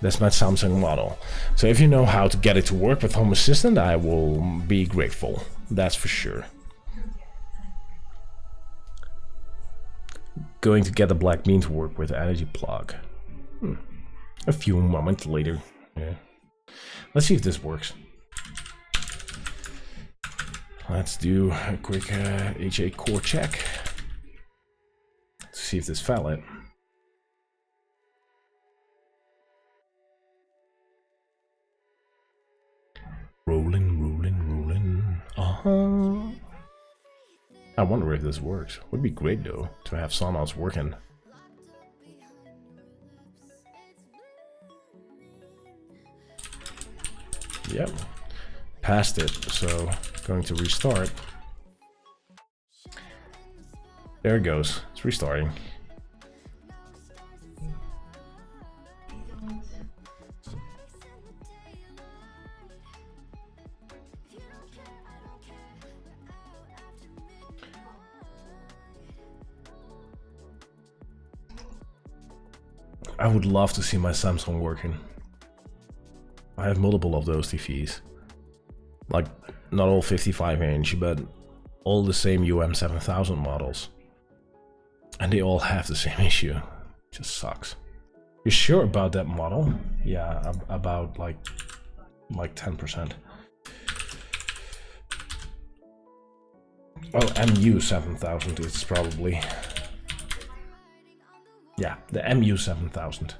That's my Samsung model. So if you know how to get it to work with Home Assistant, I will be grateful. That's for sure. Going to get the Black Bean to work with energy plug. A few moments later. Yeah. Let's see if this works. Let's do a quick HA core check. Let's see if this is valid. Rolling, rolling, rolling. I wonder if this works. Would be great though to have Sonos working. Yep. past it, so going to restart. There it goes. It's restarting. I would love to see my Samsung working. I have multiple of those TVs. Like, not all 55 inch, but all the same UM7000 models. And they all have the same issue. Just sucks. You sure about that model? Yeah, about like 10%. Oh, MU7000 is probably. Yeah, the MU7000.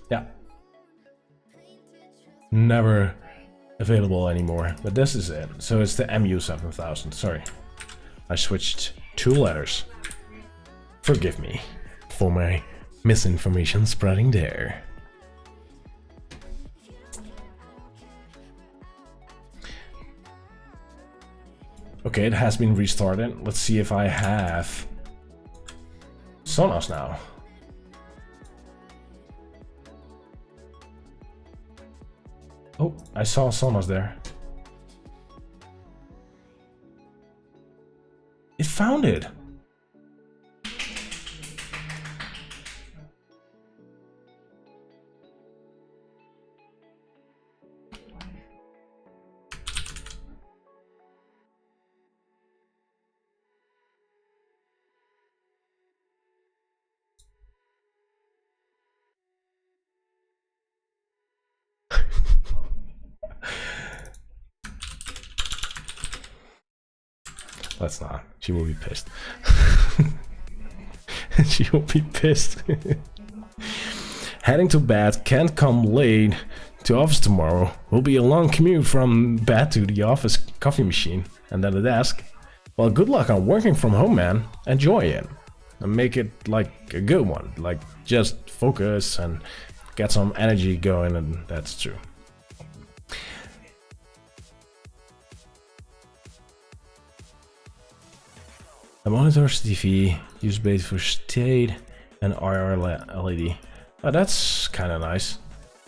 Yeah. Never available anymore, but this is it. So it's the MU7000. Sorry. I switched 2 letters. Forgive me for my misinformation spreading there. Okay, it has been restarted. Let's see if I have Sonos now. Oh, I saw Sonos there. It found it. Let's not. She will be pissed. She will be pissed. Heading to bed, can't come late to office tomorrow. Will be a long commute from bed to the office coffee machine and then the desk. Well, good luck on working from home, man. Enjoy it. And make it like a good one. Like, just focus and get some energy going, and that's true. The monitor's TV, USB for state and IR LED. Oh, that's kind of nice.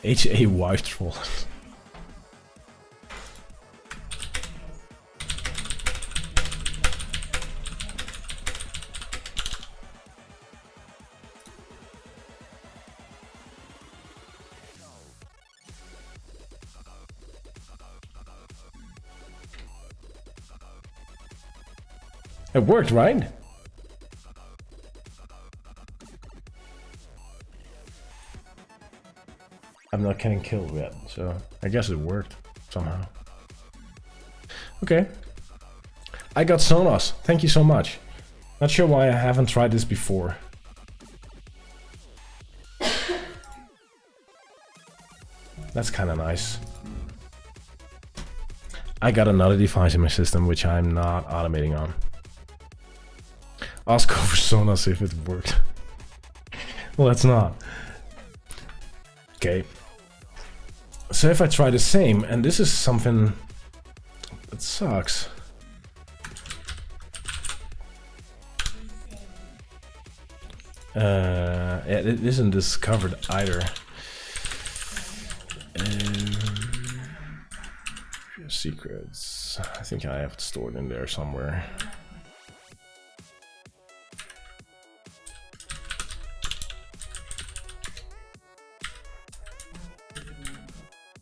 HA Whitefall. It worked, right? I'm not getting killed yet, so I guess it worked somehow. Okay. I got Sonos. Thank you so much. Not sure why I haven't tried this before. That's kind of nice. I got another device in my system which I'm not automating on. Ask over Sonos if it worked. Well, that's not. Okay. So if I try the same, and this is something that sucks. It isn't discovered either. Secrets. I think I have it stored in there somewhere.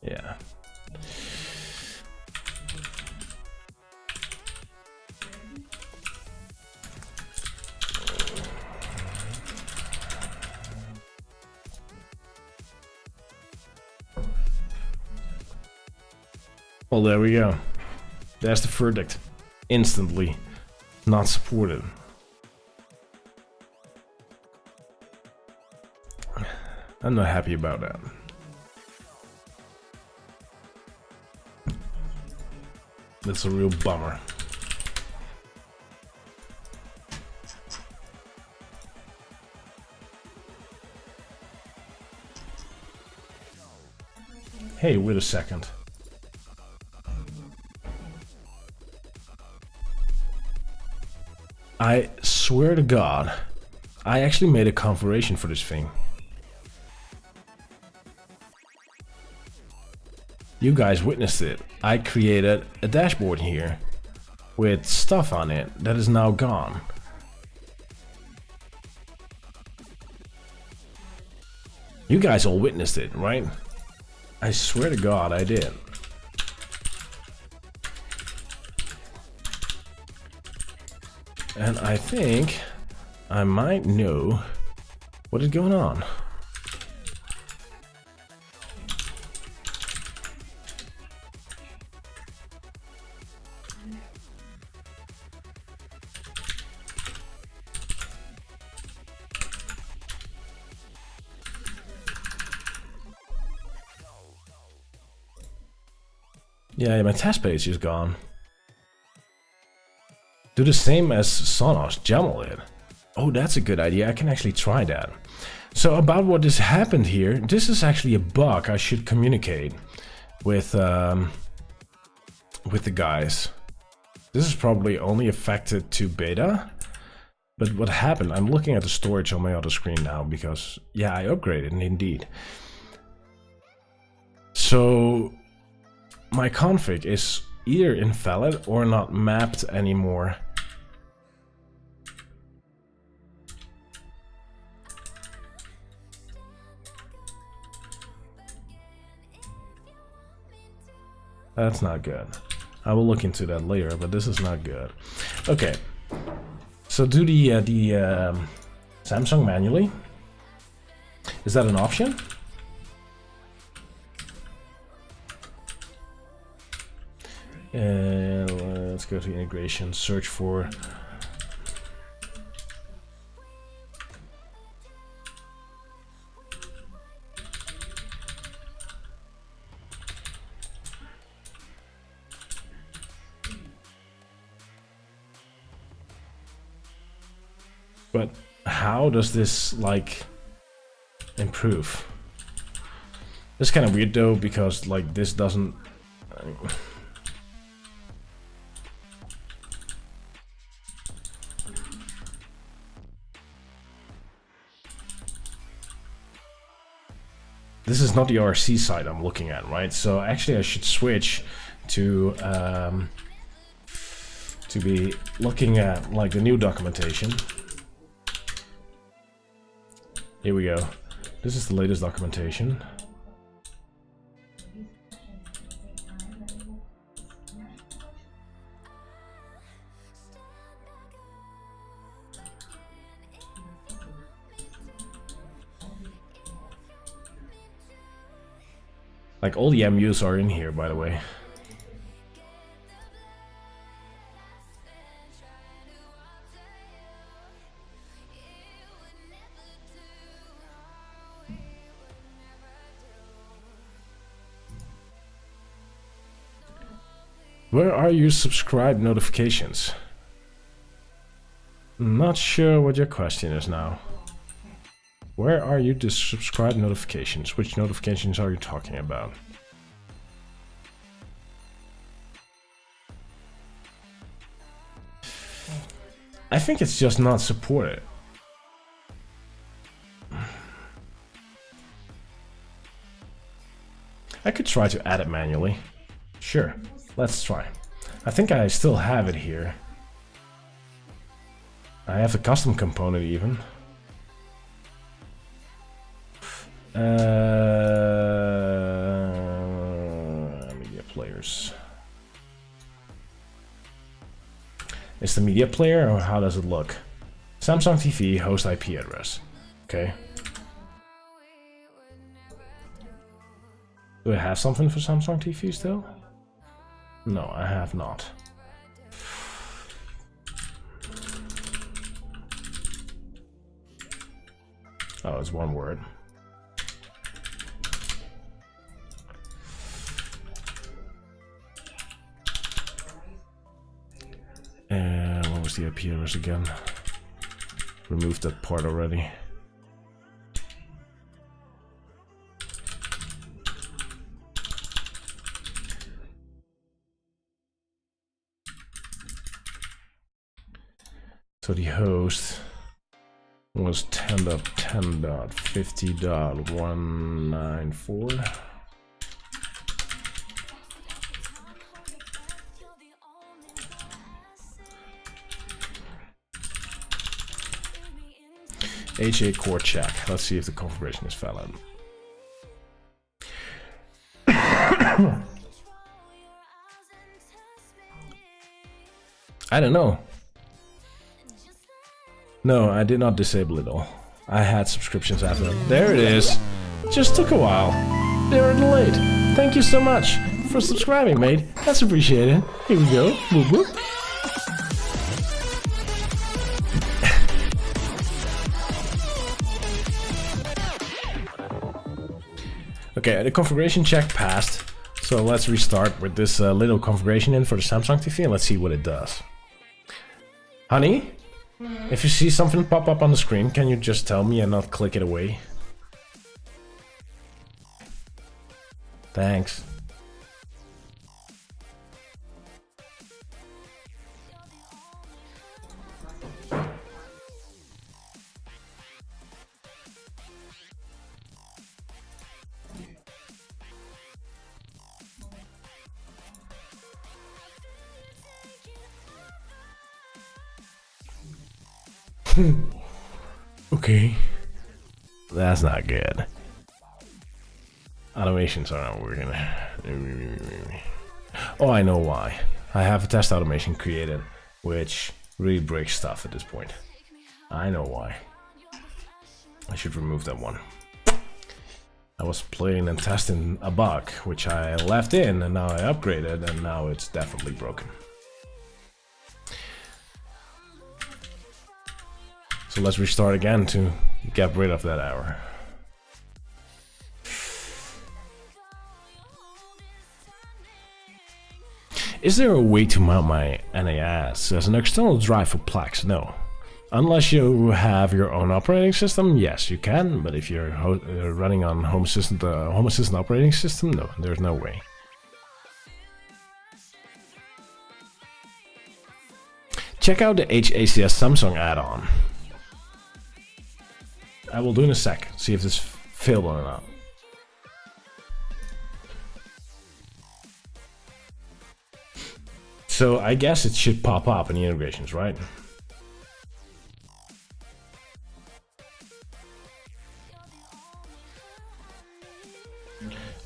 Yeah. Well, there we go. There's the verdict. Instantly not supported. I'm not happy about that. That's a real bummer. Hey, wait a second. I swear to God, I actually made a configuration for this thing. You guys witnessed it. I created a dashboard here with stuff on it that is now gone. You guys all witnessed it, right? I swear to God, I did. And I think I might know what is going on. Yeah, my test page is gone. Do the same as Sonos, jumble it. Oh, that's a good idea. I can actually try that. So about what has happened here, this is actually a bug I should communicate with the guys. This is probably only affected to beta. But what happened, I'm looking at the storage on my other screen now because, yeah, I upgraded indeed. So my config is either invalid or not mapped anymore. That's not good. I will look into that later, but this is not good. Okay, so do the Samsung manually. Is that an option? Let's go to integration, search for but how does this like improve? It's kind of weird though because like this doesn't this is not the RC side I'm looking at, right? So actually I should switch to be looking at like the new documentation. Here we go. This is the latest documentation. Like all the MUs are in here, by the way. Where are your subscribe notifications? Not sure what your question is now. Where are you the subscribe notifications? Which notifications are you talking about? I think it's just not supported. I could try to add it manually. Sure, let's try. I think I still have it here. I have a custom component even. Media players. Is the media player or how does it look? Samsung TV host IP address. Okay. Do I have something for Samsung TV still? No, I have not. Oh, it's one word. And what was the IP address again? Removed that part already. So the host was 10.10.50.194. HA core check. Let's see if the configuration is valid. I don't know. No, I did not disable it all. I had subscriptions after. There it is. Just took a while. They were delayed. Thank you so much for subscribing, mate. That's appreciated. Here we go. Whoop whoop. Okay, the configuration check passed. So let's restart with this little configuration in for the Samsung TV and let's see what it does. Honey, if you see something pop up on the screen, can you just tell me and not click it away? Thanks. Okay. That's not good. Automations are not working. Oh, I know why. I have a test automation created, which really breaks stuff at this point. I know why. I should remove that one. I was playing and testing a bug, which I left in, and now I upgraded, and now it's definitely broken. So let's restart again to get rid of that error. Is there a way to mount my NAS as an external drive for Plex? No. Unless you have your own operating system, yes, you can. But if you're running on Home Assistant operating system, no, there's no way. Check out the HACS Samsung add-on. I will do in a sec, see if this failed or not. So I guess it should pop up in the integrations, right?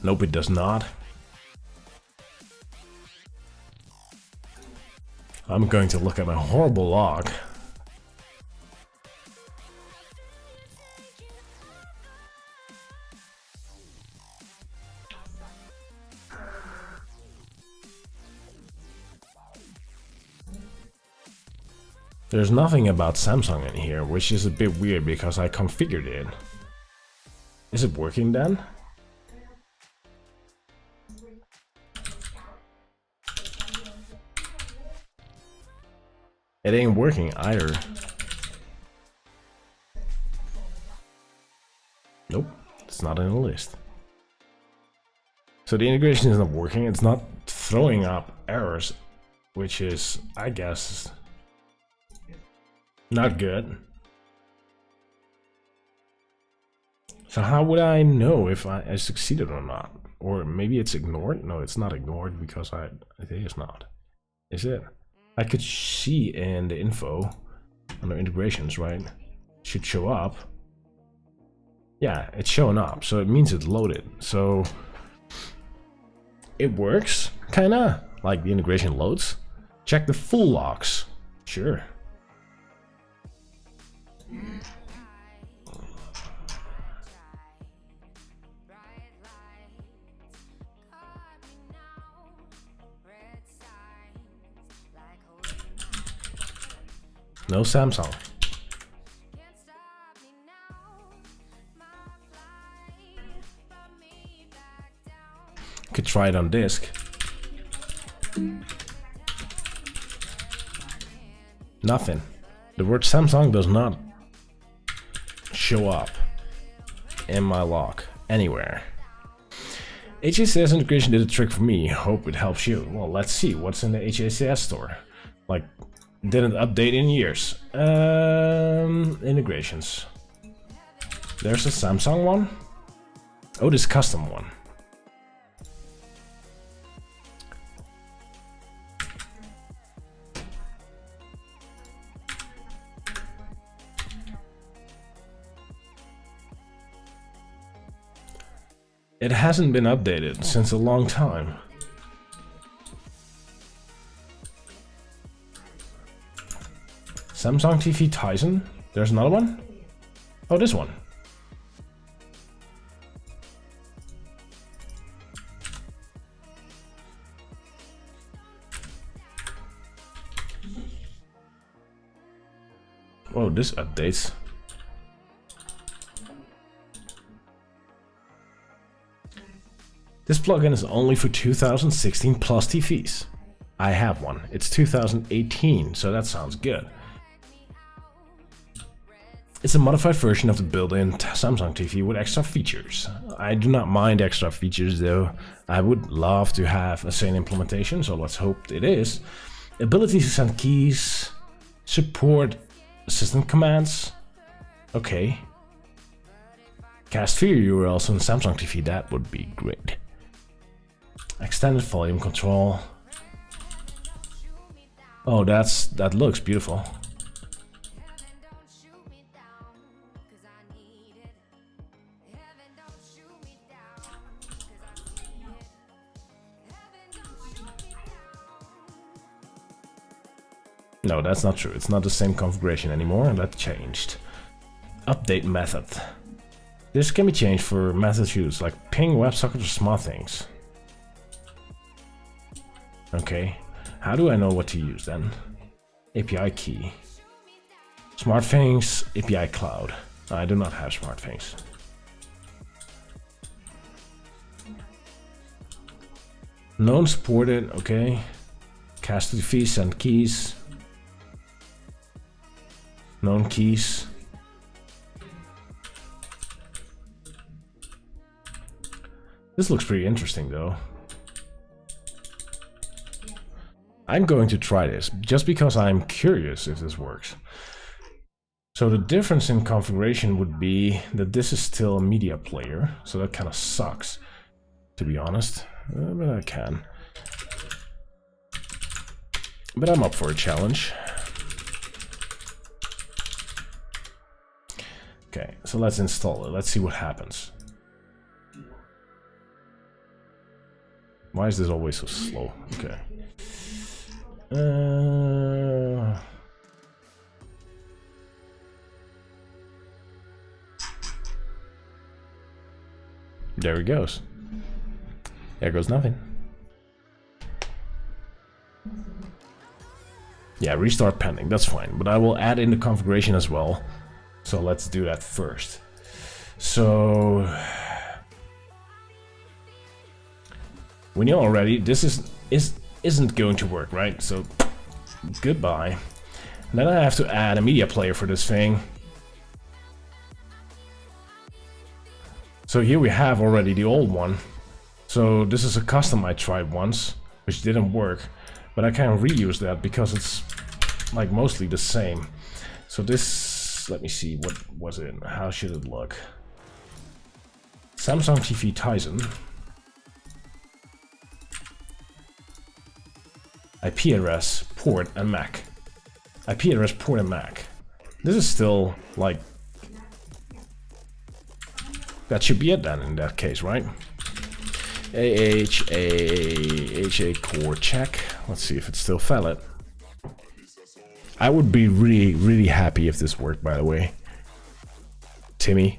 Nope, it does not. I'm going to look at my horrible log. There's nothing about Samsung in here, which is a bit weird because I configured it. Is it working then? It ain't working either. Nope, it's not in the list. So the integration is not working, it's not throwing up errors, which is, I guess, not good. So how would I know if I succeeded or not? Or maybe it's ignored? No, it's not ignored because it is not. Is it? I could see in the info under integrations, right? It should show up. Yeah, it's showing up, so it means it's loaded. So it works, kinda, like the integration loads. Check the full logs. Sure. No Samsung. Could try it on disk. Nothing. The word Samsung does not show up in my log anywhere. HACS integration did a trick for me. Hope it helps you. Well, let's see what's in the HACS store. Like, Didn't update in years. Integrations. There's a Samsung one. Oh, this custom one. It hasn't been updated since a long time. Samsung TV Tizen. There's another one. Oh, this one. Oh, this updates. This plugin is only for 2016 plus TVs. I have one. It's 2018, so that sounds good. It's a modified version of the built-in Samsung TV with extra features. I do not mind extra features though. I would love to have a sane implementation, so let's hope it is. Ability to send keys, support assistant commands. Okay. Cast video URLs on Samsung TV, that would be great. Extended volume control. Oh, that looks beautiful. No, that's not true. It's not the same configuration anymore, and that changed. Update method. This can be changed for methods used, like ping, WebSocket, or SmartThings. Okay, how do I know what to use then? API key. SmartThings, API cloud. I do not have SmartThings. Known supported, okay. Cast to the fees, send keys. Known keys. This looks pretty interesting though. I'm going to try this just because I'm curious if this works. So the difference in configuration would be that this is still a media player, so that kind of sucks, to be honest. But I can. But I'm up for a challenge. Okay, so let's install it. Let's see what happens. Why is this always so slow? Okay. There he goes. There goes nothing. Yeah, restart pending. That's fine. But I will add in the configuration as well. So let's do that first. So we know already this isn't going to work, right? So goodbye. And then I have to add a media player for this thing. So here we have already the old one. So this is a custom I tried once, which didn't work, but I can reuse that because it's like mostly the same. So this, let me see, what was it? How should it look? Samsung TV Tizen. IP address, port, and MAC. IP address, port, and MAC. This is still like... That should be it then in that case, right? HA core check. Let's see if it's still valid. I would be really happy if this worked, by the way. Timmy,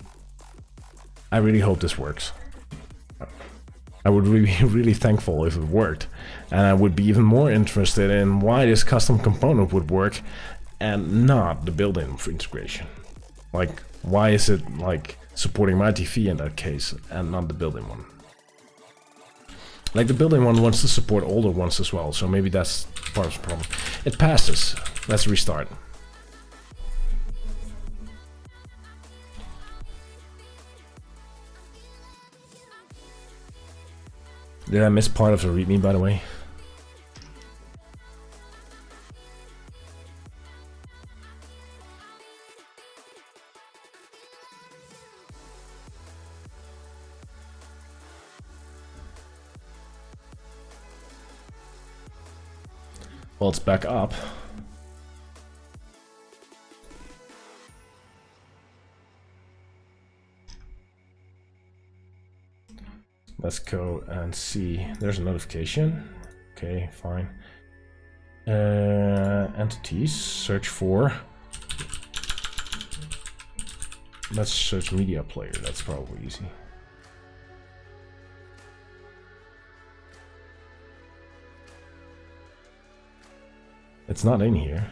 I really hope this works. I would be really thankful if it worked. And I would be even more interested in why this custom component would work and not the built-in integration. Like, why is it like supporting my TV in that case and not the built-in one? Like, the built-in one wants to support older ones as well, so maybe that's part of the problem. It passes. Let's restart. Did I miss part of the readme, by the way? Well, it's back up. Let's go and see. There's a notification. Okay, fine. Entities, search for. Let's search media player, that's probably easy. It's not in here.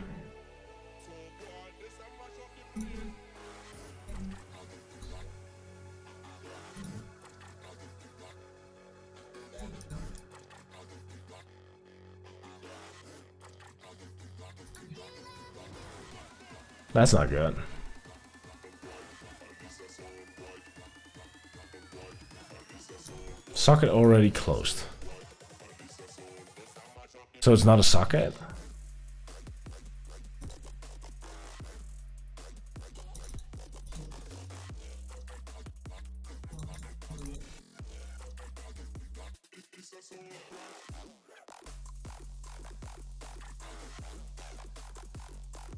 That's not good. Socket already closed. So it's not a socket?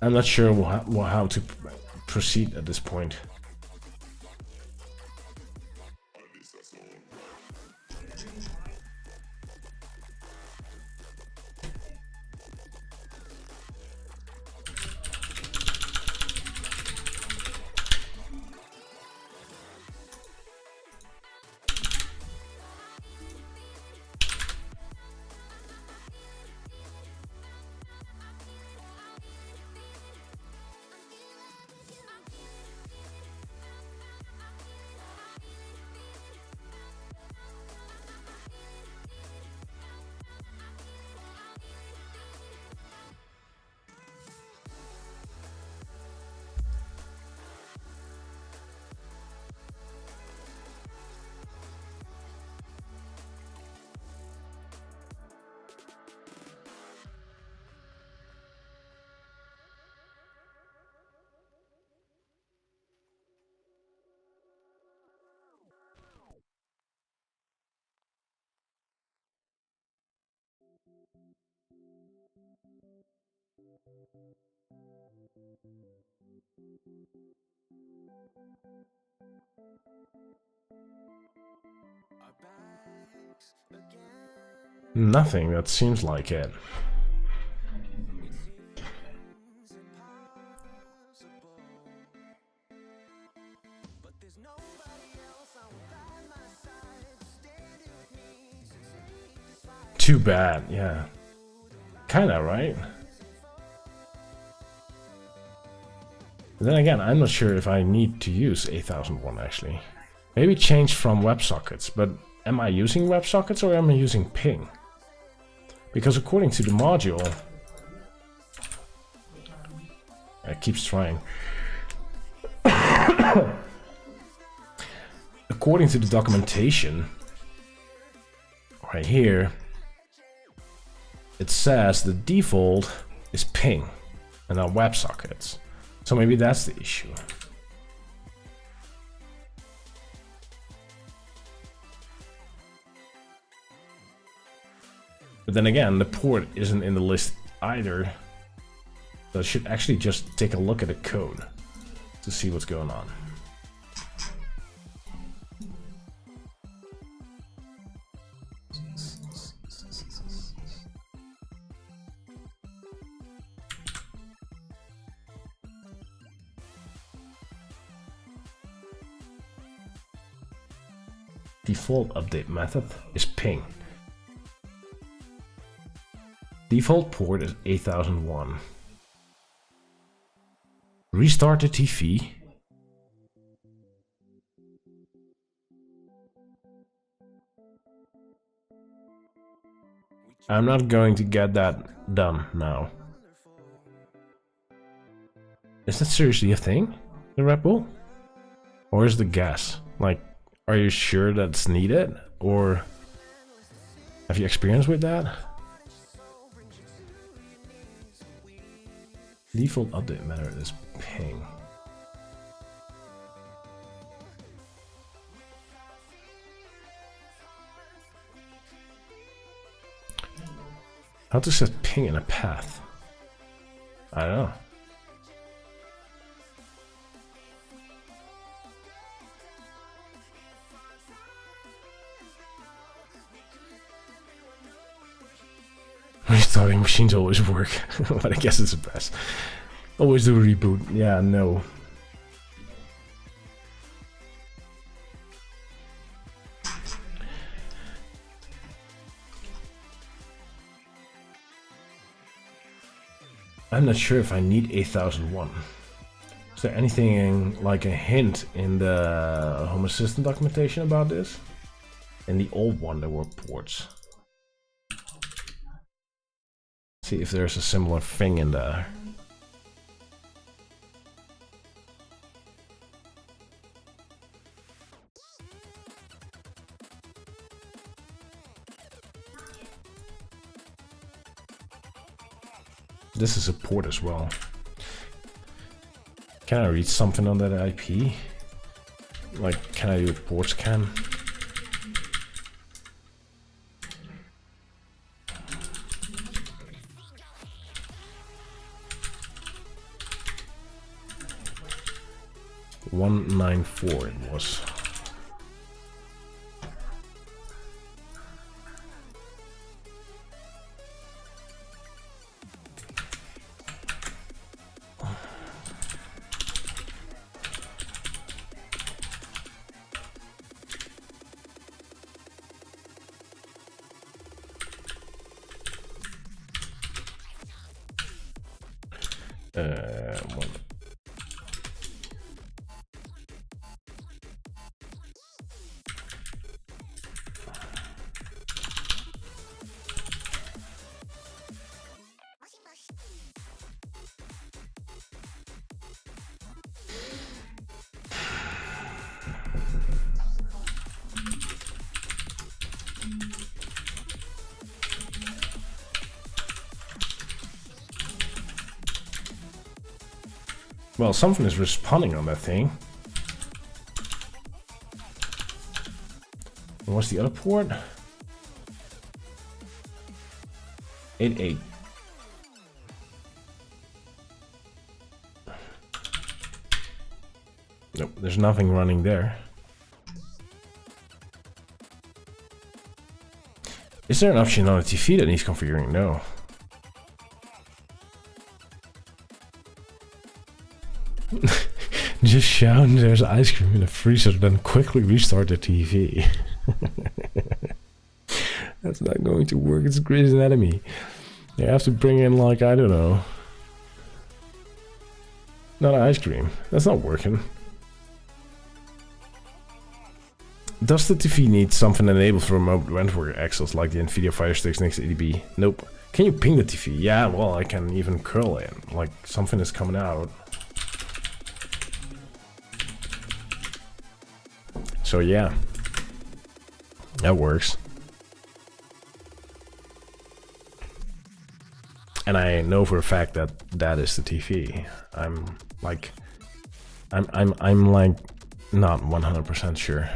I'm not sure how to proceed at this point. Nothing, that seems like it. Too bad, yeah. Kinda, right? But then again, I'm not sure if I need to use 8001 actually. Maybe change from WebSockets, but am I using WebSockets or am I using ping? Because according to the module, it keeps trying. According to the documentation, right here, it says the default is ping and not WebSockets. So maybe that's the issue. But then again, the port isn't in the list either. So I should actually just take a look at the code to see what's going on. Default update method is ping. Default port is 8001. Restart the TV. I'm not going to get that done now. Is that seriously a thing? The Red Bull? Or is the gas? Like, are you sure that's needed? Or have you experience with that? Default update method is ping. How to set ping in a path? I don't know. Restarting machines always work, but I guess it's the best. Always do a reboot. Yeah, no. I'm not sure if I need 8001. Is there anything like a hint in the Home Assistant documentation about this? In the old one there were ports. See if there's a similar thing in there. This is a port as well. Can I read something on that IP? Like, can I do a port scan? $194 it was. One. Well, something is responding on that thing. And what's the other port? 88. Nope, there's nothing running there. Is there an option on the TV that needs configuring? No. Just shout there's ice cream in the freezer, then quickly restart the TV. That's not going to work. It's Grey's Anatomy. You have to bring in, like, I don't know. Not ice cream. That's not working. Does the TV need something enabled for remote network access like the Nvidia Fire Sticks next to ADB? Nope. Can you ping the TV? Yeah, well, I can even curl it. Like, something is coming out. So yeah, that works. And I know for a fact that that is the TV. I'm like not 100% sure.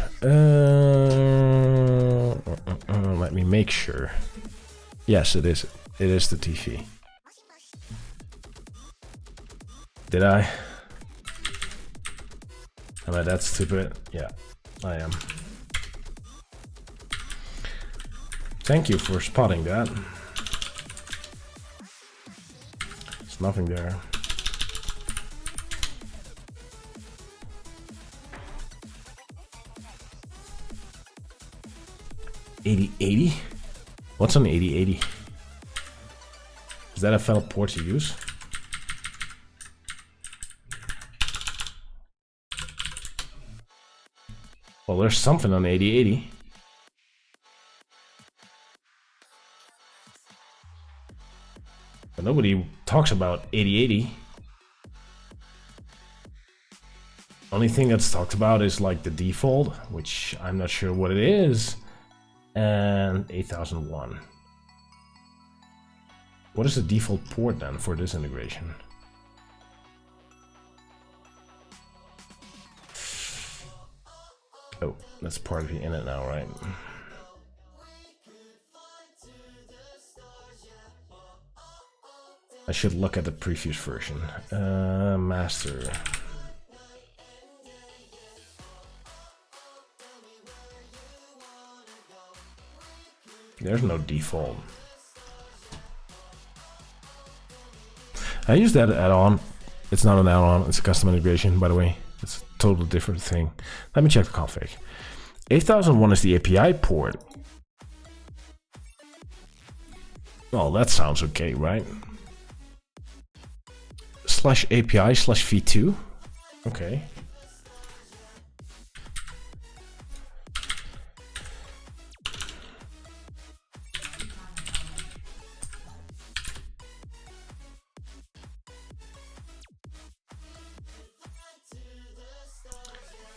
Let me make sure. Yes, it is. It is the TV. Did I? Am I that stupid? Yeah. I am. Thank you for spotting that. There's nothing there. $8080? What's on 8080? Is that a valid port to use? Well, there's something on 8080. But nobody talks about 8080. Only thing that's talked about is like the default, which I'm not sure what it is, and 8001. What is the default port then for this integration? Oh, that's part of the init now, right? I should look at the previous version. Master. There's no default. I use that add-on. It's not an add-on, it's a custom integration, by the way. It's a totally different thing. Let me check the config. 8001 is the API port. Well, that sounds okay, right? /API/v2. Okay.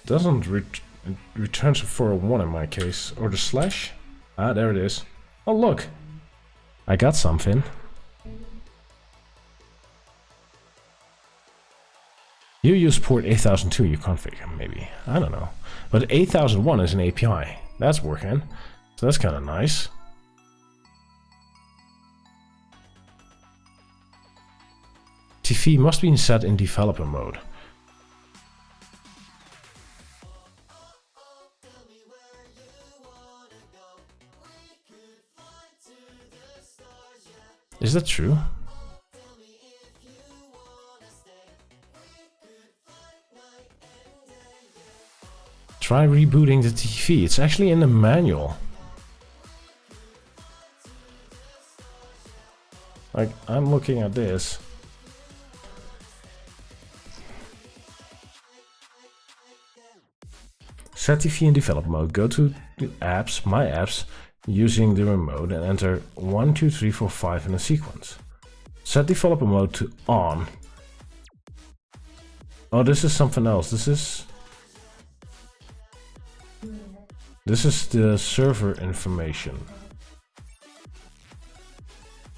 Doesn't returns for a 1 in my case. Or the slash. Ah, there it is. Oh, look. I got something. You use port 8002 in your config, maybe. I don't know. But 8001 is an API. That's working. So that's kind of nice. TV must be set in developer mode. Is that true? Try rebooting the TV. It's actually in the manual. Like, I'm looking at this. Set TV in develop mode. Go to the apps, my apps, using the remote and enter 1, 2, 3, 4, 5 in a sequence. Set developer mode to on. Oh, this is something else. This is the server information.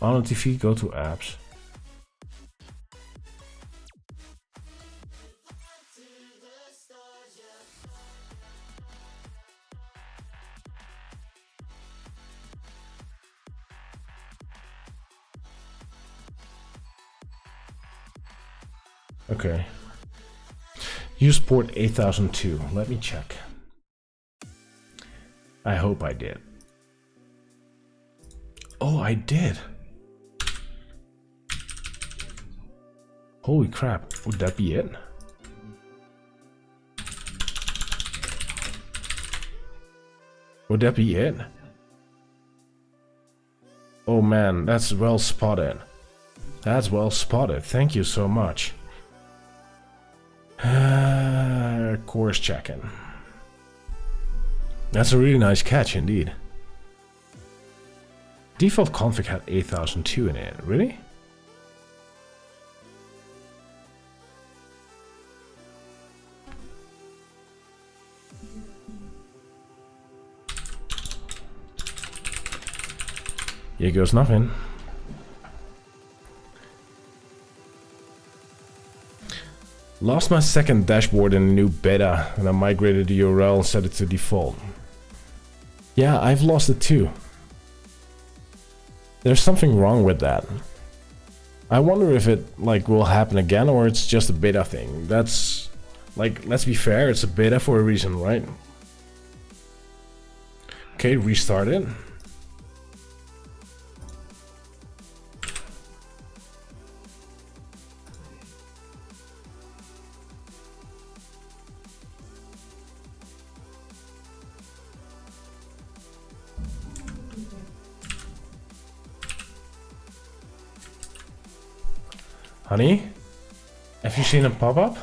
On a TV, go to apps. Okay. Use port 8002. Let me check. I hope I did. Oh, I did. Holy crap. Would that be it? Would that be it? Oh man, that's well spotted. That's well spotted. Thank you so much. Course checking. That's a really nice catch indeed. Default config had 8002 in it, really? Here goes nothing. Lost my second dashboard in a new beta and I migrated the URL and set it to default. Yeah, I've lost it too. There's something wrong with that. I wonder if it will happen again or it's just a beta thing. That's let's be fair, it's a beta for a reason, right? Okay, restart it. Honey, have you seen a pop-up?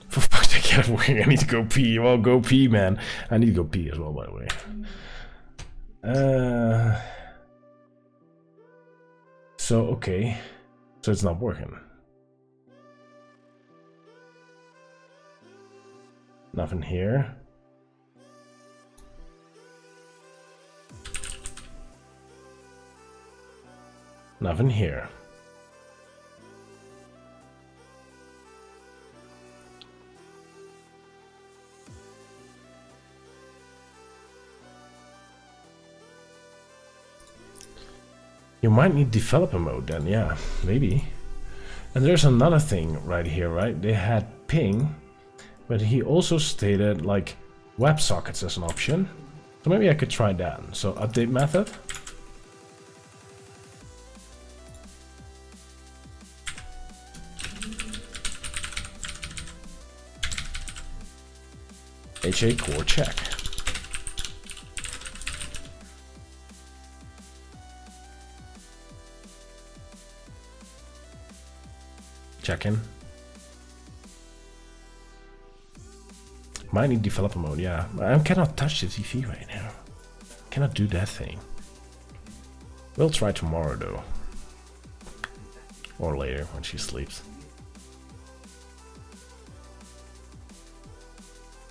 For fuck's sake, get it working. I need to go pee. Well, go pee, man. I need to go pee as well, by the way. So, okay. So it's not working. Nothing here. Nothing here. You might need developer mode then, yeah, maybe. And there's another thing right here, right? They had ping, but he also stated like WebSockets as an option. So maybe I could try that. So update method. HA core check. Check in. Might need developer mode, yeah. I cannot touch the TV right now. Cannot do that thing. We'll try tomorrow though. Or later when she sleeps.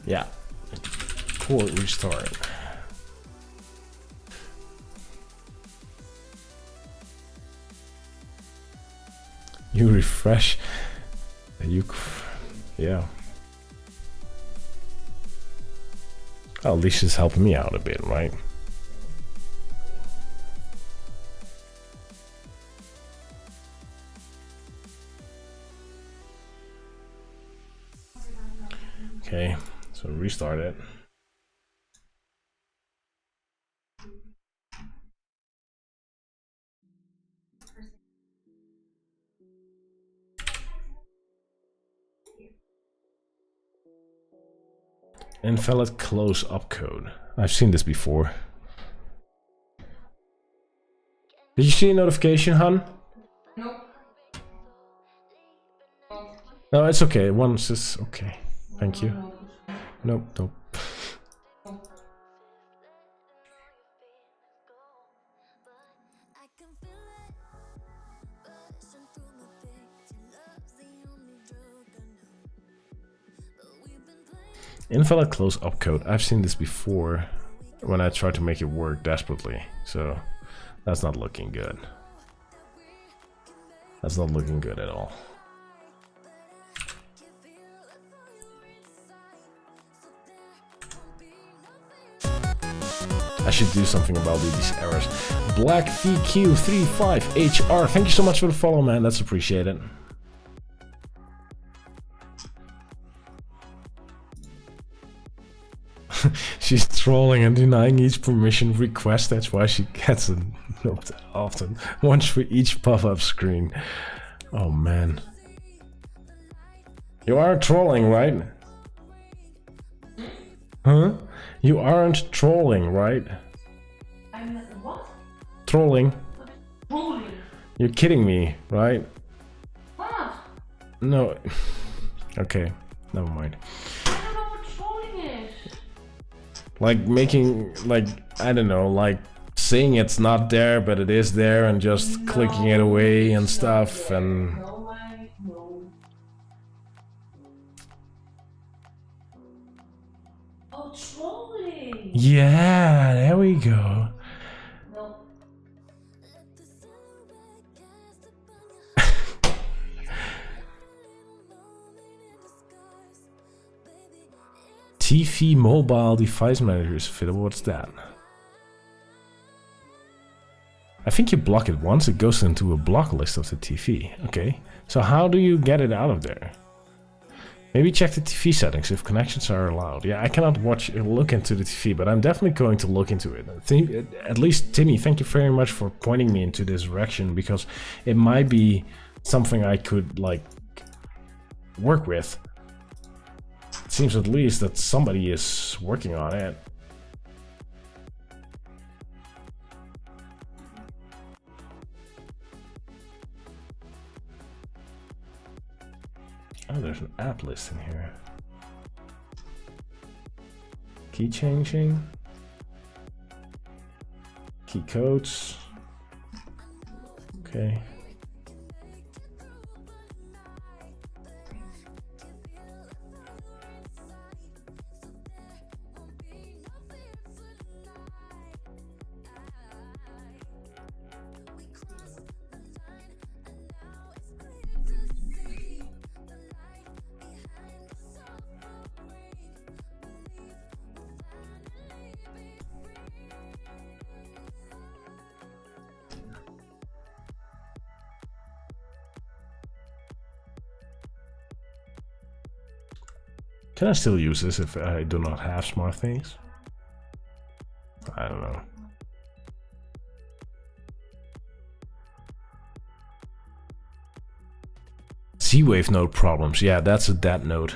Yeah. Core restart. You refresh. Yeah. Well, at least it's helping me out a bit, right? Okay, so restart it. Invalid close up code. I've seen this before. Did you see a notification, hun? Nope. No, it's okay. Once is okay. Thank you. Nope, nope. Invalid close up code. I've seen this before when I tried to make it work desperately. So that's not looking good. That's not looking good at all. I should do something about these errors. Black VQ35HR. Thank you so much for the follow, man. That's appreciated. She's trolling and denying each permission request. That's why she gets a note often. Once for each pop-up screen. Oh man. You aren't trolling, right? Huh? You aren't trolling, right? I'm what? Trolling. Trolling. You're kidding me, right? What? No. Okay, never mind. I don't know what trolling is. Like making, like, I don't know, like saying it's not there, but it is there, and just clicking it away and stuff, and... No, no. Oh, trolling. Yeah, there we go. No. TV mobile device manager is available. What's that? I think you block it once, it goes into a block list of the TV. Okay, so how do you get it out of there? Maybe check the TV settings if connections are allowed. Yeah, I cannot look into the TV, but I'm definitely going to look into it. At least, Timmy, thank you very much for pointing me into this direction, because it might be something I could, like, work with. It seems at least that somebody is working on it. Oh, there's an app list in here. Key changing. Key codes. Okay. Can I still use this if I do not have smart things? I don't know. Z-Wave node problems. Yeah, that's a dead node.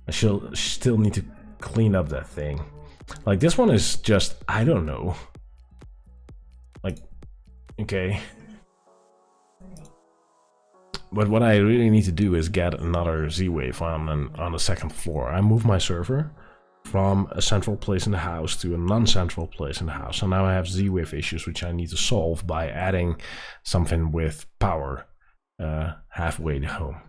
I still need to clean up that thing. Like, this one is just, I don't know. Like, okay. But what I really need to do is get another Z-Wave on the second floor. I moved my server from a central place in the house to a non-central place in the house. So now I have Z-Wave issues which I need to solve by adding something with power halfway home.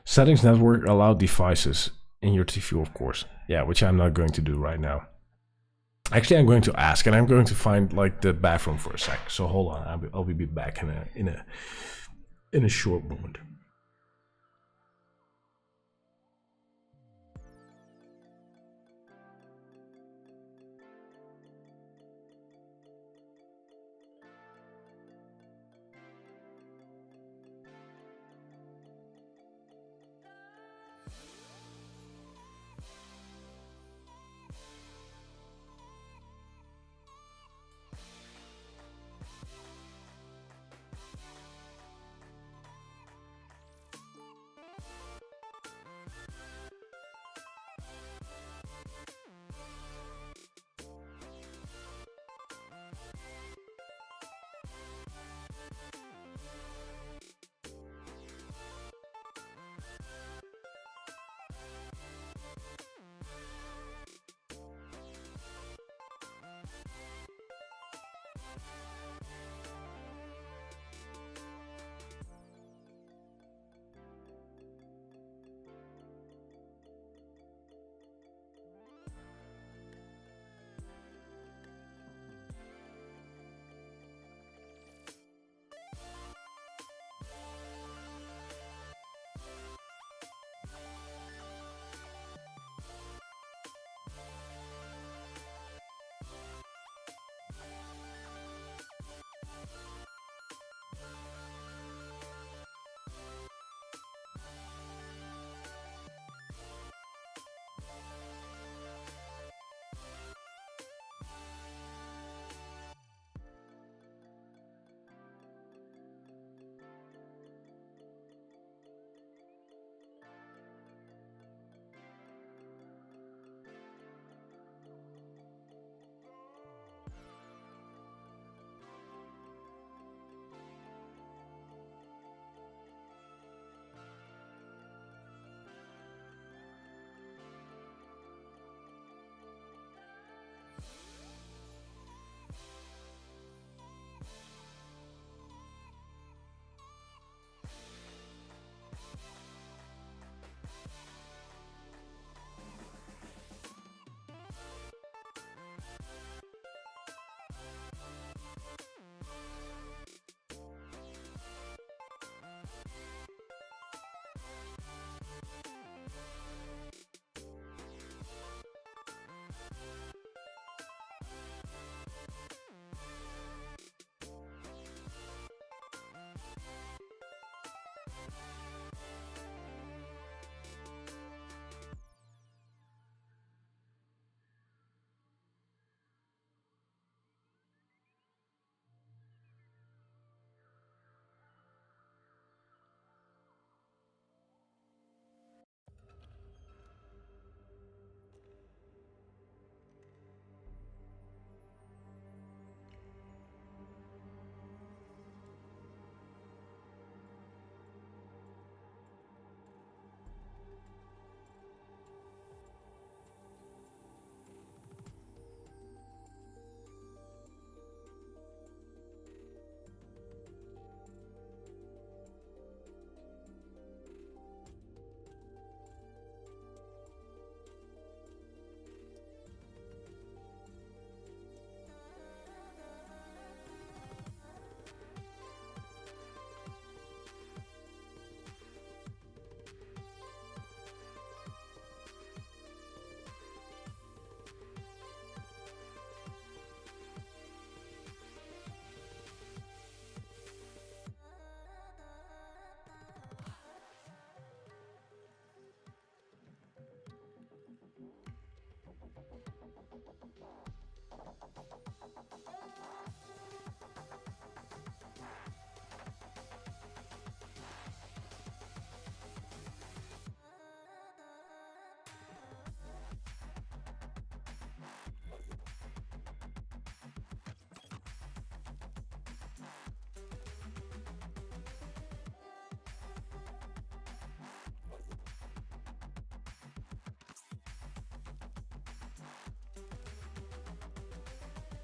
Settings network allow devices in your TV, of course. Yeah, which I'm not going to do right now. Actually, I'm going to ask, and I'm going to find like the bathroom for a sec. So hold on, I'll be back in a short moment.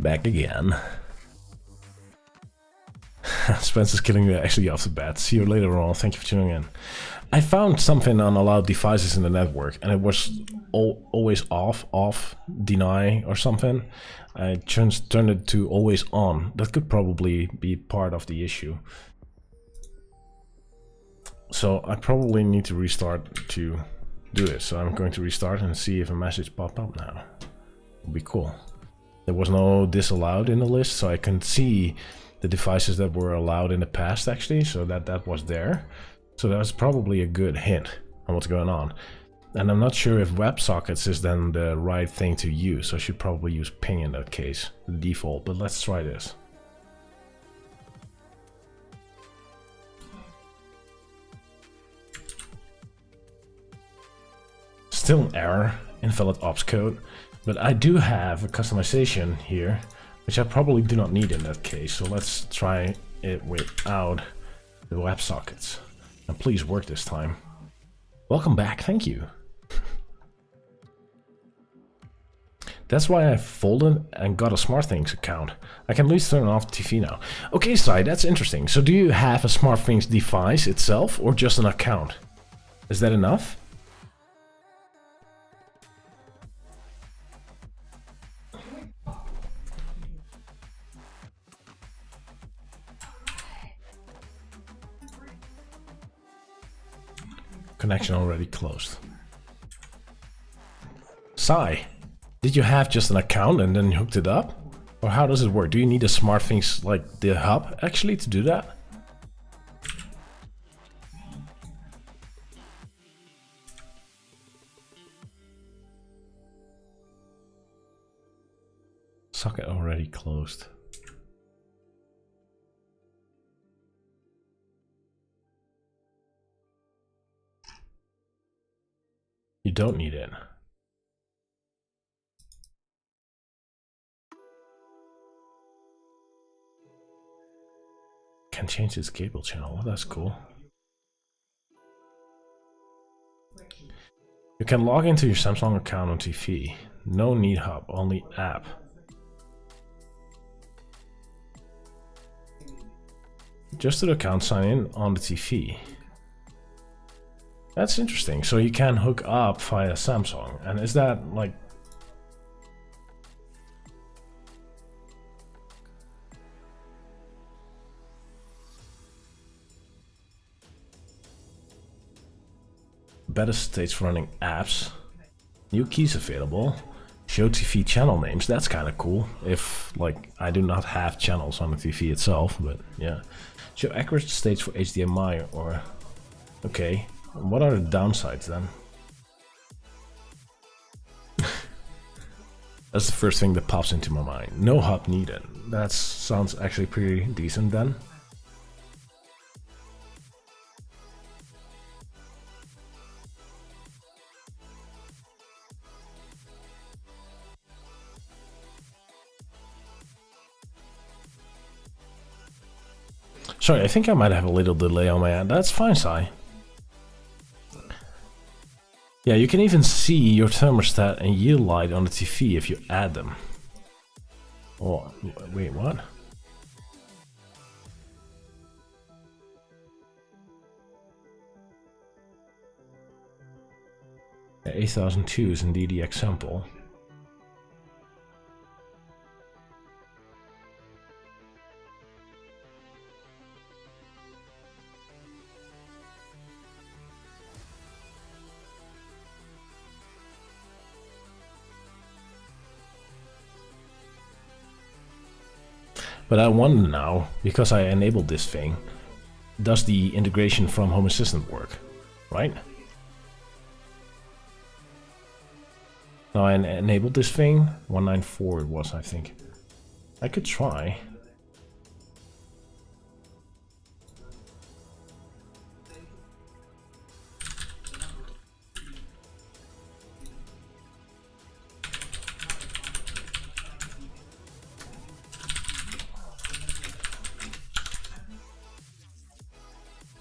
Back again. Spencer's killing you actually off the bat. See you later on. Thank you for tuning in. I found something on allowed devices in the network, and it was always off, deny or something. I turned it to always on. That could probably be part of the issue. So I probably need to restart to do this. So I'm going to restart and see if a message popped up now. Would be cool. There was no disallowed in the list, so I can see the devices that were allowed in the past actually, so that was there. So that was probably a good hint on what's going on. And I'm not sure if WebSockets is then the right thing to use, so I should probably use ping in that case, the default, but let's try this. Still an error, invalid ops code, but I do have a customization here, which I probably do not need in that case, so let's try it without the WebSockets. And please work this time. Welcome back, thank you. That's why I folded and got a SmartThings account. I can at least turn off the TV now. Okay, Sai, that's interesting. So do you have a SmartThings device itself or just an account? Is that enough? Connection already closed. Sai, did you have just an account and then hooked it up? Or how does it work? Do you need a SmartThings like the hub actually to do that? Socket already closed. You don't need it. Can change its cable channel. That's cool. You can log into your Samsung account on TV. No need hub, only app. Just to the account, sign in on the TV. That's interesting. So you can hook up via Samsung. And is that like... better states running apps. New keys available. Show TV channel names. That's kind of cool. If like I do not have channels on the TV itself, but yeah. Show accurate states for HDMI or... Okay. What are the downsides then? That's the first thing that pops into my mind. No hub needed. That sounds actually pretty decent then. Sorry, I think I might have a little delay on my end. That's fine, Sai. Yeah, you can even see your thermostat and yield light on the TV if you add them. Oh, wait, what? Yeah, 8002 is indeed the example. But I wonder now, because I enabled this thing, does the integration from Home Assistant work, right? Now I enabled this thing, 194 it was, I think. I could try.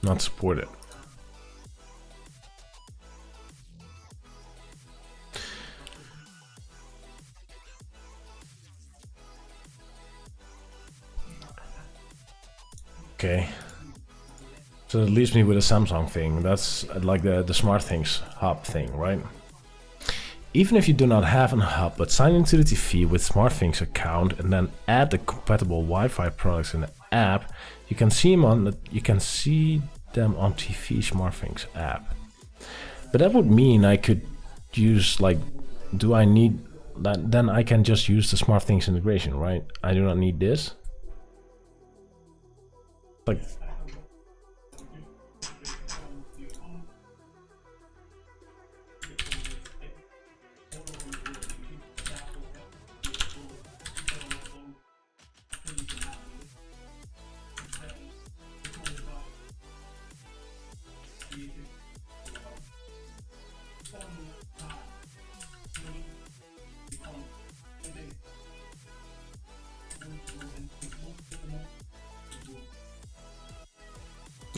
Not supported. Okay. So it leaves me with a Samsung thing. That's like the SmartThings hub thing, right? Even if you do not have a hub, but sign into the TV with SmartThings account and then add the compatible Wi-Fi products in the app, you can see them on TV SmartThings app. But that would mean I could use like, do I need that? Then I can just use the SmartThings integration, right? I do not need this. Like.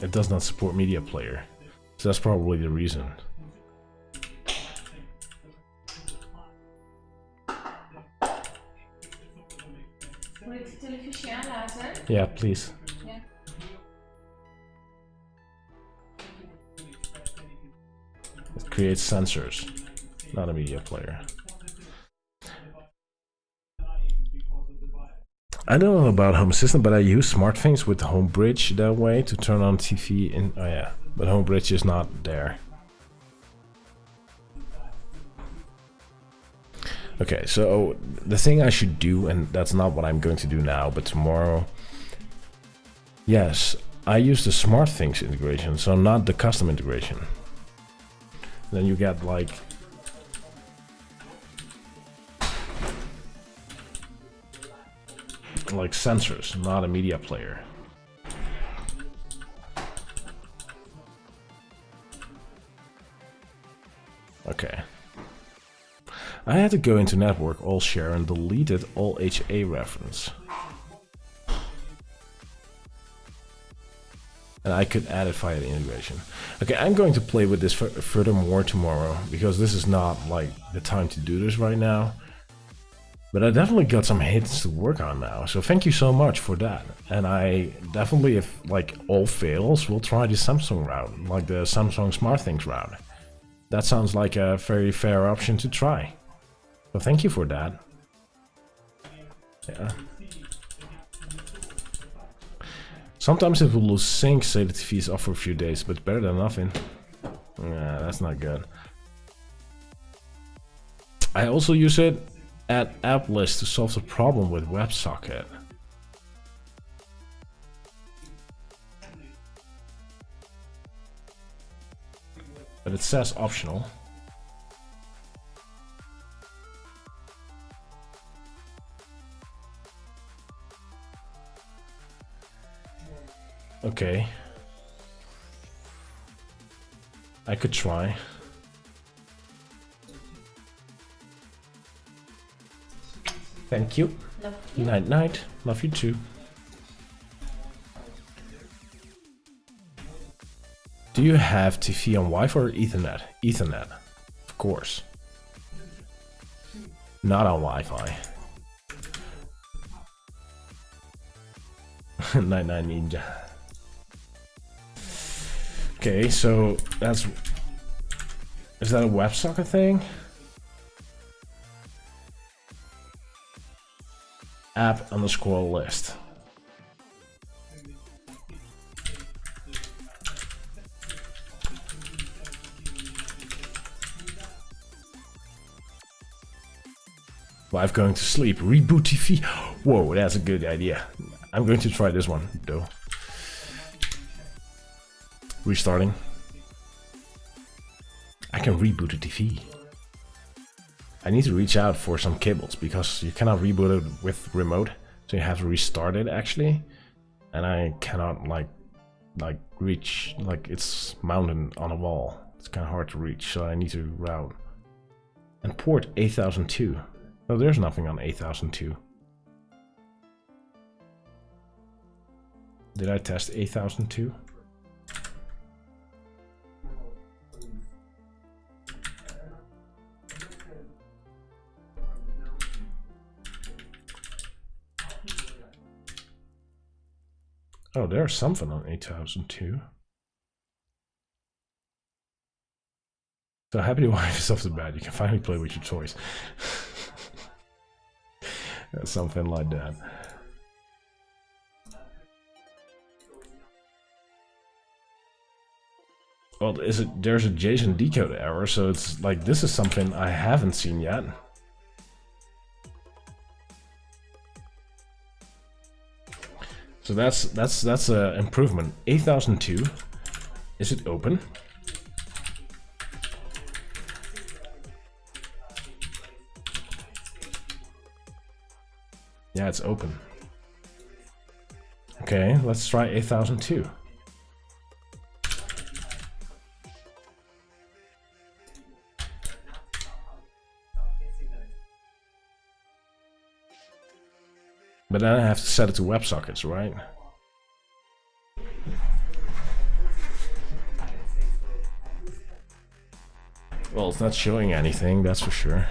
It does not support media player, so that's probably the reason. Moet ik de televisie aanlaten? Yeah, please. Ja. It creates sensors, not a media player. I don't know about Home Assistant, but I use SmartThings with Home Bridge that way to turn on TV. Oh yeah, but Home Bridge is not there. Okay, so the thing I should do, and that's not what I'm going to do now, but tomorrow. Yes, I use the SmartThings integration, so not the custom integration. Then you get like. Like sensors, not a media player. Okay. I had to go into network all share and deleted all HA reference. And I could add it via the integration. Okay, I'm going to play with this furthermore tomorrow because this is not like the time to do this right now. But I definitely got some hits to work on now, so thank you so much for that. And I definitely, if like all fails, we'll try the Samsung route, like the Samsung SmartThings route. That sounds like a very fair option to try. So thank you for that. Yeah. Sometimes it will lose sync, say the TV is off for a few days, but better than nothing. Yeah, that's not good. I also use it at app list to solve the problem with WebSocket. But it says optional. Okay. I could try. Thank you. Love you. Night night. Love you too. Do you have TV on Wi-Fi or Ethernet? Ethernet, of course. Not on Wi-Fi. Night night ninja. Okay, so that's. Is that a WebSocket thing? App underscore list. Live going to sleep. Reboot TV. Whoa, that's a good idea. I'm going to try this one though. Restarting. I can reboot a TV. I need to reach out for some cables because you cannot reboot it with remote, so you have to restart it actually. And I cannot like reach, like it's mounted on a wall. It's kind of hard to reach, so I need to route. And port 8002. No, there's nothing on 8002. Did I test 8002? Oh, there's something on 8002. So happy to wife is off the bat. You can finally play with your toys. Something like that. Well, there's a JSON decode error, so it's like this is something I haven't seen yet. So that's a improvement. 8002. Is it open? Yeah, it's open. Okay, let's try 8002. But then I have to set it to WebSockets, right? Well, it's not showing anything, that's for sure.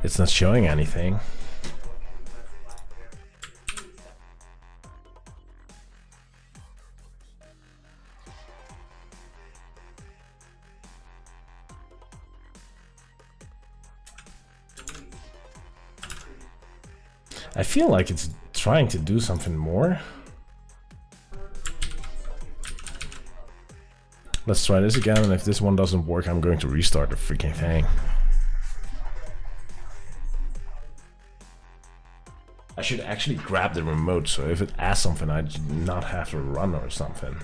It's not showing anything. I feel like it's trying to do something more. Let's try this again, and if this one doesn't work, I'm going to restart the freaking thing. I should actually grab the remote, so if it asks something, I do not have to run or something.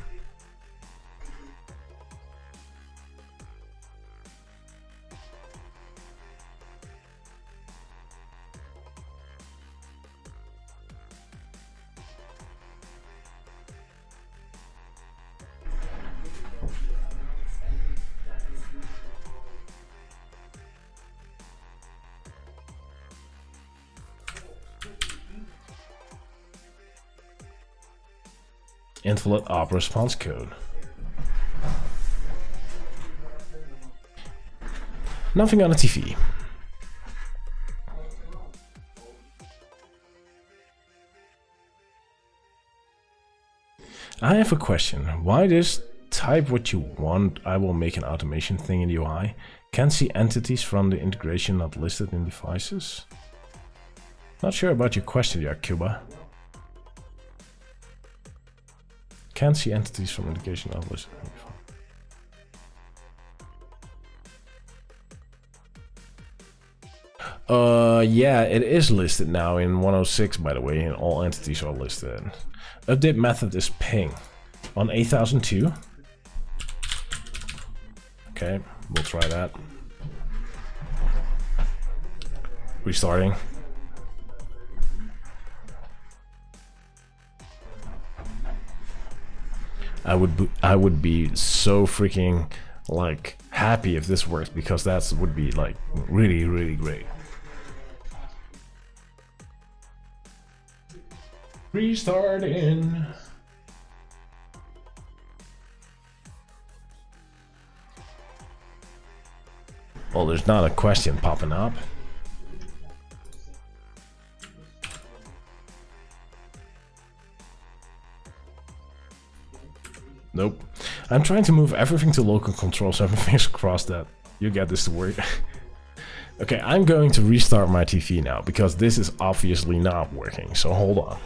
Invalid op response code. Nothing on the TV. I have a question. Why does type what you want, I will make an automation thing in the UI? Can't see entities from the integration not listed in devices? Not sure about your question, Yakuba. Can't see entities from integration not listed in devices. Yeah, it is listed now in 106, by the way, and all entities are listed. Update method is ping on 8002. Okay, we'll try that. Restarting. I would be so freaking like happy if this works, because that would be like really, really great. Restarting. Well, there's not a question popping up. Nope. I'm trying to move everything to local control, so fingers crossed that you get this to work. Okay, I'm going to restart my TV now, because this is obviously not working, so hold on.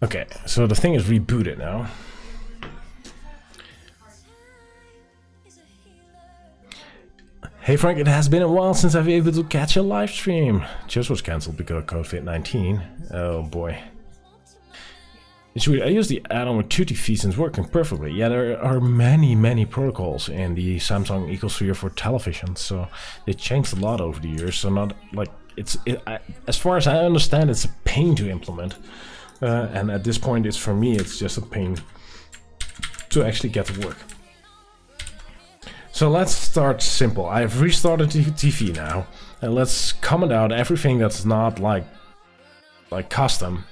Okay, so the thing is rebooted now. Hey Frank, it has been a while since I've been able to catch a live stream. Just was cancelled because of COVID-19. Oh boy. It's weird. I use the add-on with Tutti Feeds and it's working perfectly. Yeah, there are many protocols in the Samsung Ecosphere for television, so they changed a lot over the years. So not like as far as I understand, it's a pain to implement, and at this point, it's for me, it's just a pain to actually get to work. So let's start simple. I've restarted the TV now, and let's comment out everything that's not like custom.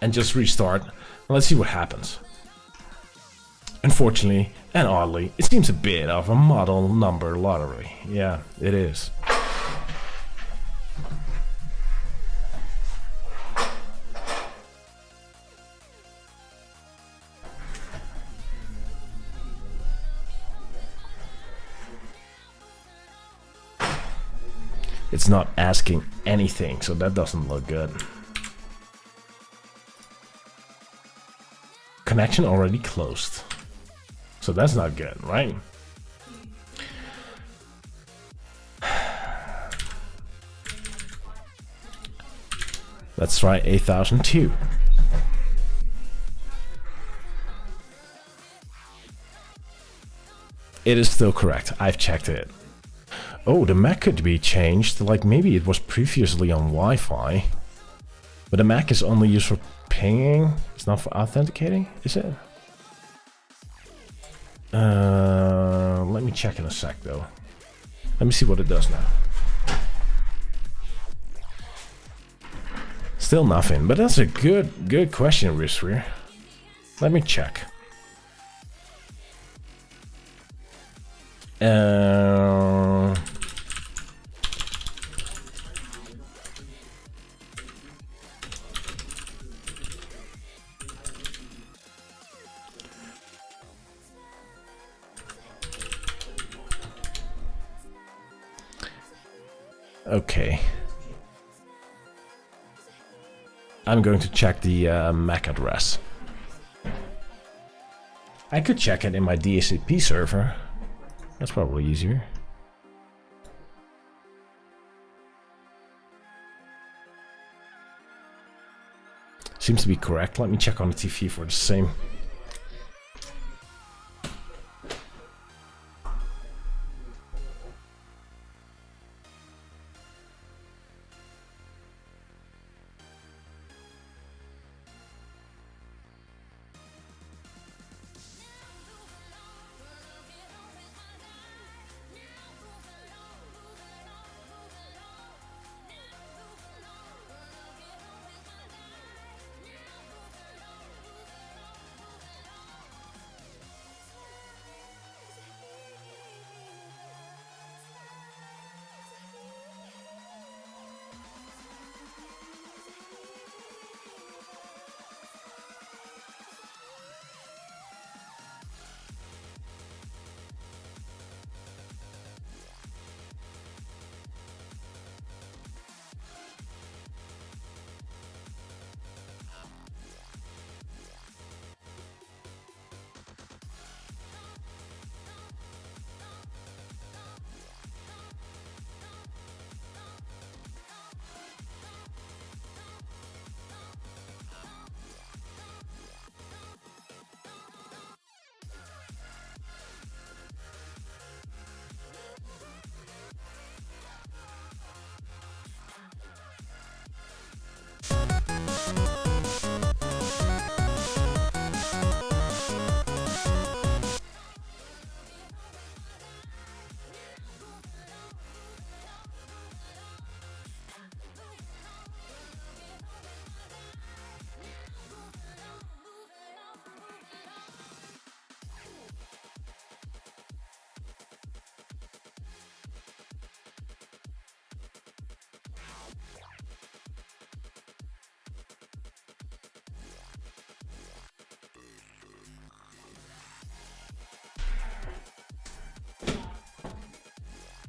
And just restart. Let's see what happens. Unfortunately, and oddly, it seems a bit of a model number lottery. Yeah, it is. It's not asking anything, so that doesn't look good. Connection already closed. So that's not good, right? Let's try 8002. It is still correct. I've checked it. Oh, the Mac could be changed. Like maybe it was previously on Wi-Fi. But the Mac is only used for pinging. It's not for authenticating, is it? Let me check in a sec though. Let me see what it does now. Still nothing, but that's a good question, Risweer. Let me check. Okay. I'm going to check the MAC address. I could check it in my DHCP server. That's probably easier. Seems to be correct. Let me check on the TV for the same.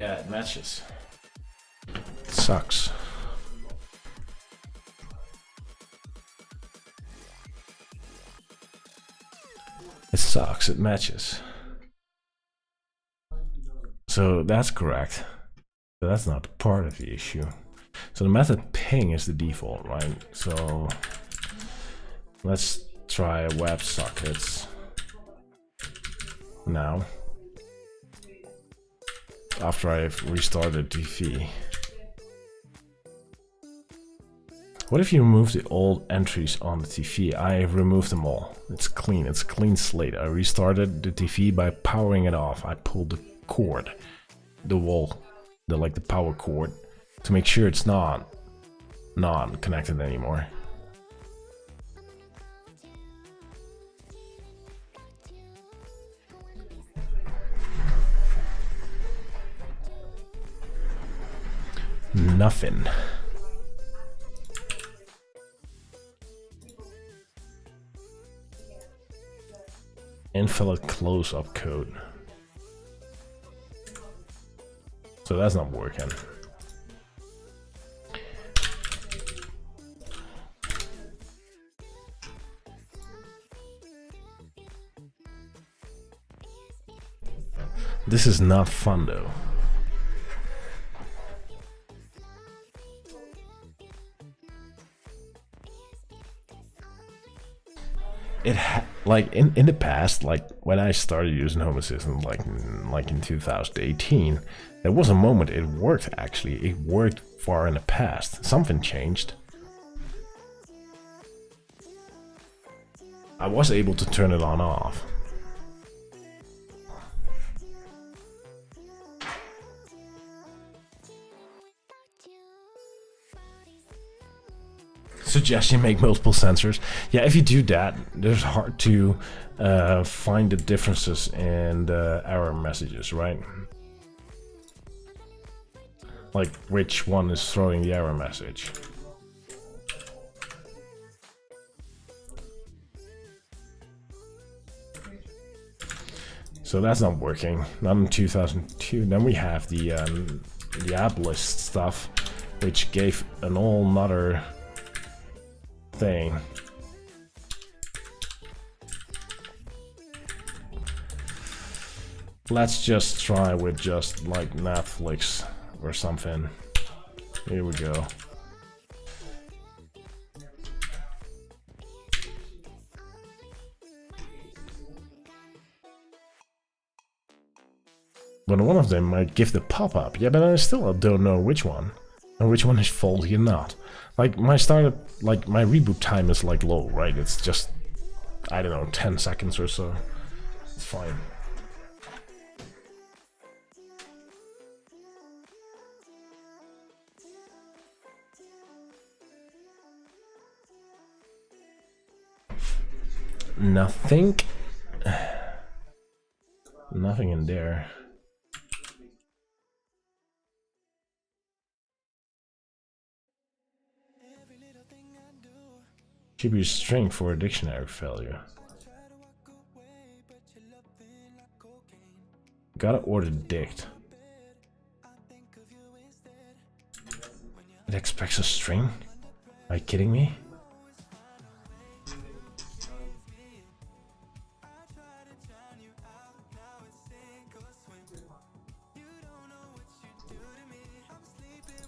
Yeah, it matches. Sucks. It sucks, it matches. So that's correct. But that's not part of the issue. So the method ping is the default, right? So let's try WebSockets now. After I've restarted TV. What if you remove the old entries on the TV? I removed them all. It's clean. It's a clean slate. I restarted the TV by powering it off. I pulled the cord, the wall, the power cord, to make sure it's not connected anymore. Nothing. Invalid close-up code. So that's not working. This is not fun though. Like in the past, like when I started using Home Assistant, like in 2018, there was a moment it worked. Actually, it worked far in the past. Something changed. I was able to turn it on off. Suggestion: make multiple sensors. Yeah, if you do that, it's hard to find the differences in the error messages, right? Like which one is throwing the error message. So that's not working. Not in 2002. Then we have the app list stuff, which gave an all nother thing. Let's just try with just like Netflix or something. Here we go. But one of them might give the pop-up. Yeah, but I still don't know which one. And which one is faulty or not. Like my startup, like my reboot time is like low, right? It's just, I don't know, 10 seconds or so. It's fine. Nothing. Nothing in there. Should be a string for a dictionary failure. Gotta order dict. It expects a string? Are you kidding me?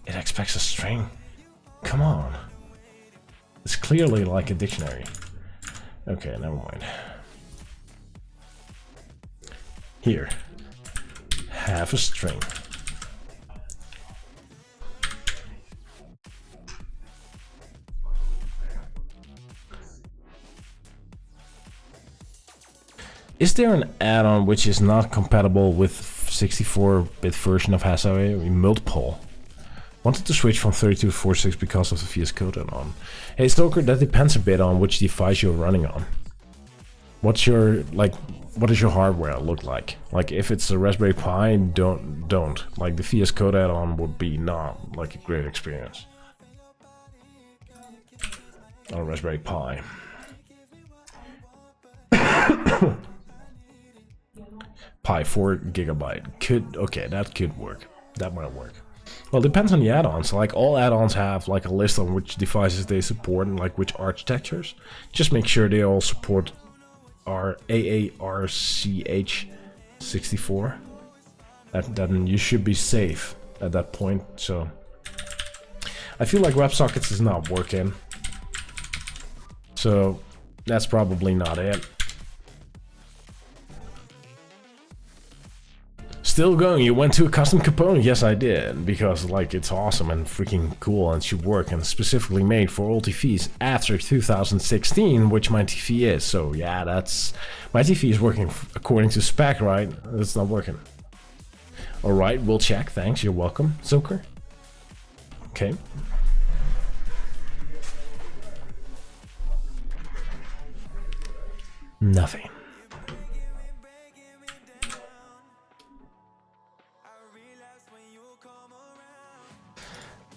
It expects a string? Come on. It's clearly like a dictionary. Okay, never mind. Here. Have a string. Is there an add-on which is not compatible with 64-bit version of Hathaway? Multiple. Wanted to switch from 32 to 46 because of the VS Code add-on. Hey Stoker, that depends a bit on which device you're running on. What's your, like, what does your hardware look like? Like if it's a Raspberry Pi, don't. Like the VS Code add-on would be not like a great experience. On a Raspberry Pi. Pi 4 GB could, okay, that could work. That might work. Well, it depends on the add-ons. Like all add-ons have like a list on which devices they support and like which architectures. Just make sure they all support AARCH64. Then you should be safe at that point. So I feel like WebSockets is not working. So that's probably not it. Still going, you went to a custom component? Yes, I did, because like it's awesome and freaking cool and should work and specifically made for all TVs after 2016, which my TV is. So yeah, that's my TV is working according to spec, right? It's not working. All right, we'll check. Thanks, you're welcome, Zoker. Okay. Nothing.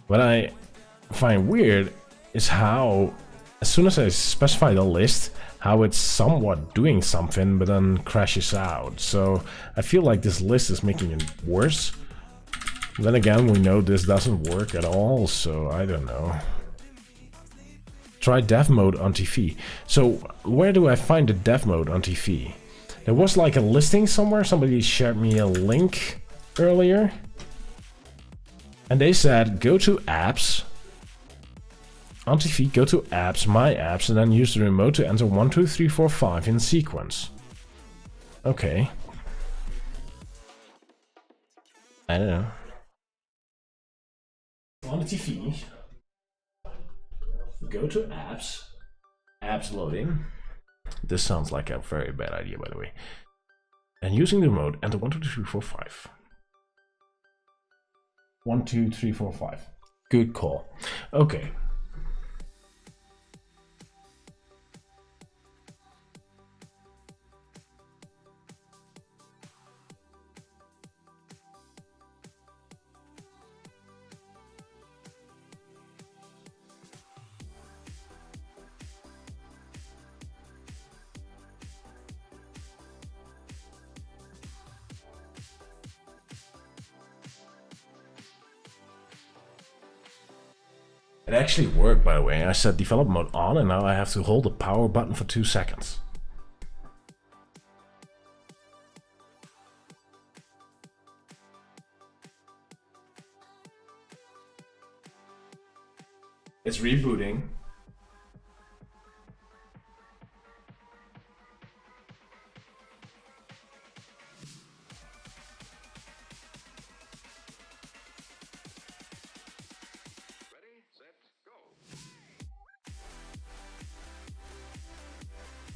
What I find weird is how, as soon as I specify the list, how it's somewhat doing something but then crashes out. So I feel like this list is making it worse. Then again, we know this doesn't work at all, so I don't know. Try dev mode on TV. So where do I find the dev mode on TV? There was like a listing somewhere. Somebody shared me a link earlier. And they said, go to apps. On TV, go to apps, my apps, and then use the remote to enter 1, 2, 3, 4, 5 in sequence. Okay. I don't know. On the TV, go to apps, apps loading. This sounds like a very bad idea, by the way. And using the remote, enter 1, 2, 3, 4, 5. 1, 2, 3, 4, 5. Good call. Okay. It actually worked, by the way. I set develop mode on and now I have to hold the power button for 2 seconds. It's rebooting.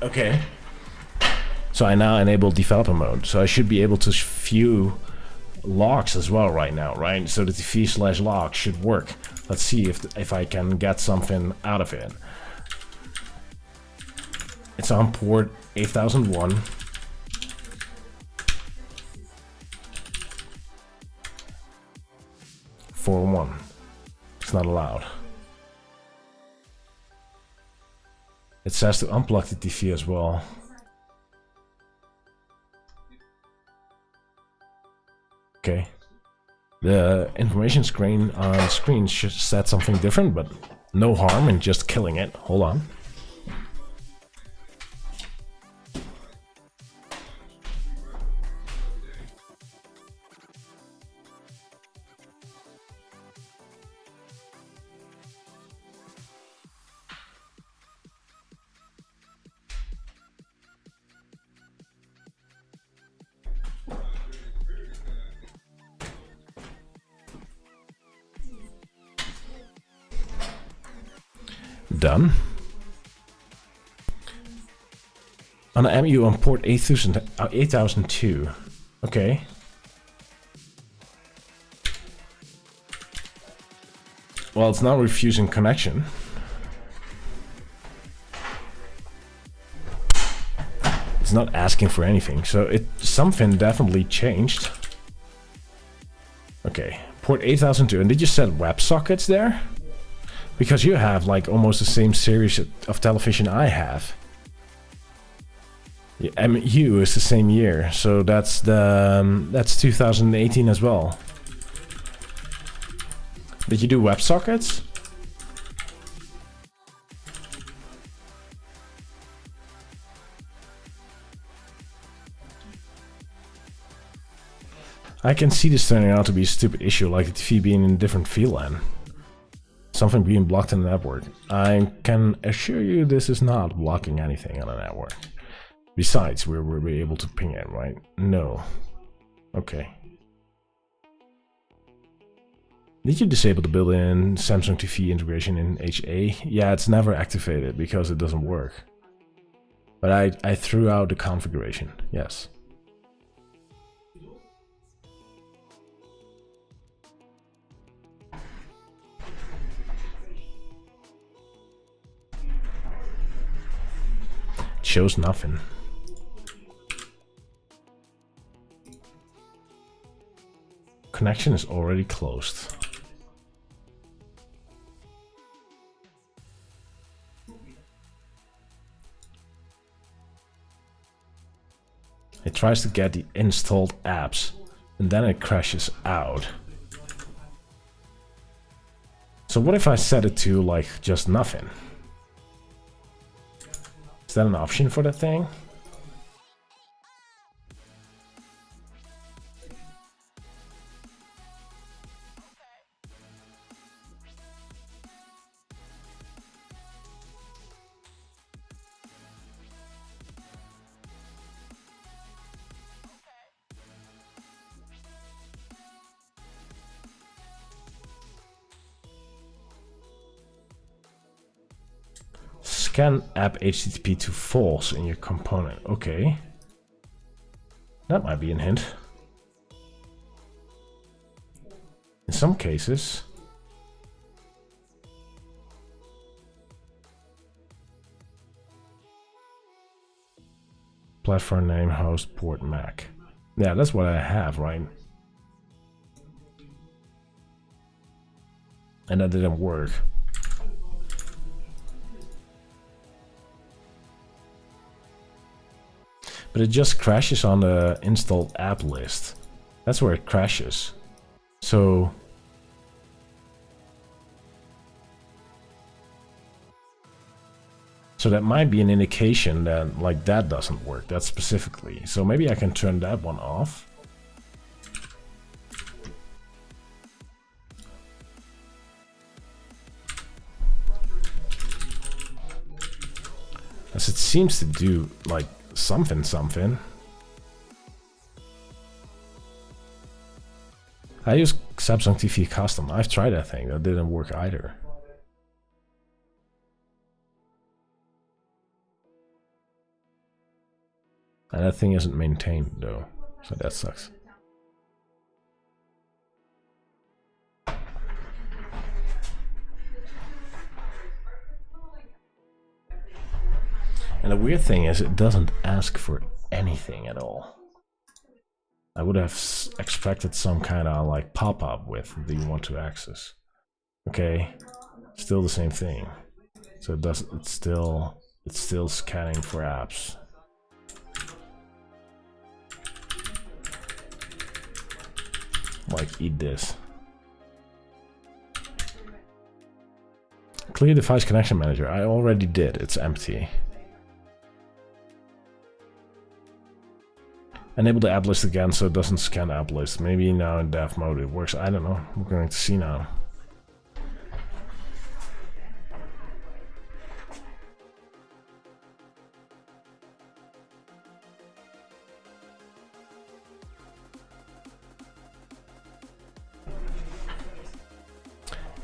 Okay. So I now enable developer mode. So I should be able to view logs as well right now, right? So the TV/log should work. Let's see if I can get something out of it. It's on port 8001. (401). It's not allowed. It says to unplug the TV as well. Okay. The information screen on screen should set something different, but no harm in just killing it. Hold on. Done. On the MU on port 8002. Okay. Well, it's now refusing connection. It's not asking for anything, so something definitely changed. Okay, port 8002. And did you set WebSockets there? Because you have like almost the same series of television I have. Yeah, MU is the same year, so that's 2018 as well. Did you do WebSockets? I can see this turning out to be a stupid issue, like the TV being in a different VLAN. Something being blocked in the network. I can assure you this is not blocking anything on the network. Besides, we will be able to ping it, right? No. Okay. Did you disable the built-in Samsung TV integration in HA? Yeah, it's never activated because it doesn't work. But I threw out the configuration, yes. It shows nothing. Connection is already closed. It tries to get the installed apps and then it crashes out. So what if I set it to like just nothing? Is that an option for that thing? Scan app HTTP to false in your component. Okay. That might be a hint. In some cases. Platform name, host, port, Mac. Yeah, that's what I have, right? And that didn't work. But it just crashes on the installed app list. That's where it crashes. So that might be an indication that like that doesn't work, that specifically. So maybe I can turn that one off. As it seems to do like something. I use Samsung TV Custom. I've tried that thing. That didn't work either. And that thing isn't maintained though, so that sucks. And the weird thing is, it doesn't ask for anything at all. I would have expected some kind of like pop-up with "Do you want to access?" Okay, still the same thing. So it does. It's still scanning for apps. Like, eat this. Clear device connection manager. I already did. It's empty. Enable the app list again so it doesn't scan app list. Maybe now in dev mode it works. I don't know. We're going to see now.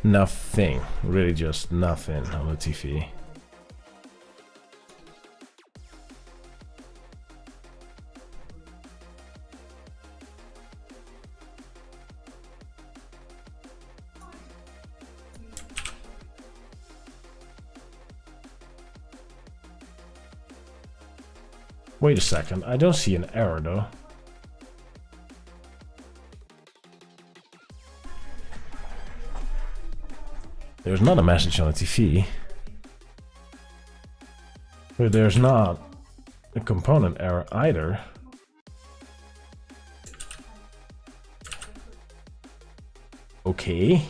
Nothing. Really just nothing on the TV. Wait a second, I don't see an error though. There's not a message on the TV. But there's not a component error either. Okay.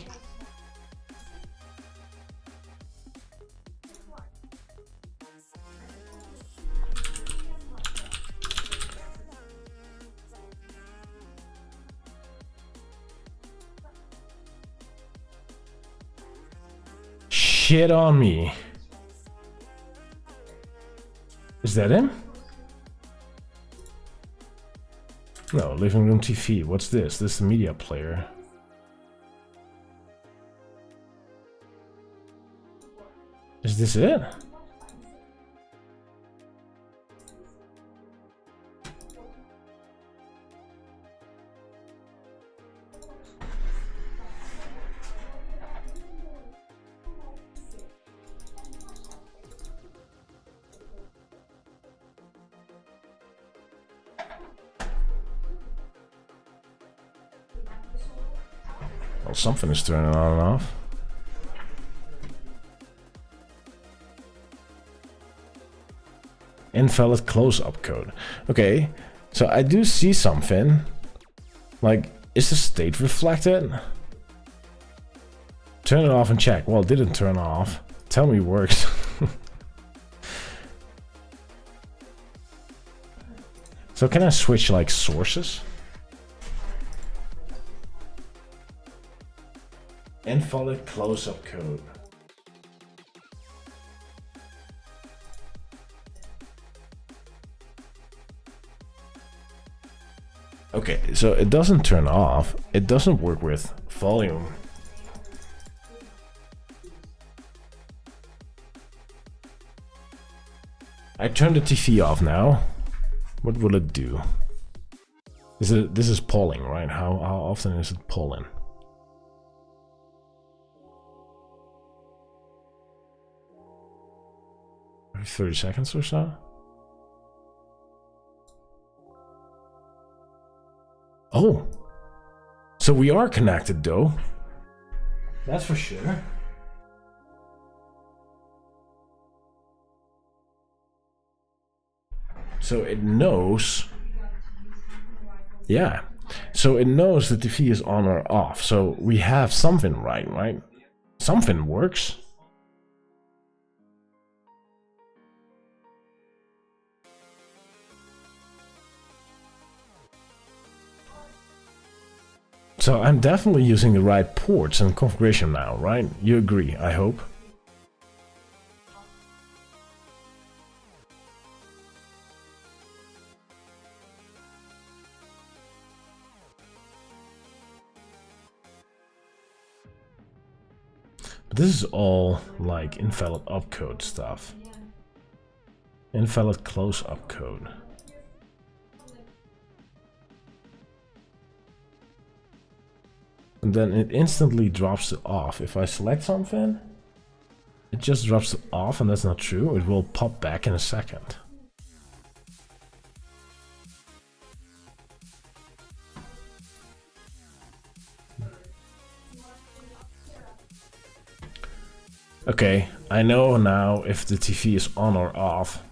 shit on me. Is that him? No, living room TV. What's this? This is the media player. Is this it? Well, something is turning on and off. Invalid close-up code. Okay, so I do see something. Like, is the state reflected? Turn it off and check. Well, it didn't turn off. Tell me it works. So can I switch like sources? Invalid close-up code. Okay, so it doesn't turn off. It doesn't work with volume. I turned the TV off now. What will it do? This is polling, right? How often is it polling? Every 30 seconds or so? Oh! So we are connected though. That's for sure. So it knows. Yeah. So it knows the TV is on or off. So we have something right? Something works. So I'm definitely using the right ports and configuration now, right? You agree, I hope. But this is all like invalid opcode stuff. Invalid close opcode. And then it instantly drops it off. If I select something, it just drops it off, and that's not true. It will pop back in a second. Okay, I know now if the TV is on or off.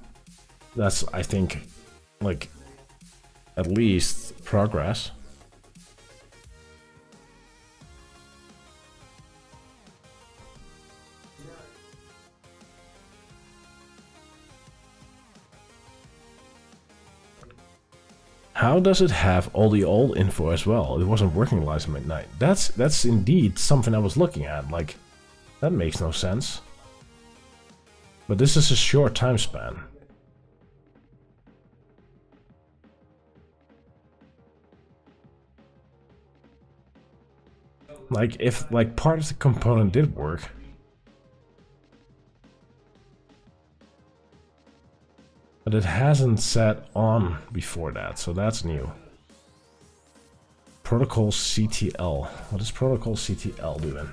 That's, I think, like, at least progress. How does it have all the old info as well? It wasn't working last midnight. That's indeed something I was looking at. Like, that makes no sense. But this is a short time span. Like, if like part of the component did work. But it hasn't set on before that, so that's new. Protocol CTL. What is Protocol CTL doing?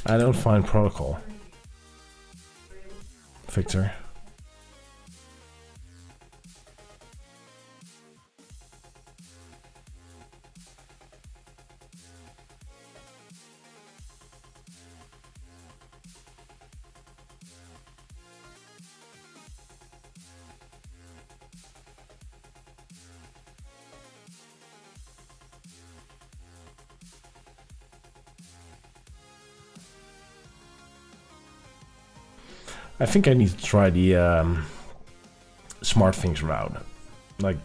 I don't find protocol. Victor. I think I need to try the SmartThings route. Like,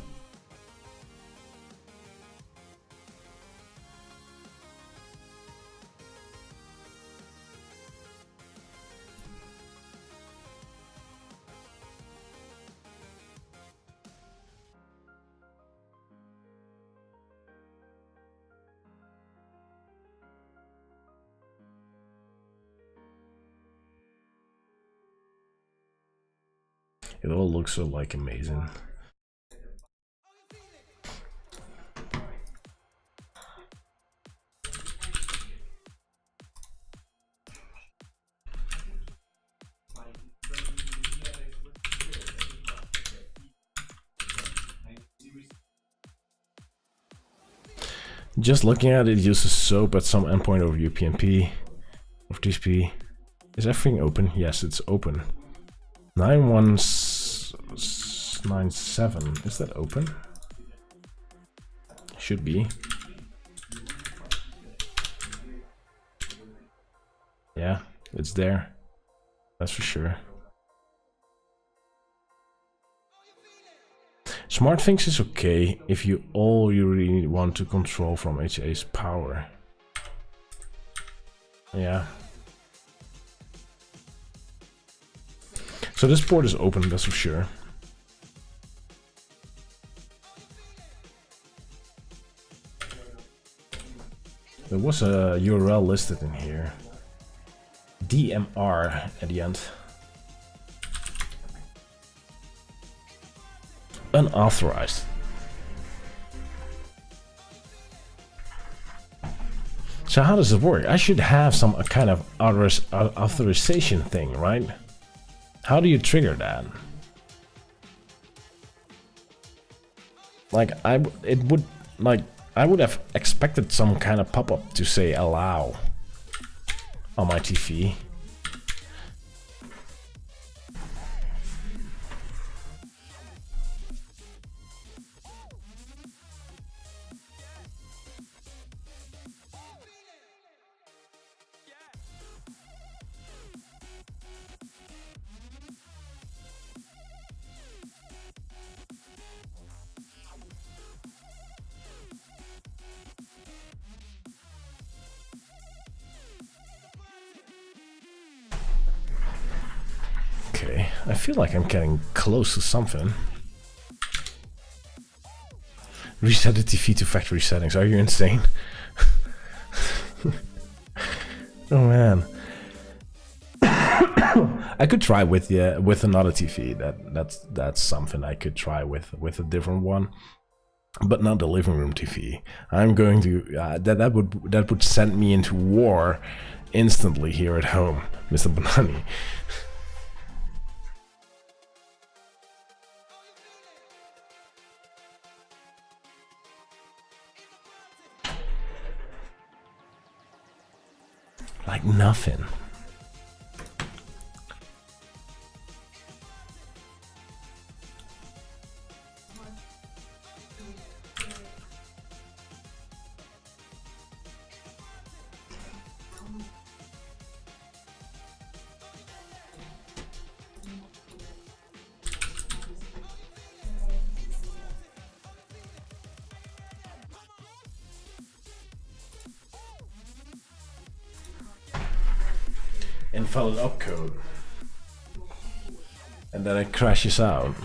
it all looks so like amazing. Just looking at it, uses SOAP at some endpoint over UPnP, over TCP. Is everything open? Yes, it's open. 9197, is that open? Should be. Yeah, it's there. That's for sure. SmartThings is okay if you all you really want to control from HA's power. Yeah. So this port is open, that's for sure. There was a URL listed in here. DMR at the end. Unauthorized. So how does it work? I should have some kind of authorization thing, right? How do you trigger that? Like I would have expected some kind of pop-up to say allow on my TV. Okay, I feel like I'm getting close to something. Reset the TV to factory settings. Are you insane? Oh man. I could try with another TV. That's something I could try with a different one, but not the living room TV. I'm going to that would send me into war instantly here at home, Mr. Banani. Like nothing. Invalid opcode, and then it crashes out.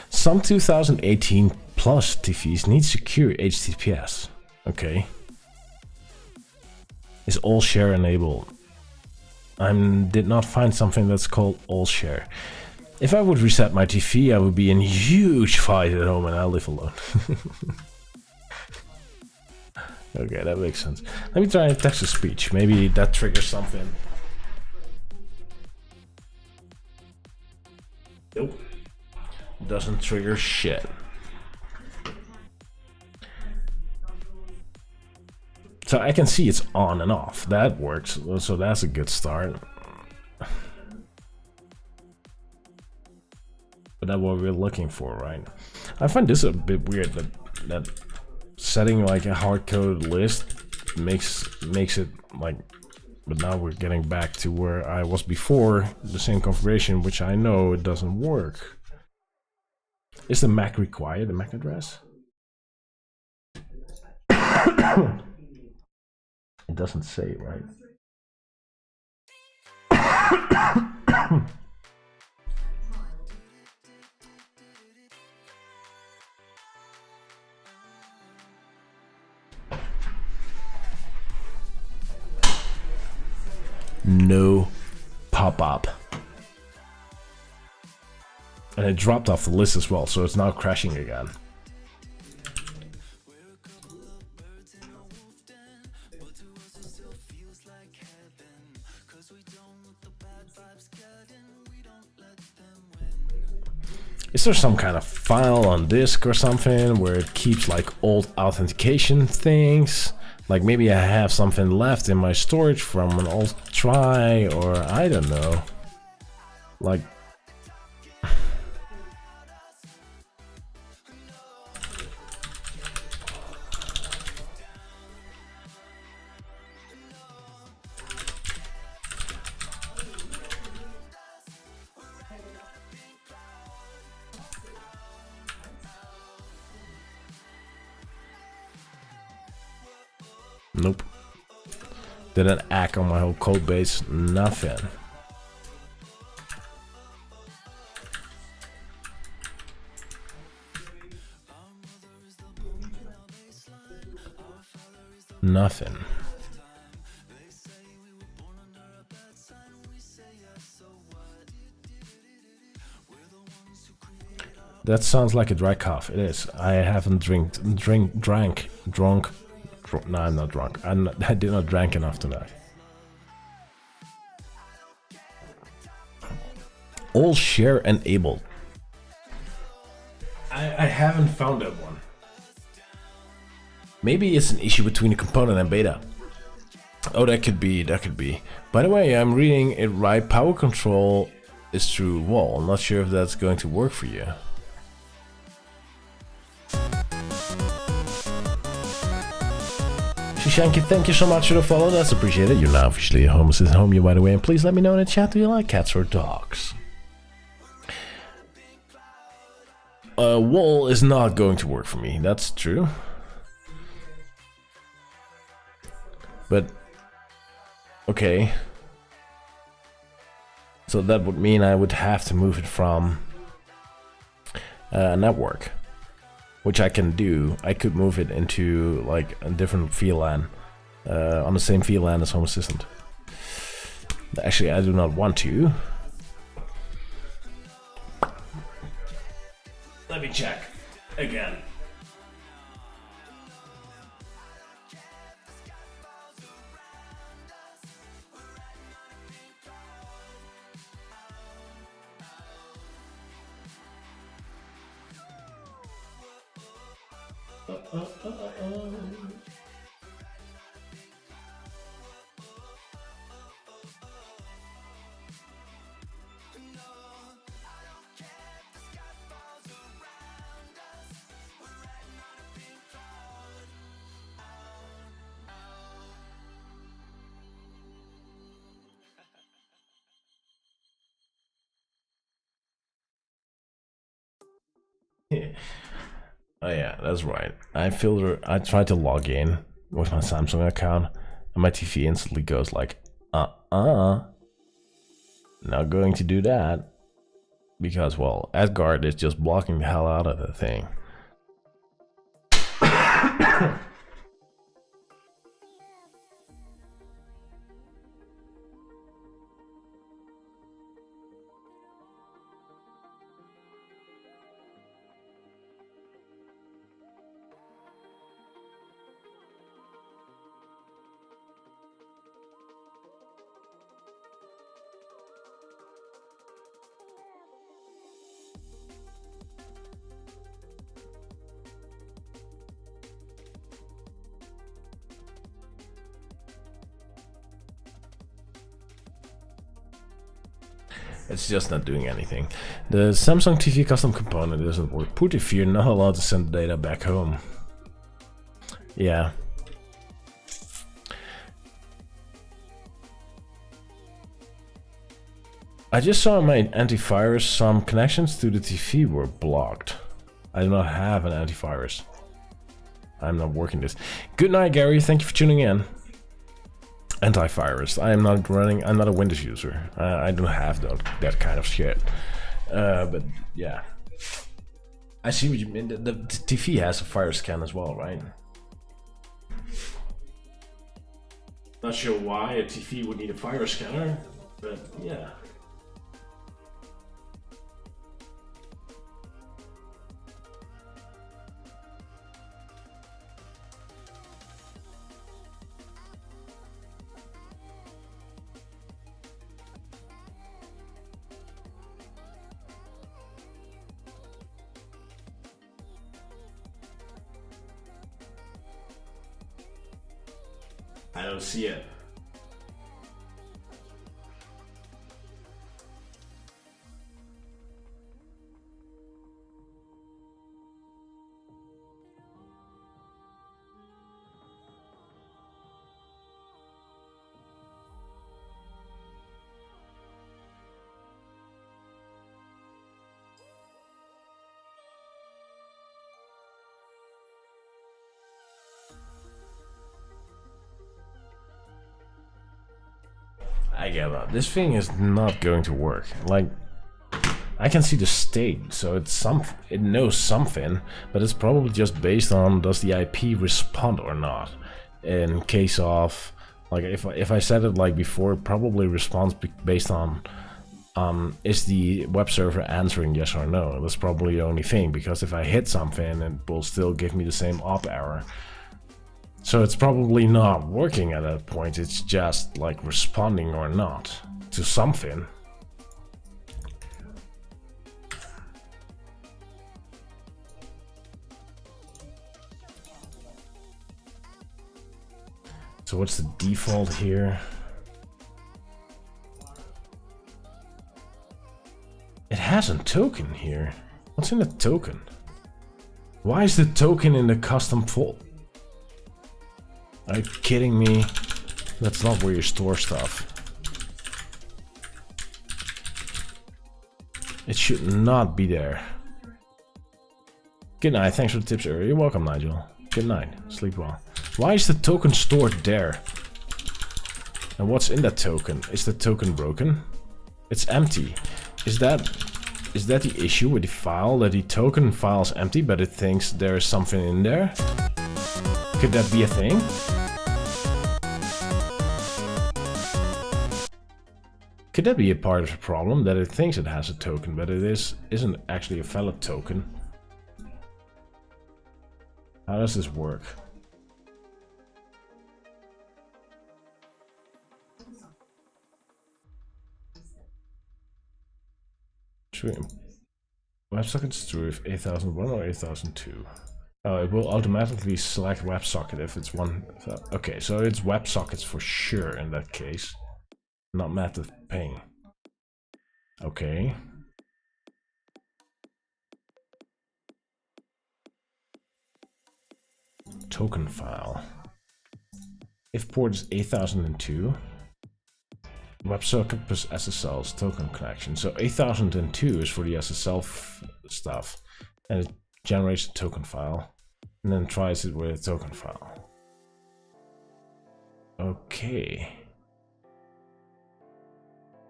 Some 2018 plus TVs need secure HTTPS. Okay. Is all share enabled? I did not find something that's called all share. If I would reset my TV, I would be in a huge fight at home and I live alone. Okay, that makes sense. Let me try text-to-speech. Maybe that triggers something. Nope. Doesn't trigger shit. So I can see it's on and off. That works. So that's a good start. But that's what we're looking for, right? I find this a bit weird that setting like a hard-coded list makes it like But now we're getting back to where I was before, the same configuration, which I know it doesn't work. Is the MAC required, the MAC address? It doesn't say, right? No pop-up. And it dropped off the list as well, so it's now crashing again. Is there some kind of file on disk or something where it keeps like old authentication things? Like maybe I have something left in my storage from an old try, or I don't know. Like nope. Didn't act on my whole code base, nothing. Nothing. That sounds like a dry cough. It is. I haven't drunk. No, I'm not drunk. I did not drink enough tonight. All share enabled. I haven't found that one. Maybe it's an issue between the component and beta. Oh, that could be, that could be. By the way, I'm reading it right. Power control is through wall. I'm not sure if that's going to work for you. Shanky, thank you so much for the follow, that's appreciated. You're now officially a home assistant home, you by the way, and please let me know in the chat, do you like cats or dogs? Wall is not going to work for me, that's true. But, okay. So that would mean I would have to move it from network. Which I can do. I could move it into like a different VLAN, on the same VLAN as Home Assistant. Actually, I do not want to. Let me check again. Oh yeah, that's right. I try to log in with my Samsung account and my TV instantly goes like, not going to do that. Because, well, Asgard is just blocking the hell out of the thing. It's just not doing anything. The Samsung TV custom component doesn't work. Put if you're not allowed to send data back home. Yeah. I just saw in my antivirus some connections to the TV were blocked. I do not have an antivirus. I'm not working this. Good night, Gary. Thank you for tuning in. Antivirus. I'm not running. I'm not a Windows user. I don't have that kind of shit. But yeah, I see what you mean. The TV has a fire scan as well, right? Not sure why a TV would need a fire scanner, but yeah. I don't see it. I get that. This thing is not going to work. Like, I can see the state, so it knows something, but it's probably just based on does the IP respond or not. In case of, like, if I said it like before, it probably responds based on is the web server answering yes or no. That's probably the only thing, because if I hit something, it will still give me the same op error. So it's probably not working at that point, it's just like responding or not to something. So what's the default here? It has a token here. What's in the token? Why is the token in the custom folder? Are you kidding me? That's not where you store stuff. It should not be there. Good night, thanks for the tips earlier. You're welcome, Nigel. Good night, sleep well. Why is the token stored there? And what's in that token? Is the token broken? It's empty. Is that the issue with the file? That the token file is empty, but it thinks there is something in there? Could that be a thing? Could that be a part of the problem, that it thinks it has a token, but it isn't actually a valid token? How does this work? WebSocket's true if 8001 or 8002. Oh, it will automatically select WebSocket if it's one. Okay, so it's WebSockets for sure in that case. Not Method Ping. Okay. Token file. If port is 8002, WebSocket plus SSL's token connection. So 8002 is for the SSL stuff, and it generates a token file, and then tries it with a token file. Okay.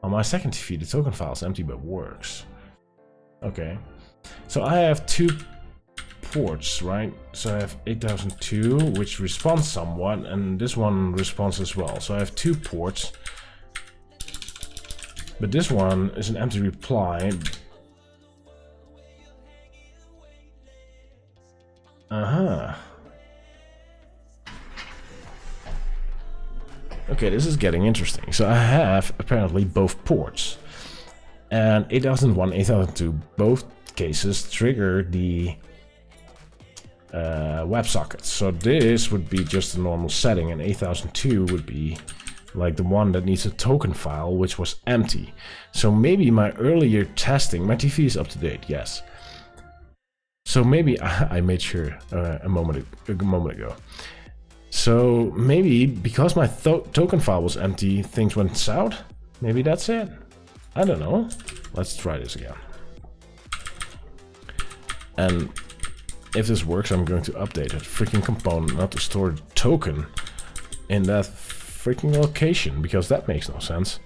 On my second TV, the token file is empty but works. Okay. So I have two ports, right? So I have 8002, which responds somewhat, and this one responds as well. So I have two ports. But this one is an empty reply. Okay, this is getting interesting. So I have apparently both ports. And 8001, 8002, both cases trigger the WebSockets. So this would be just a normal setting, and 8002 would be like the one that needs a token file, which was empty. So maybe my earlier testing, my TV is up to date, yes. So maybe I made sure a moment ago. So maybe because my token file was empty, things went south. Maybe that's it. I don't know. Let's try this again. And if this works, I'm going to update a freaking component, not to store the token in that freaking location, because that makes no sense.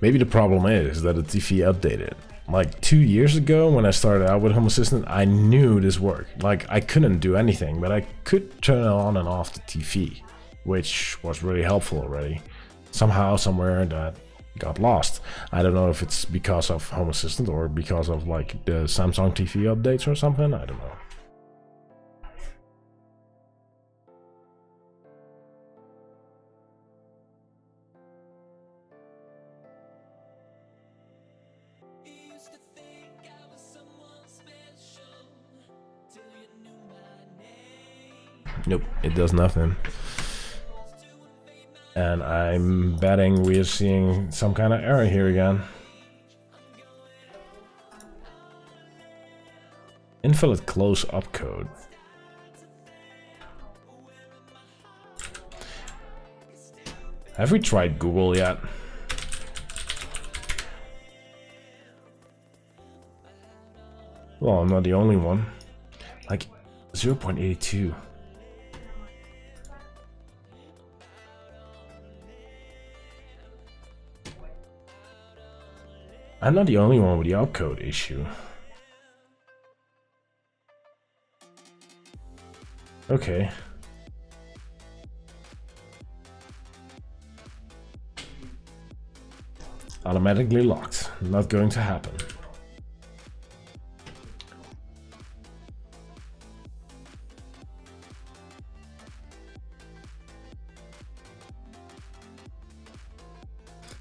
Maybe the problem is that the TV updated. Like 2 years ago when I started out with Home Assistant, I knew this worked. Like I couldn't do anything, but I could turn on and off the TV, which was really helpful already. Somehow, somewhere that got lost. I don't know if it's because of Home Assistant or because of like the Samsung TV updates or something, I don't know. Nope, it does nothing. And I'm betting we are seeing some kind of error here again. Invalid close up code. Have we tried Google yet? Well, I'm not the only one. Like 0.82. I'm not the only one with the opcode issue. Okay. Automatically locked. Not going to happen.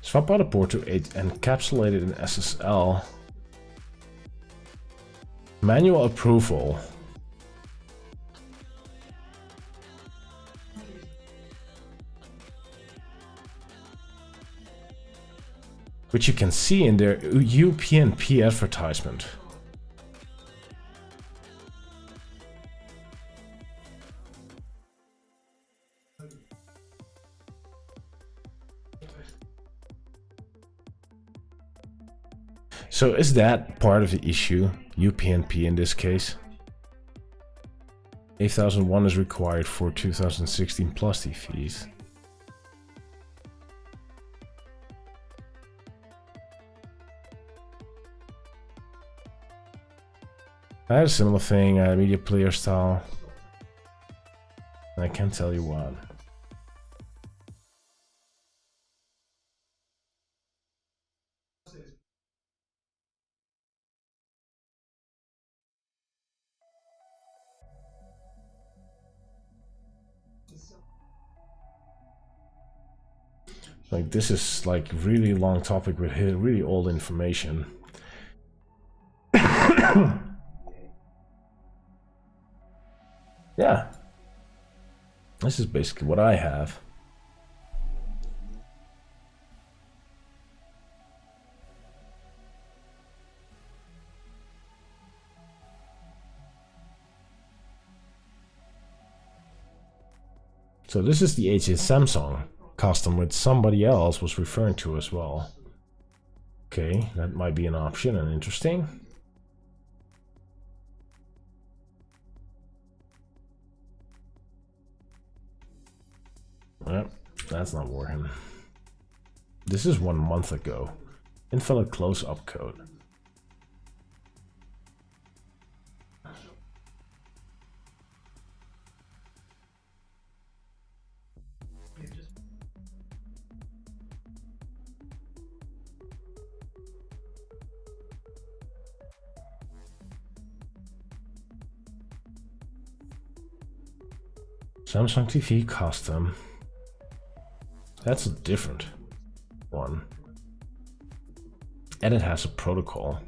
Swap out a port to encapsulate it in SSL. Manual approval. Which you can see in their UPnP advertisement. So is that part of the issue, UPnP in this case? 8001 is required for 2016 plus TVs. I had a similar thing, media player style. I can't tell you what. Like this is like really long topic with really old information. Yeah. This is basically what I have. So this is the HA Samsung custom which somebody else was referring to as well. Okay, that might be an option and interesting. Yep, that's not working. This is 1 month ago. Invalid close-up code. Samsung TV custom. That's a different one. And it has a protocol.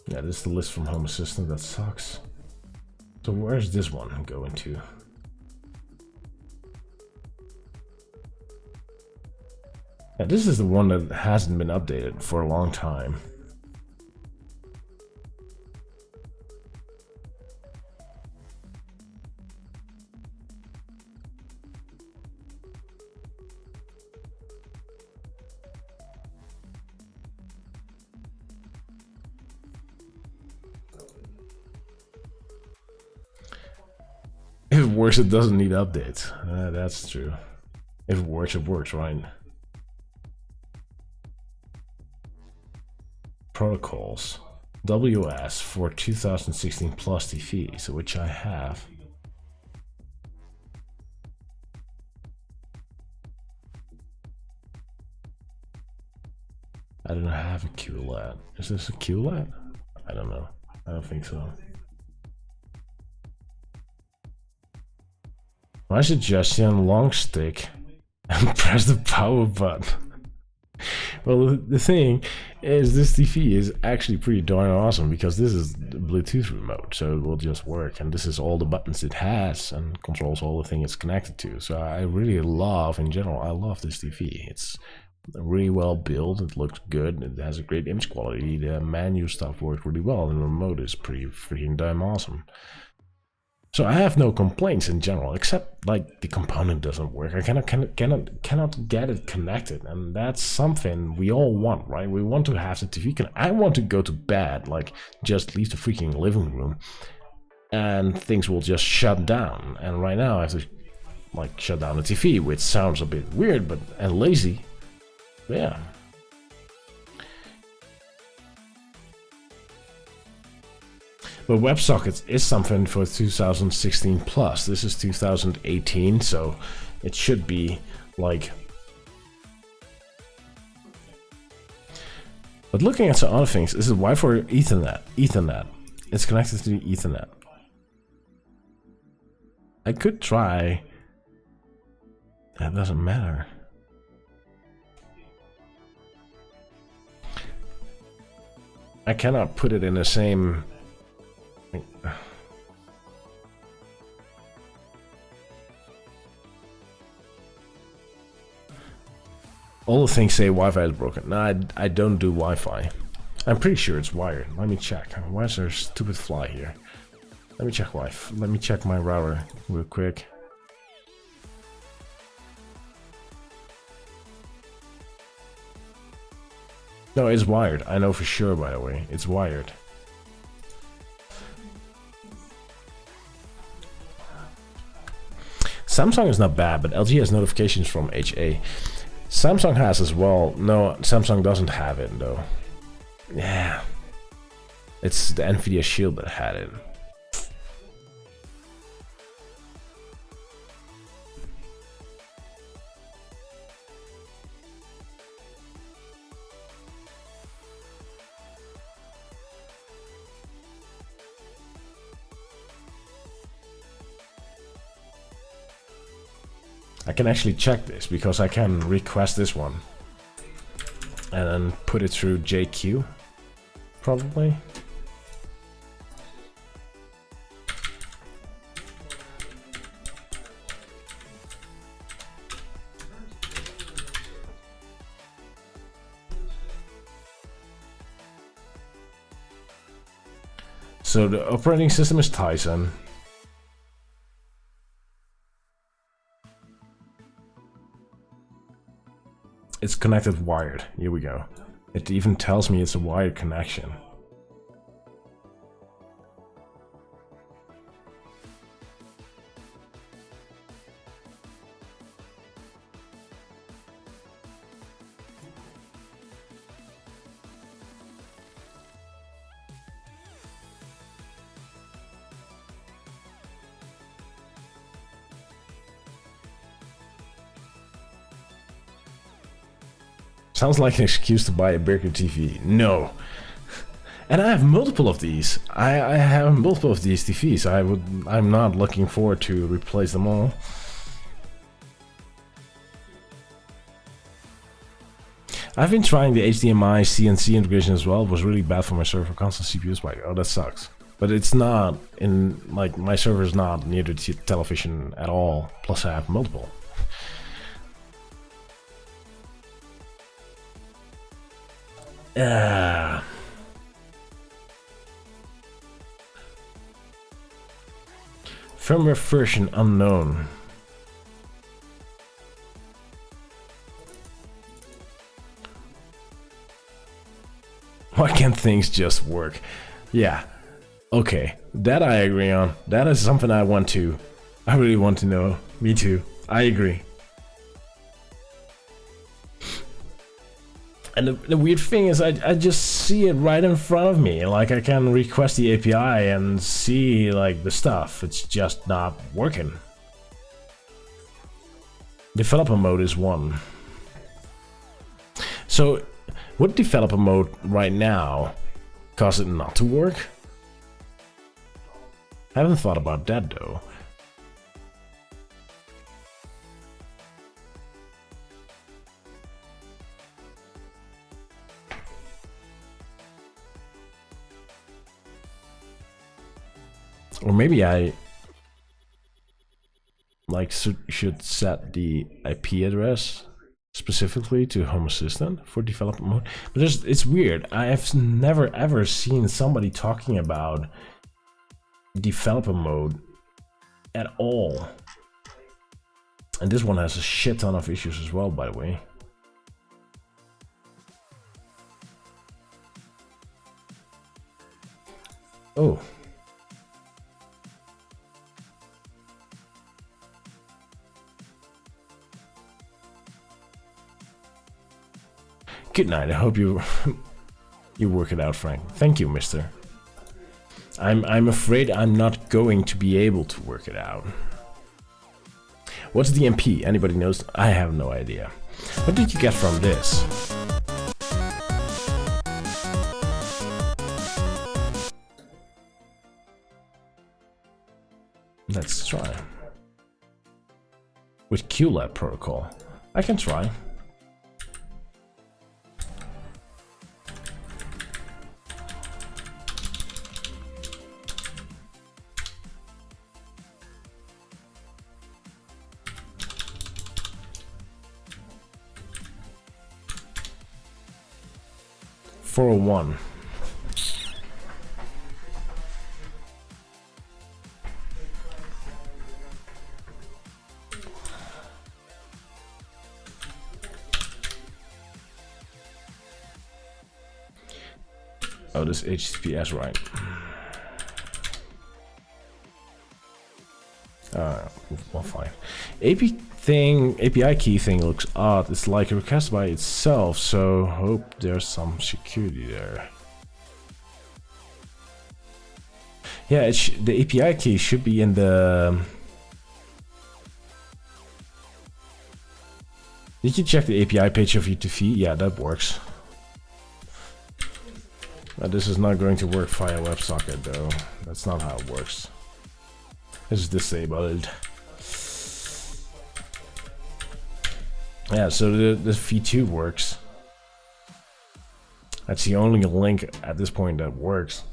Yeah, this is the list from Home Assistant. That sucks. So where's this one going to? Yeah, this is the one that hasn't been updated for a long time. If it works, it doesn't need updates. That's true. If it works, right? Protocols. WS for 2016 plus TV, so which I have. I don't have a QLED. Is this a QLED? I don't know. I don't think so. My suggestion, long stick and press the power button. Well, the thing is, this TV is actually pretty darn awesome because this is the Bluetooth remote, so it will just work. And this is all the buttons it has and controls all the thing it's connected to. So I really love, in general, I love this TV. It's really well built, it looks good, it has a great image quality, the menu stuff works really well, and the remote is pretty freaking damn awesome. So I have no complaints in general, except like the component doesn't work. I cannot get it connected, and that's something we all want, right? We want to have the TV. I want to go to bed, like just leave the freaking living room, and things will just shut down. And right now I have to like shut down the TV, which sounds a bit weird, and lazy. But yeah. But WebSockets is something for 2016 plus. This is 2018, so it should be like. But looking at some other things, this is Wi-Fi Ethernet. Ethernet. It's connected to the Ethernet. I could try. That doesn't matter. I cannot put it in the same. All the things say Wi-Fi is broken. No, I don't do Wi-Fi. I'm pretty sure it's wired. Let me check. Why is there a stupid fly here? Let me check Wi-Fi. Let me check my router real quick. No, it's wired. I know for sure, by the way. It's wired. Samsung is not bad, but LG has notifications from HA. Samsung has as well. No, Samsung doesn't have it though. Yeah. It's the Nvidia Shield that had it. I can actually check this because I can request this one and then put it through JQ, probably. So the operating system is Tizen. It's connected wired. Here we go. It even tells me it's a wired connection. Sounds like an excuse to buy a bigger TV. No. And I have multiple of these. I have multiple of these TVs. I'm not looking forward to replace them all. I've been trying the HDMI CNC integration as well. It was really bad for my server. Constant CPU spike. Oh, that sucks. But it's not in, like, my server is not near the television at all. Plus I have multiple. Firmware version unknown. Why can't things just work? Yeah. Okay. That I agree on. That is something I really want to know. Me too. I agree. And the weird thing is I just see it right in front of me. Like I can request the API and see like the stuff. It's just not working. Developer mode is 1. So would developer mode right now cause it not to work? I haven't thought about that though. Or maybe I like should set the IP address specifically to Home Assistant for developer mode. But it's weird. I have never ever seen somebody talking about developer mode at all. And this one has a shit ton of issues as well, by the way. Oh. Good night. I hope you work it out, Frank. Thank you, mister. I'm afraid I'm not going to be able to work it out. What's DMP? Anybody knows? I have no idea. What did you get from this? Let's try. With QLab protocol. I can try. .401. Oh, this HTTPS, right? Well, fine. API key thing looks odd. It's like a request by itself, so hope there's some security there. Yeah, the API key should be in the... Did you check the API page of U2V? Yeah, that works. This is not going to work via WebSocket though. That's not how it works. It's disabled. Yeah, so the V2 works. That's the only link at this point that works.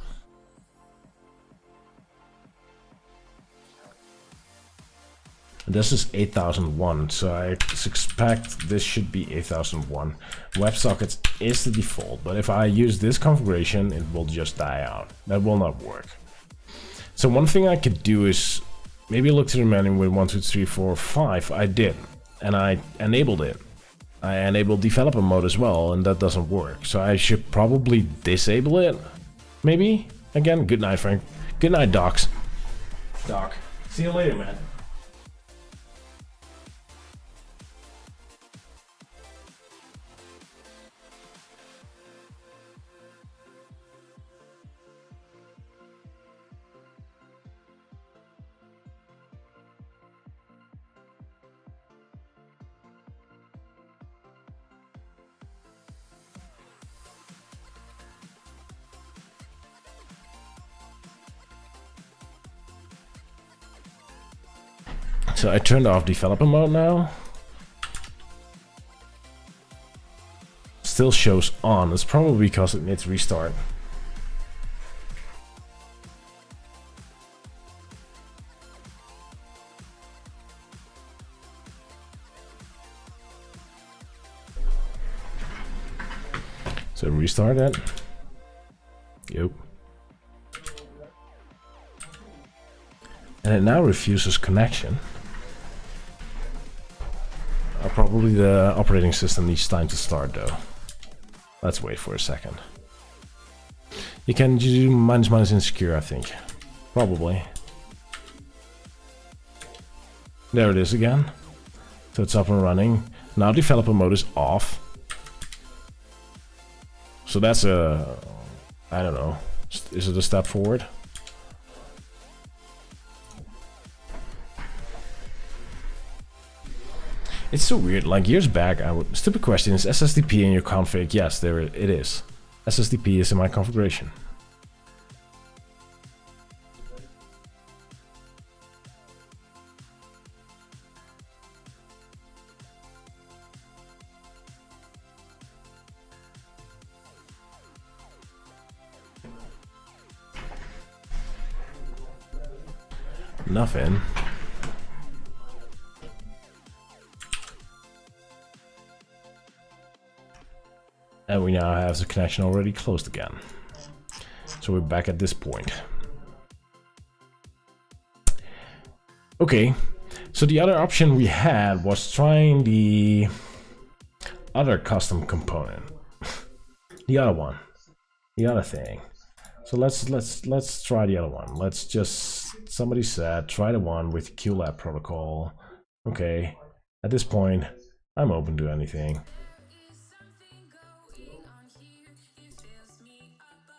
This is 8001, so I expect this should be 8001. WebSockets is the default, but if I use this configuration, it will just die out. That will not work. So one thing I could do is maybe look to the menu with 1, 2, 3, 4, 5. I did, and I enabled it. I enabled developer mode as well, and that doesn't work. So I should probably disable it. Maybe? Again, good night, Frank. Good night, Docs. Doc. See you later, man. So I turned off developer mode now. Still shows on. It's probably because it needs restart. So restart that. Yep. And it now refuses connection. Probably the operating system needs time to start though. Let's wait for a second. You can do minus insecure, I think. Probably. There it is again. So it's up and running. Now developer mode is off. So that's a... I don't know. Is it a step forward? It's so weird. Like years back, stupid question, is SSDP in your config? Yes, there it is. SSDP is in my configuration. Nothing. And we now have the connection already closed again. So we're back at this point. Okay, so the other option we had was trying the other custom component. The other one. The other thing. So let's try the other one. Let's just, somebody said, try the one with QLab protocol. Okay, at this point, I'm open to anything.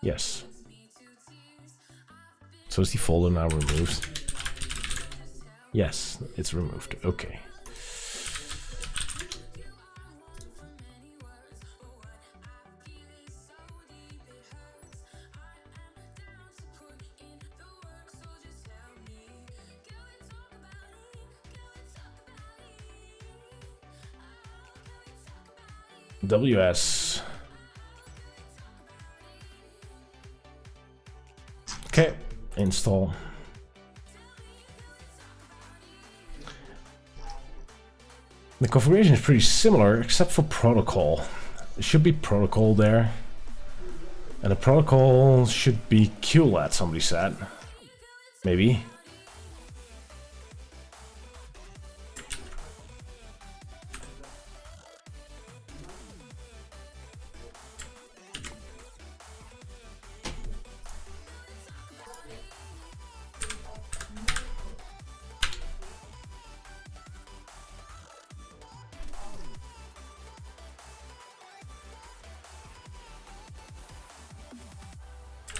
Yes. So is the folder now removed? Yes, it's removed. Okay. WS. Okay, install. The configuration is pretty similar except for protocol. It should be protocol there. And the protocol should be QLAD, somebody said. Maybe.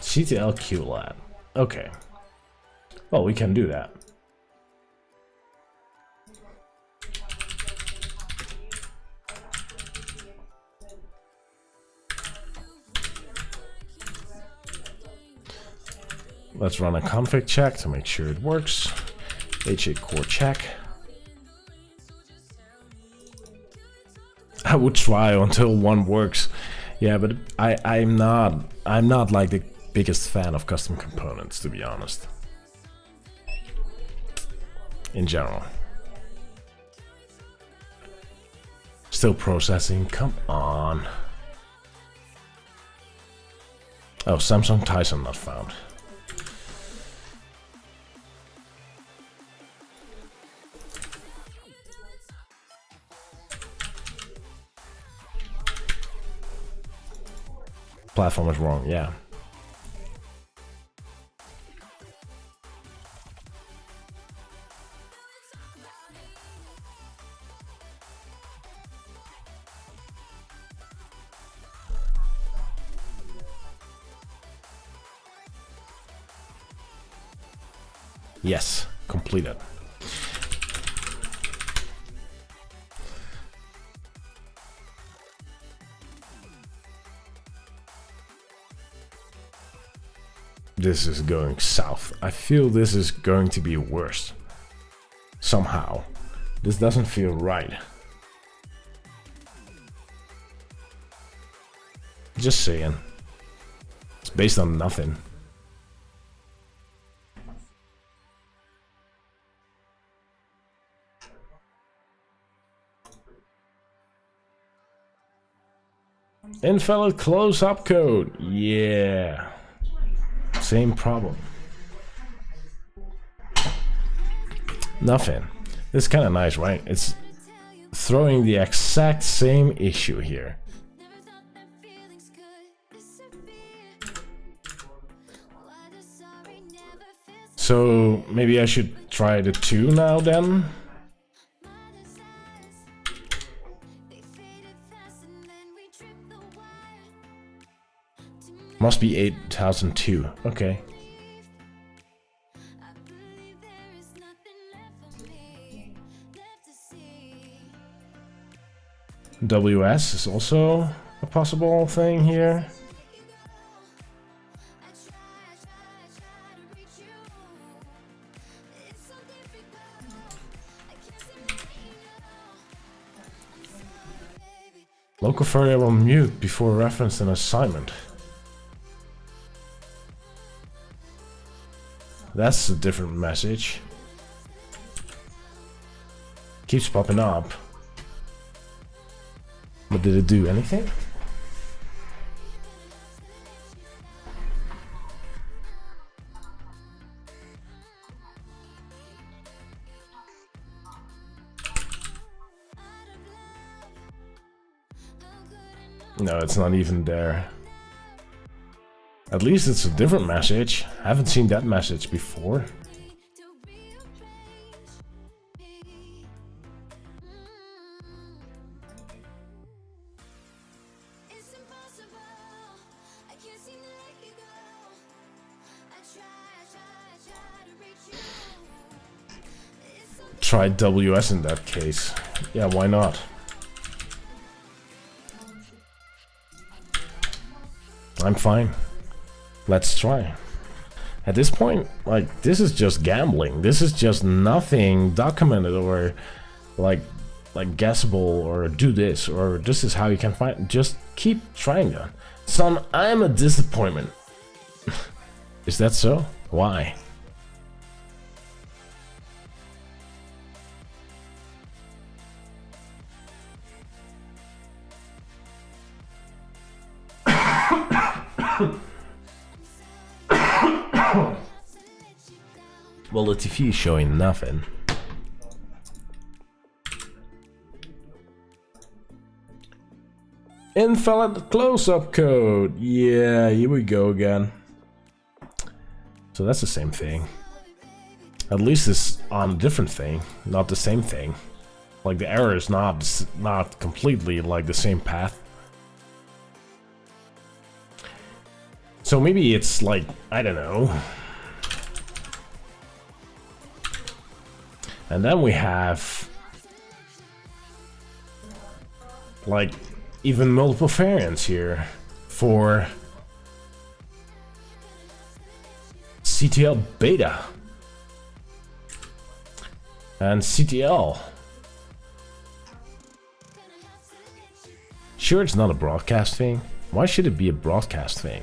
CTL QLAD. Okay. Well, we can do that. Let's run a config check to make sure it works. H8 core check. I would try until one works. Yeah, but I'm not like the biggest fan of custom components, to be honest. In general. Still processing, come on. Oh, Samsung Tyson not found. Platform is wrong, yeah. Yes, completed. This is going south. I feel this is going to be worse. Somehow. This doesn't feel right. Just saying. It's based on nothing. Invalid close-up code. Yeah. Same problem. Nothing. This is kind of nice, right? It's throwing the exact same issue here. So maybe I should try the 2 now then? Must be 8002. Okay. WS is also a possible thing here. Local variable mute before reference and assignment. That's a different message. Keeps popping up. But did it do anything? No, it's not even there. At least it's a different message. I haven't seen that message before. Try WS in that case. Yeah, why not? I'm fine. Let's try. At this point, like, this is just gambling. This is just nothing documented or like guessable or do this or this is how you can find. Just keep trying that. Son, I'm a disappointment. Is that so? Why? Well, the TV is showing nothing. Invalid close-up code. Yeah, here we go again. So that's the same thing. At least it's on a different thing, not the same thing. Like the error is not completely like the same path. So maybe it's like, I don't know. And then we have like even multiple variants here for CTL beta and CTL. Sure, it's not a broadcast thing. Why should it be a broadcast thing?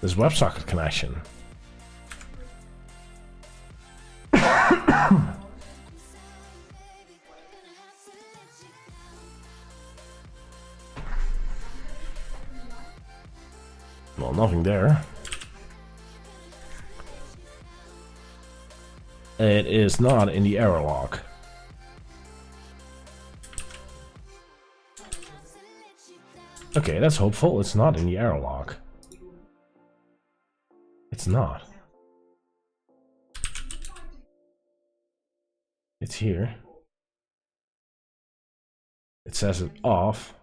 This WebSocket connection. Well, nothing there. It is not in the error log. Okay, that's hopeful. It's not in the error log. It's not. It's here. It says it off,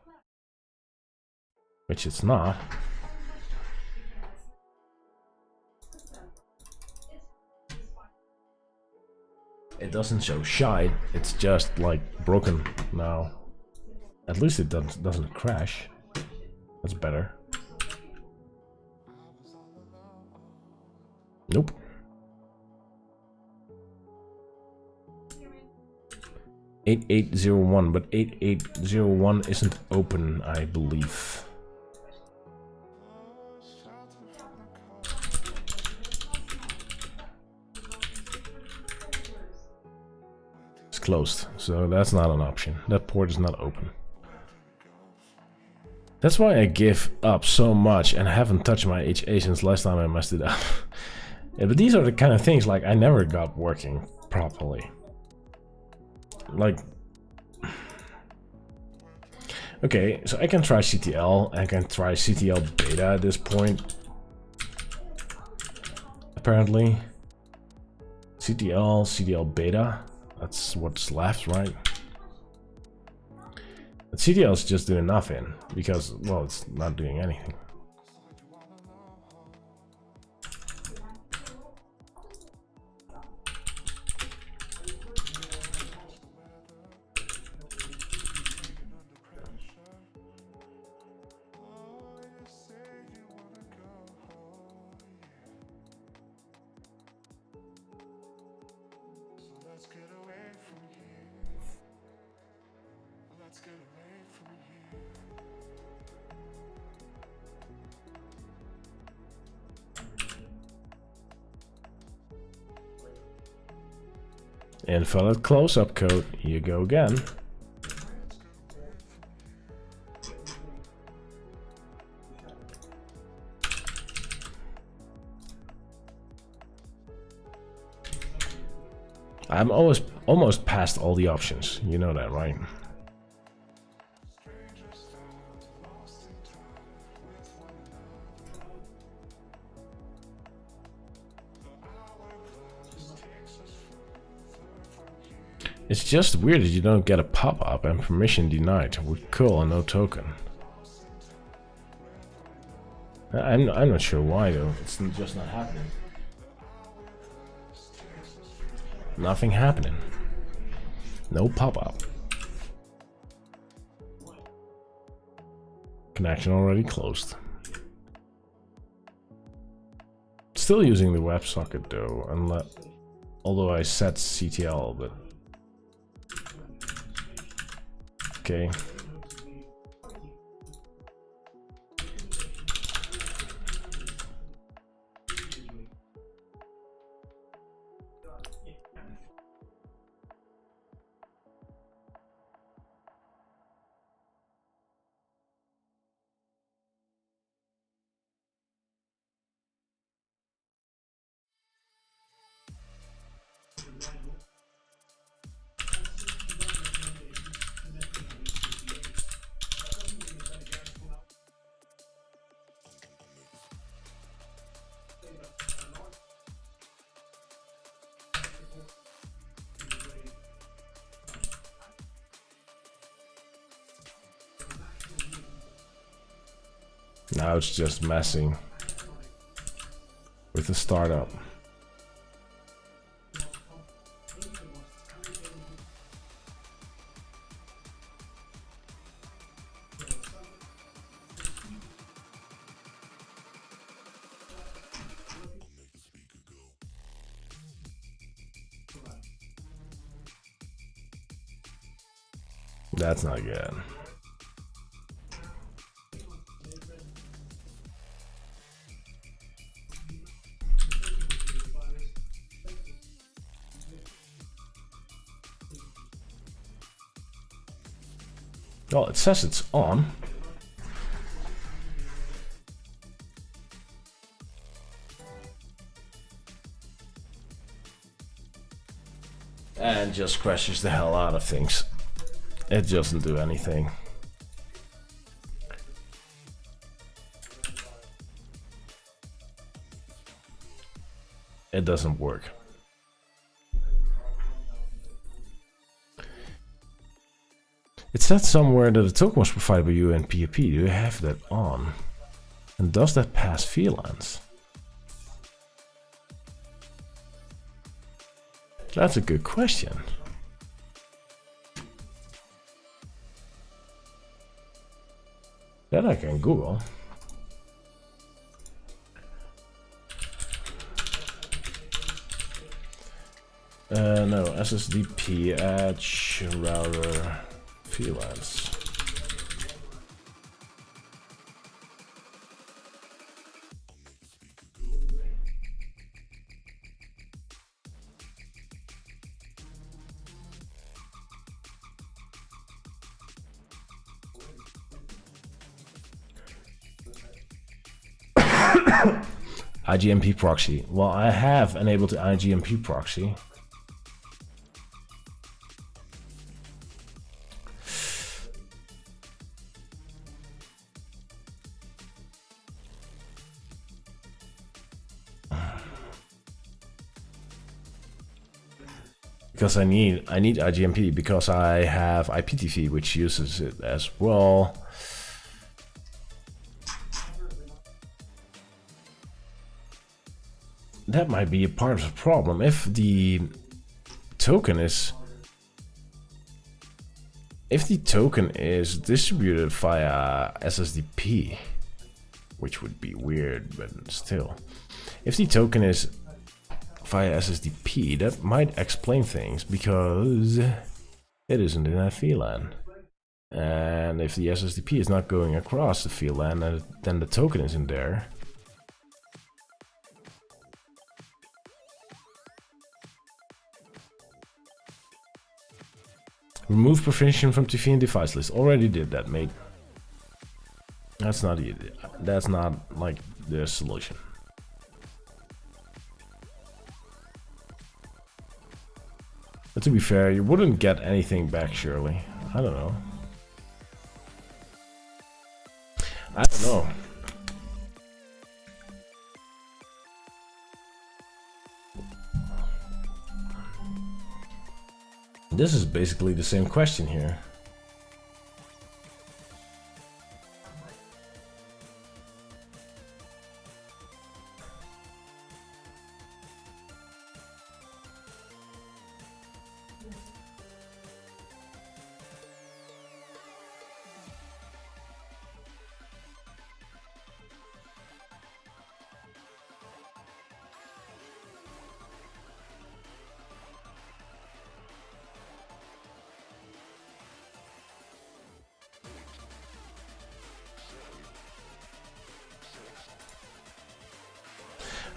which it's not. It doesn't show shine, it's just like broken now. At least it doesn't crash. That's better. Nope. $8801, but 8801 isn't open, I believe. closed, so that's not an option. That port is not open. That's why I give up so much and haven't touched my HA since last time I messed it up. Yeah, but these are the kind of things like I never got working properly. Like, okay, so I can try CTL, I can try CTL beta at this point. Apparently. CTL beta, that's what's left, right? But CTL is just doing nothing, because, well, it's not doing anything. Let's get away from here. Let's get away from here. Invalid close-up code, here you go again. I'm almost past all the options, you know that, right? It's just weird that you don't get a pop-up and permission denied with curl and no token. I'm not sure why though, it's just not happening. Nothing happening. No pop-up. Connection already closed. Still using the WebSocket though, although I set CTL, but okay. Now it's just messing with the startup. That's not good. Well, it says it's on. And just crashes the hell out of things. It doesn't do anything. It doesn't work. It said somewhere that the token was provided by you and PFP. Do you have that on? And does that pass VLANs? That's a good question. That I can Google. No, SSDP Edge router VLANs. IGMP proxy. Well, I have enabled the IGMP proxy. Because I need IGMP because I have IPTV which uses it as well. That might be a part of the problem. If the token is distributed via SSDP, which would be weird, but still. If the token is via SSDP, that might explain things because it isn't in that VLAN. And if the SSDP is not going across the VLAN, then the token isn't there. Remove provision from TV and device list. Already did that, mate. That's not like the solution. But to be fair, you wouldn't get anything back, surely. I don't know. I don't know. This is basically the same question here.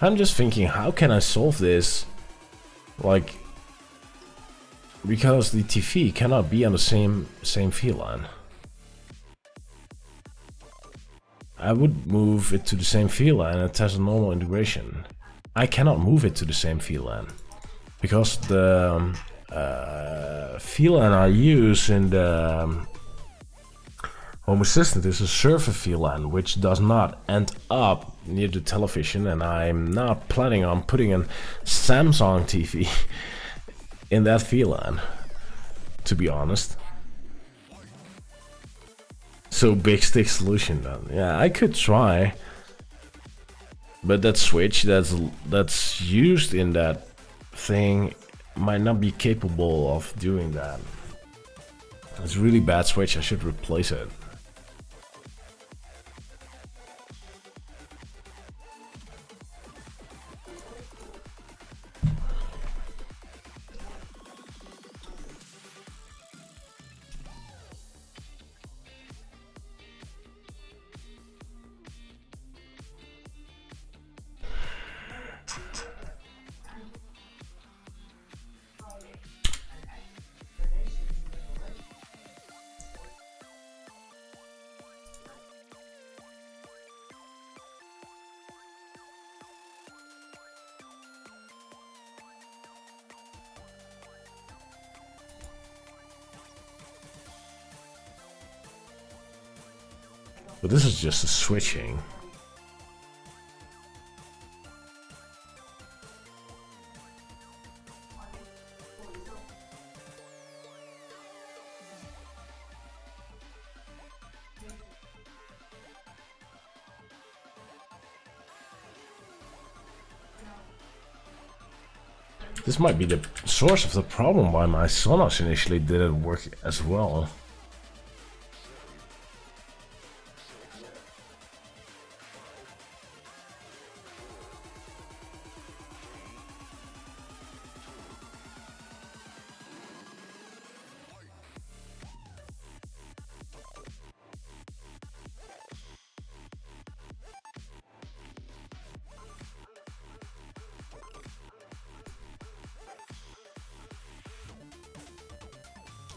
I'm just thinking, how can I solve this? Like, because the TV cannot be on the same VLAN. I would move it to the same VLAN and test a normal integration. I cannot move it to the same VLAN because the VLAN I use in the Home Assistant is a server VLAN which does not end up near the television, and I'm not planning on putting a Samsung TV in that VLAN, to be honest. So big stick solution then. Yeah, I could try, but that switch that's used in that thing might not be capable of doing that. It's a really bad switch. I should replace it. But this is just a switching. This might be the source of the problem why my Sonos initially didn't work as well.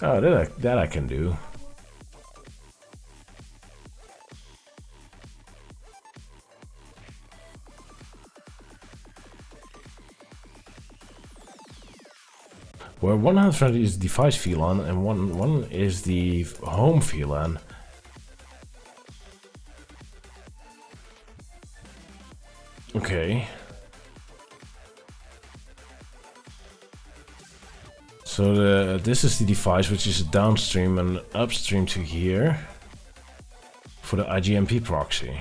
Oh, that I can do. Where 120 is device VLAN and one is the home VLAN. Okay. So this is the device which is downstream and upstream to here for the IGMP proxy.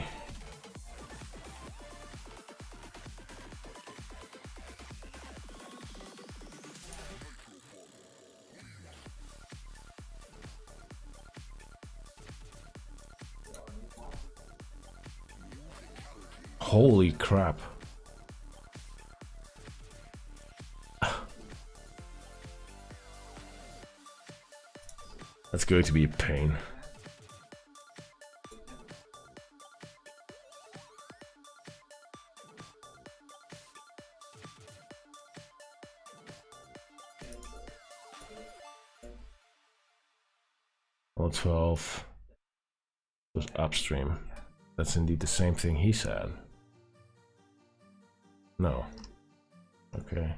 Holy crap. That's going to be a pain. Well, 12 was upstream. That's indeed the same thing he said. No. Okay.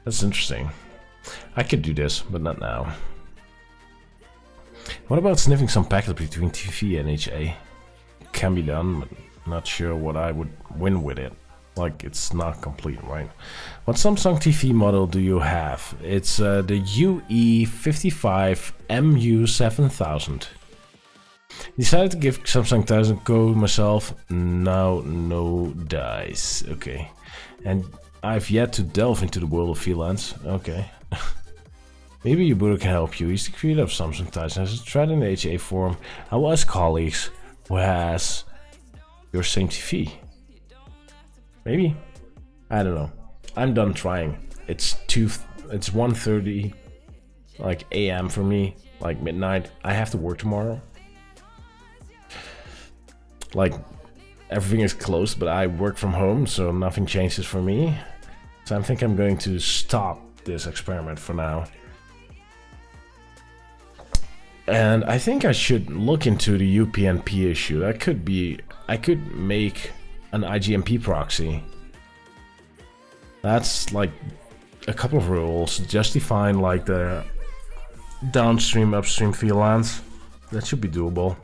That's interesting. I could do this, but not now. What about sniffing some packets between TV and HA? Can be done, but not sure what I would win with it. Like, it's not complete, right? What Samsung TV model do you have? It's the UE55 MU7000. Decided to give Samsung 1000 code myself. Now no dice. Okay. And I've yet to delve into the world of VLANs. Okay. Maybe Ubuntu can help you. He's the creator of Samsung Ties and has a thread in the HA forum. I will ask colleagues who has your same TV. Maybe. I don't know. I'm done trying. It's 1:30 like AM for me, like midnight. I have to work tomorrow. Like everything is closed, but I work from home, so nothing changes for me. So I think I'm going to stop this experiment for now. And I think I should look into the UPnP issue. That could be, I could make an IGMP proxy. That's like a couple of rules. Just define like the downstream, upstream VLANs. That should be doable.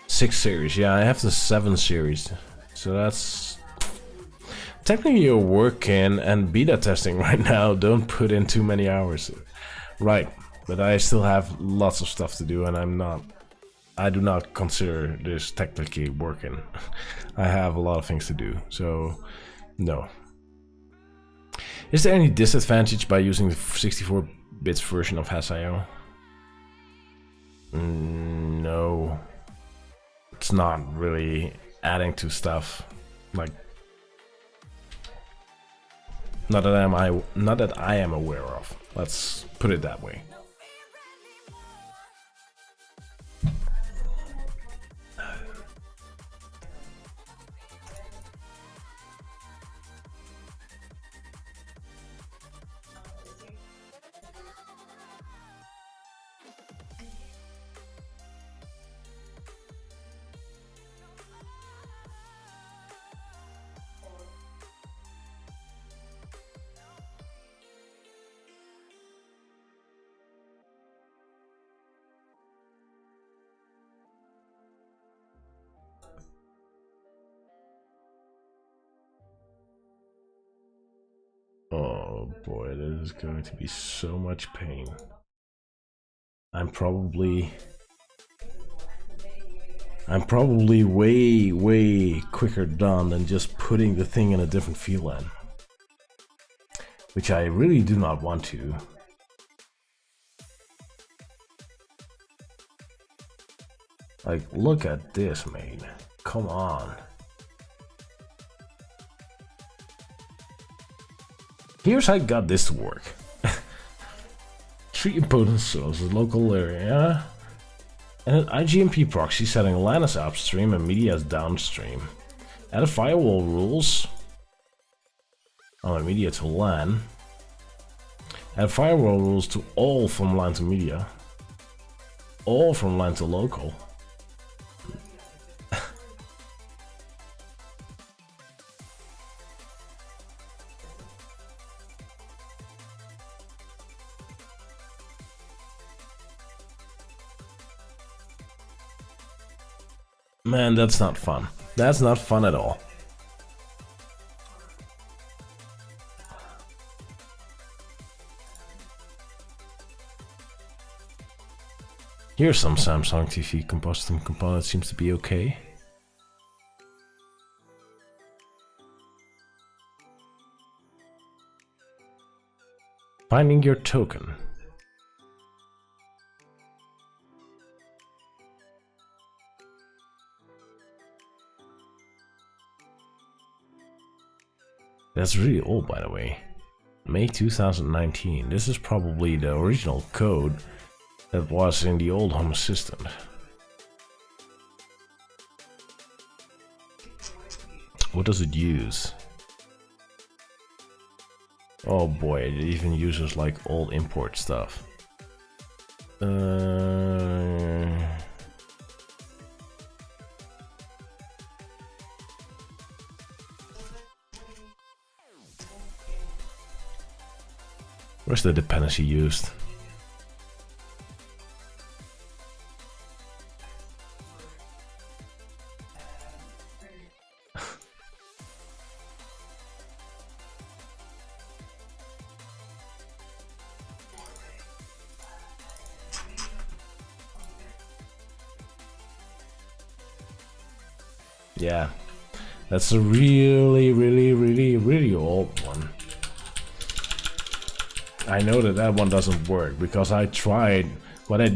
Six series, yeah, I have the 7 series. So that's technically you're working and beta testing right now. Don't put in too many hours. Right, but I still have lots of stuff to do and I do not consider this technically working. I have a lot of things to do, so no. Is there any disadvantage by using the 64-bit version of Hasio? No. It's not really adding to stuff, like not that I am aware of. Let's put it that way. Oh boy, this is going to be so much pain. I'm probably way quicker done than just putting the thing in a different VLAN, which I really do not want to. Like, look at this, mate. Come on. Here's how I got this to work. 3 important sources, local area, and an IGMP proxy setting LAN as upstream and media as downstream. Add firewall rules on media to LAN. Add firewall rules to all from LAN to media. All from LAN to local. Man, that's not fun. That's not fun at all. Here's some Samsung TV composite component, seems to be okay. Finding your token. That's really old, by the way. May 2019. This is probably the original code that was in the old Home Assistant. What does it use? Oh boy, it even uses like old import stuff. Where's the dependency used? Yeah, that's a really old one. I know that one doesn't work because I tried. What I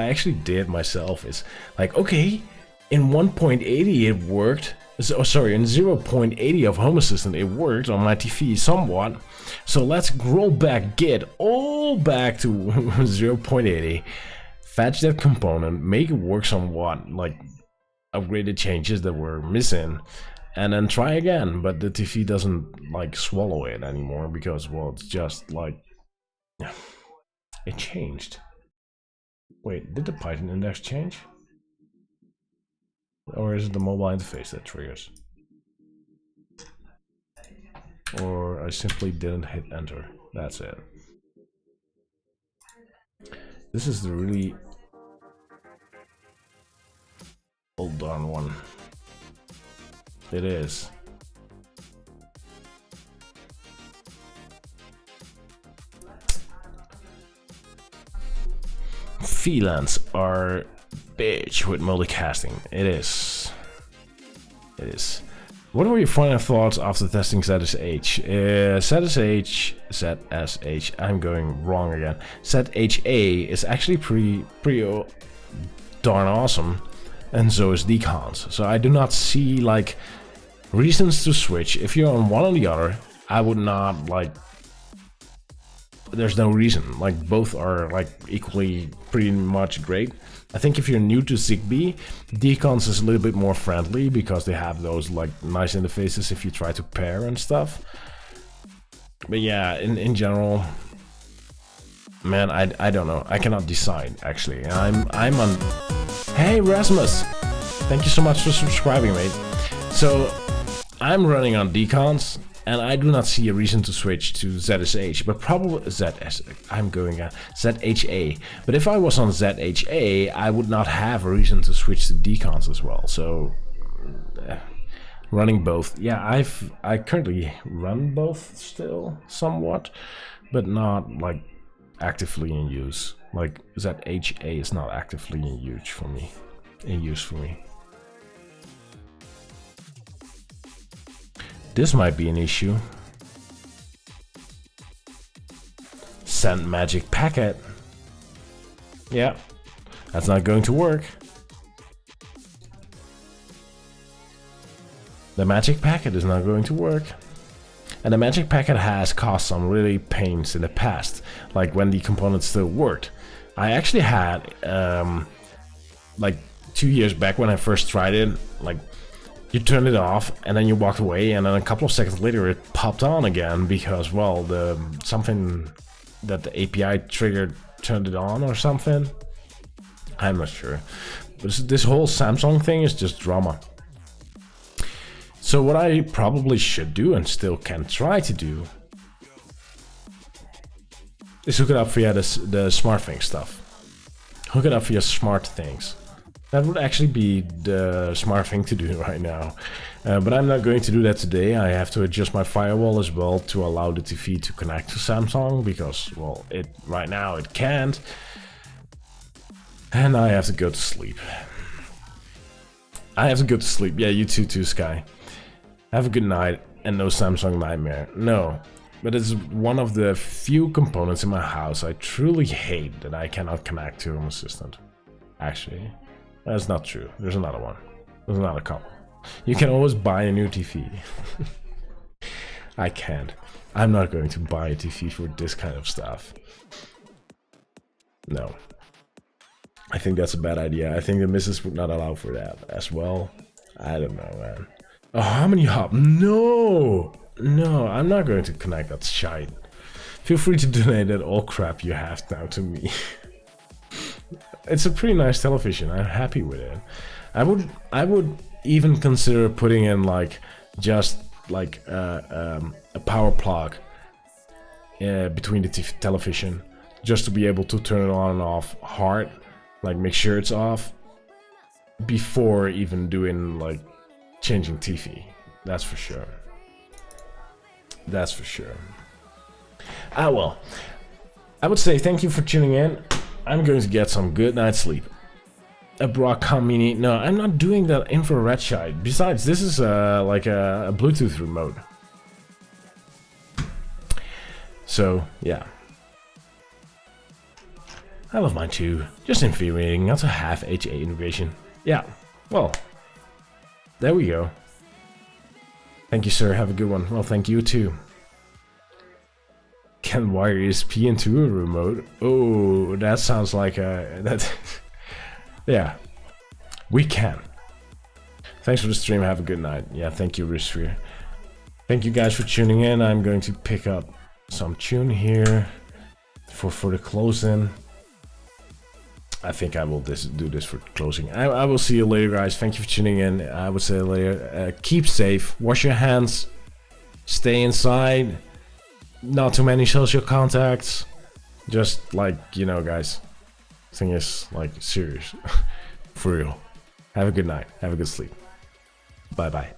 actually did myself is like, okay, in 1.80 it worked. So, sorry, in 0.80 of Home Assistant it worked on my TV somewhat. So let's roll back Git all back to 0.80, fetch that component, make it work somewhat, like upgrade the changes that were missing, and then try again. But the TV doesn't like swallow it anymore because, well, it's just like it changed. Wait, did the Python index change? Or is it the mobile interface that triggers? Or I simply didn't hit enter. That's it. This is the really old darn one. It is. VLANs are bitch with multicasting. It is. It is. What were your final thoughts after testing ZSH? ZSH, I'm going wrong again. ZHA is actually pretty darn awesome, and so is Decons. So I do not see like reasons to switch. If you're on one or the other, I would not like. There's no reason. Like both are like equally pretty much great. I think if you're new to Zigbee, Decons is a little bit more friendly because they have those like nice interfaces if you try to pair and stuff. But yeah, in general, man, I don't know. I cannot decide actually. I'm on. Hey Rasmus, thank you so much for subscribing, mate. So I'm running on Decons, and I do not see a reason to switch to ZSH, but probably ZHA. But if I was on ZHA, I would not have a reason to switch to Decons as well. So running both, yeah, I currently run both still somewhat, but not like actively in use. Like ZHA is not actively in use for me. This might be an issue. Send magic packet. Yeah, that's not going to work. The magic packet is not going to work. And the Magic Packet has caused some really pains in the past, like when the components still worked. I actually had, like 2 years back when I first tried it, like you turned it off and then you walked away, and then a couple of seconds later it popped on again because, well, something that the API triggered turned it on or something. I'm not sure. But this whole Samsung thing is just drama. So what I probably should do, and still can try to do, is hook it up via the SmartThings stuff. Hook it up via SmartThings. That would actually be the smart thing to do right now. But I'm not going to do that today. I have to adjust my firewall as well to allow the TV to connect to Samsung, because, well, right now it can't. And I have to go to sleep. I have to go to sleep. Yeah, you too, Sky. Have a good night and no Samsung nightmare. No, but it's one of the few components in my house I truly hate that I cannot connect to Home Assistant. Actually, that's not true. There's another one. There's another couple. You can always buy a new TV. I can't. I'm not going to buy a TV for this kind of stuff. No. I think that's a bad idea. I think the missus would not allow for that as well. I don't know, man. Oh, Harmony Hub. No! No, I'm not going to connect that shite. Feel free to donate that all crap you have now to me. It's a pretty nice television. I'm happy with it. I would even consider putting in like just like a power plug between the television, just to be able to turn it on and off hard, like make sure it's off before even doing like changing TV. That's for sure. That's for sure. Ah, well, I would say thank you for tuning in. I'm going to get some good night's sleep. A Broadcom Mini. No, I'm not doing that infrared shite. Besides, this is like a Bluetooth remote. So, yeah. I love mine too. Just infuriating not to have HA integration. Yeah, well, there we go. Thank you, sir. Have a good one. Well, thank you too. Can wire ESP into a remote? Oh, that sounds like that. Yeah, we can. Thanks for the stream. Have a good night. Yeah, thank you, Risphere. Thank you guys for tuning in. I'm going to pick up some tune here for the closing. I think I will do this for closing. I will see you later, guys. Thank you for tuning in. I will say later. Keep safe. Wash your hands. Stay inside. Not too many social contacts. Just like, you know, guys. Thing is like serious. For real. Have a good night. Have a good sleep. Bye bye.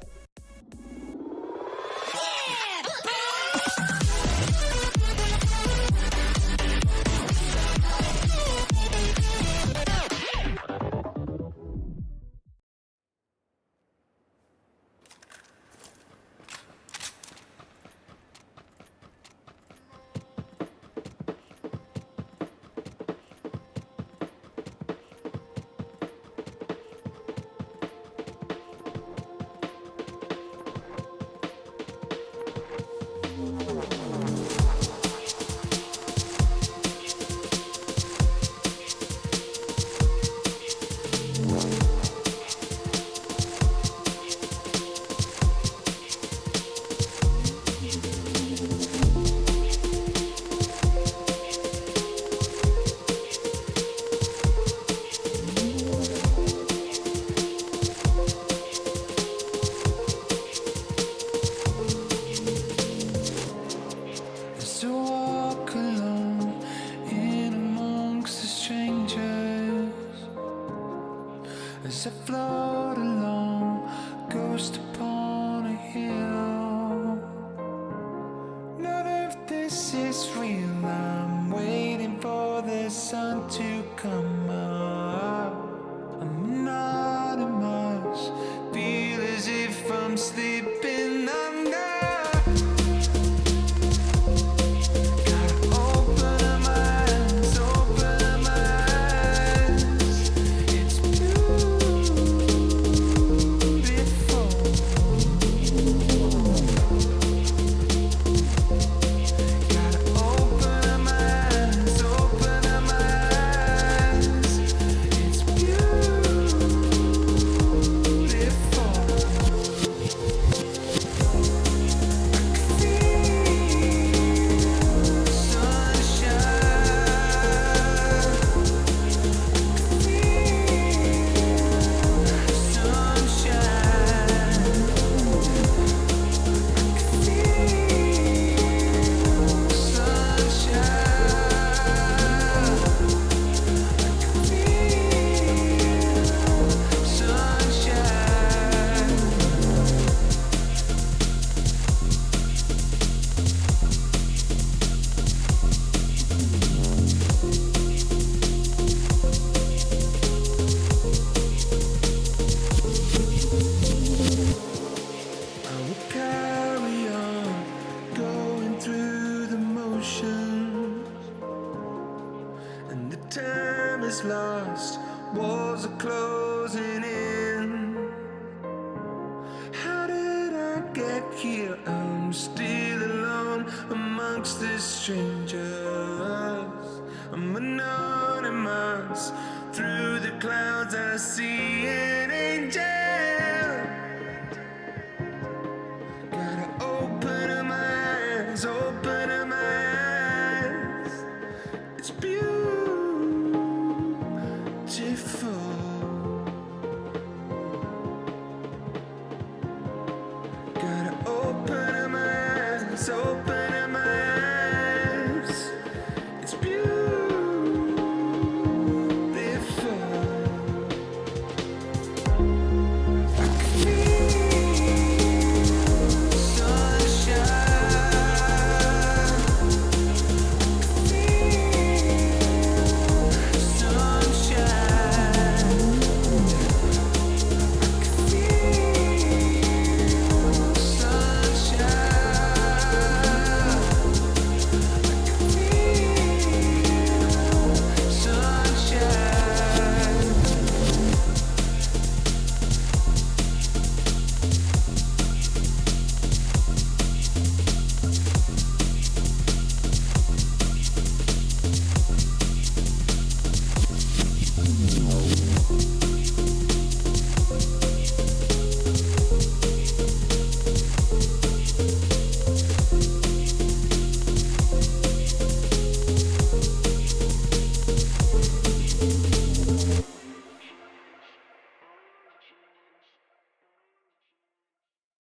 As I walk alone in amongst the strangers, as I float along, ghost upon a hill. None of this is real. I'm waiting for the sun to come up. I'm anonymous, feel as if I'm sleeping under. is lost, walls are closing in. How did I get here? I'm still alone amongst the strangers. I'm anonymous. Through the clouds I see an angel. Gotta open up my eyes, open up my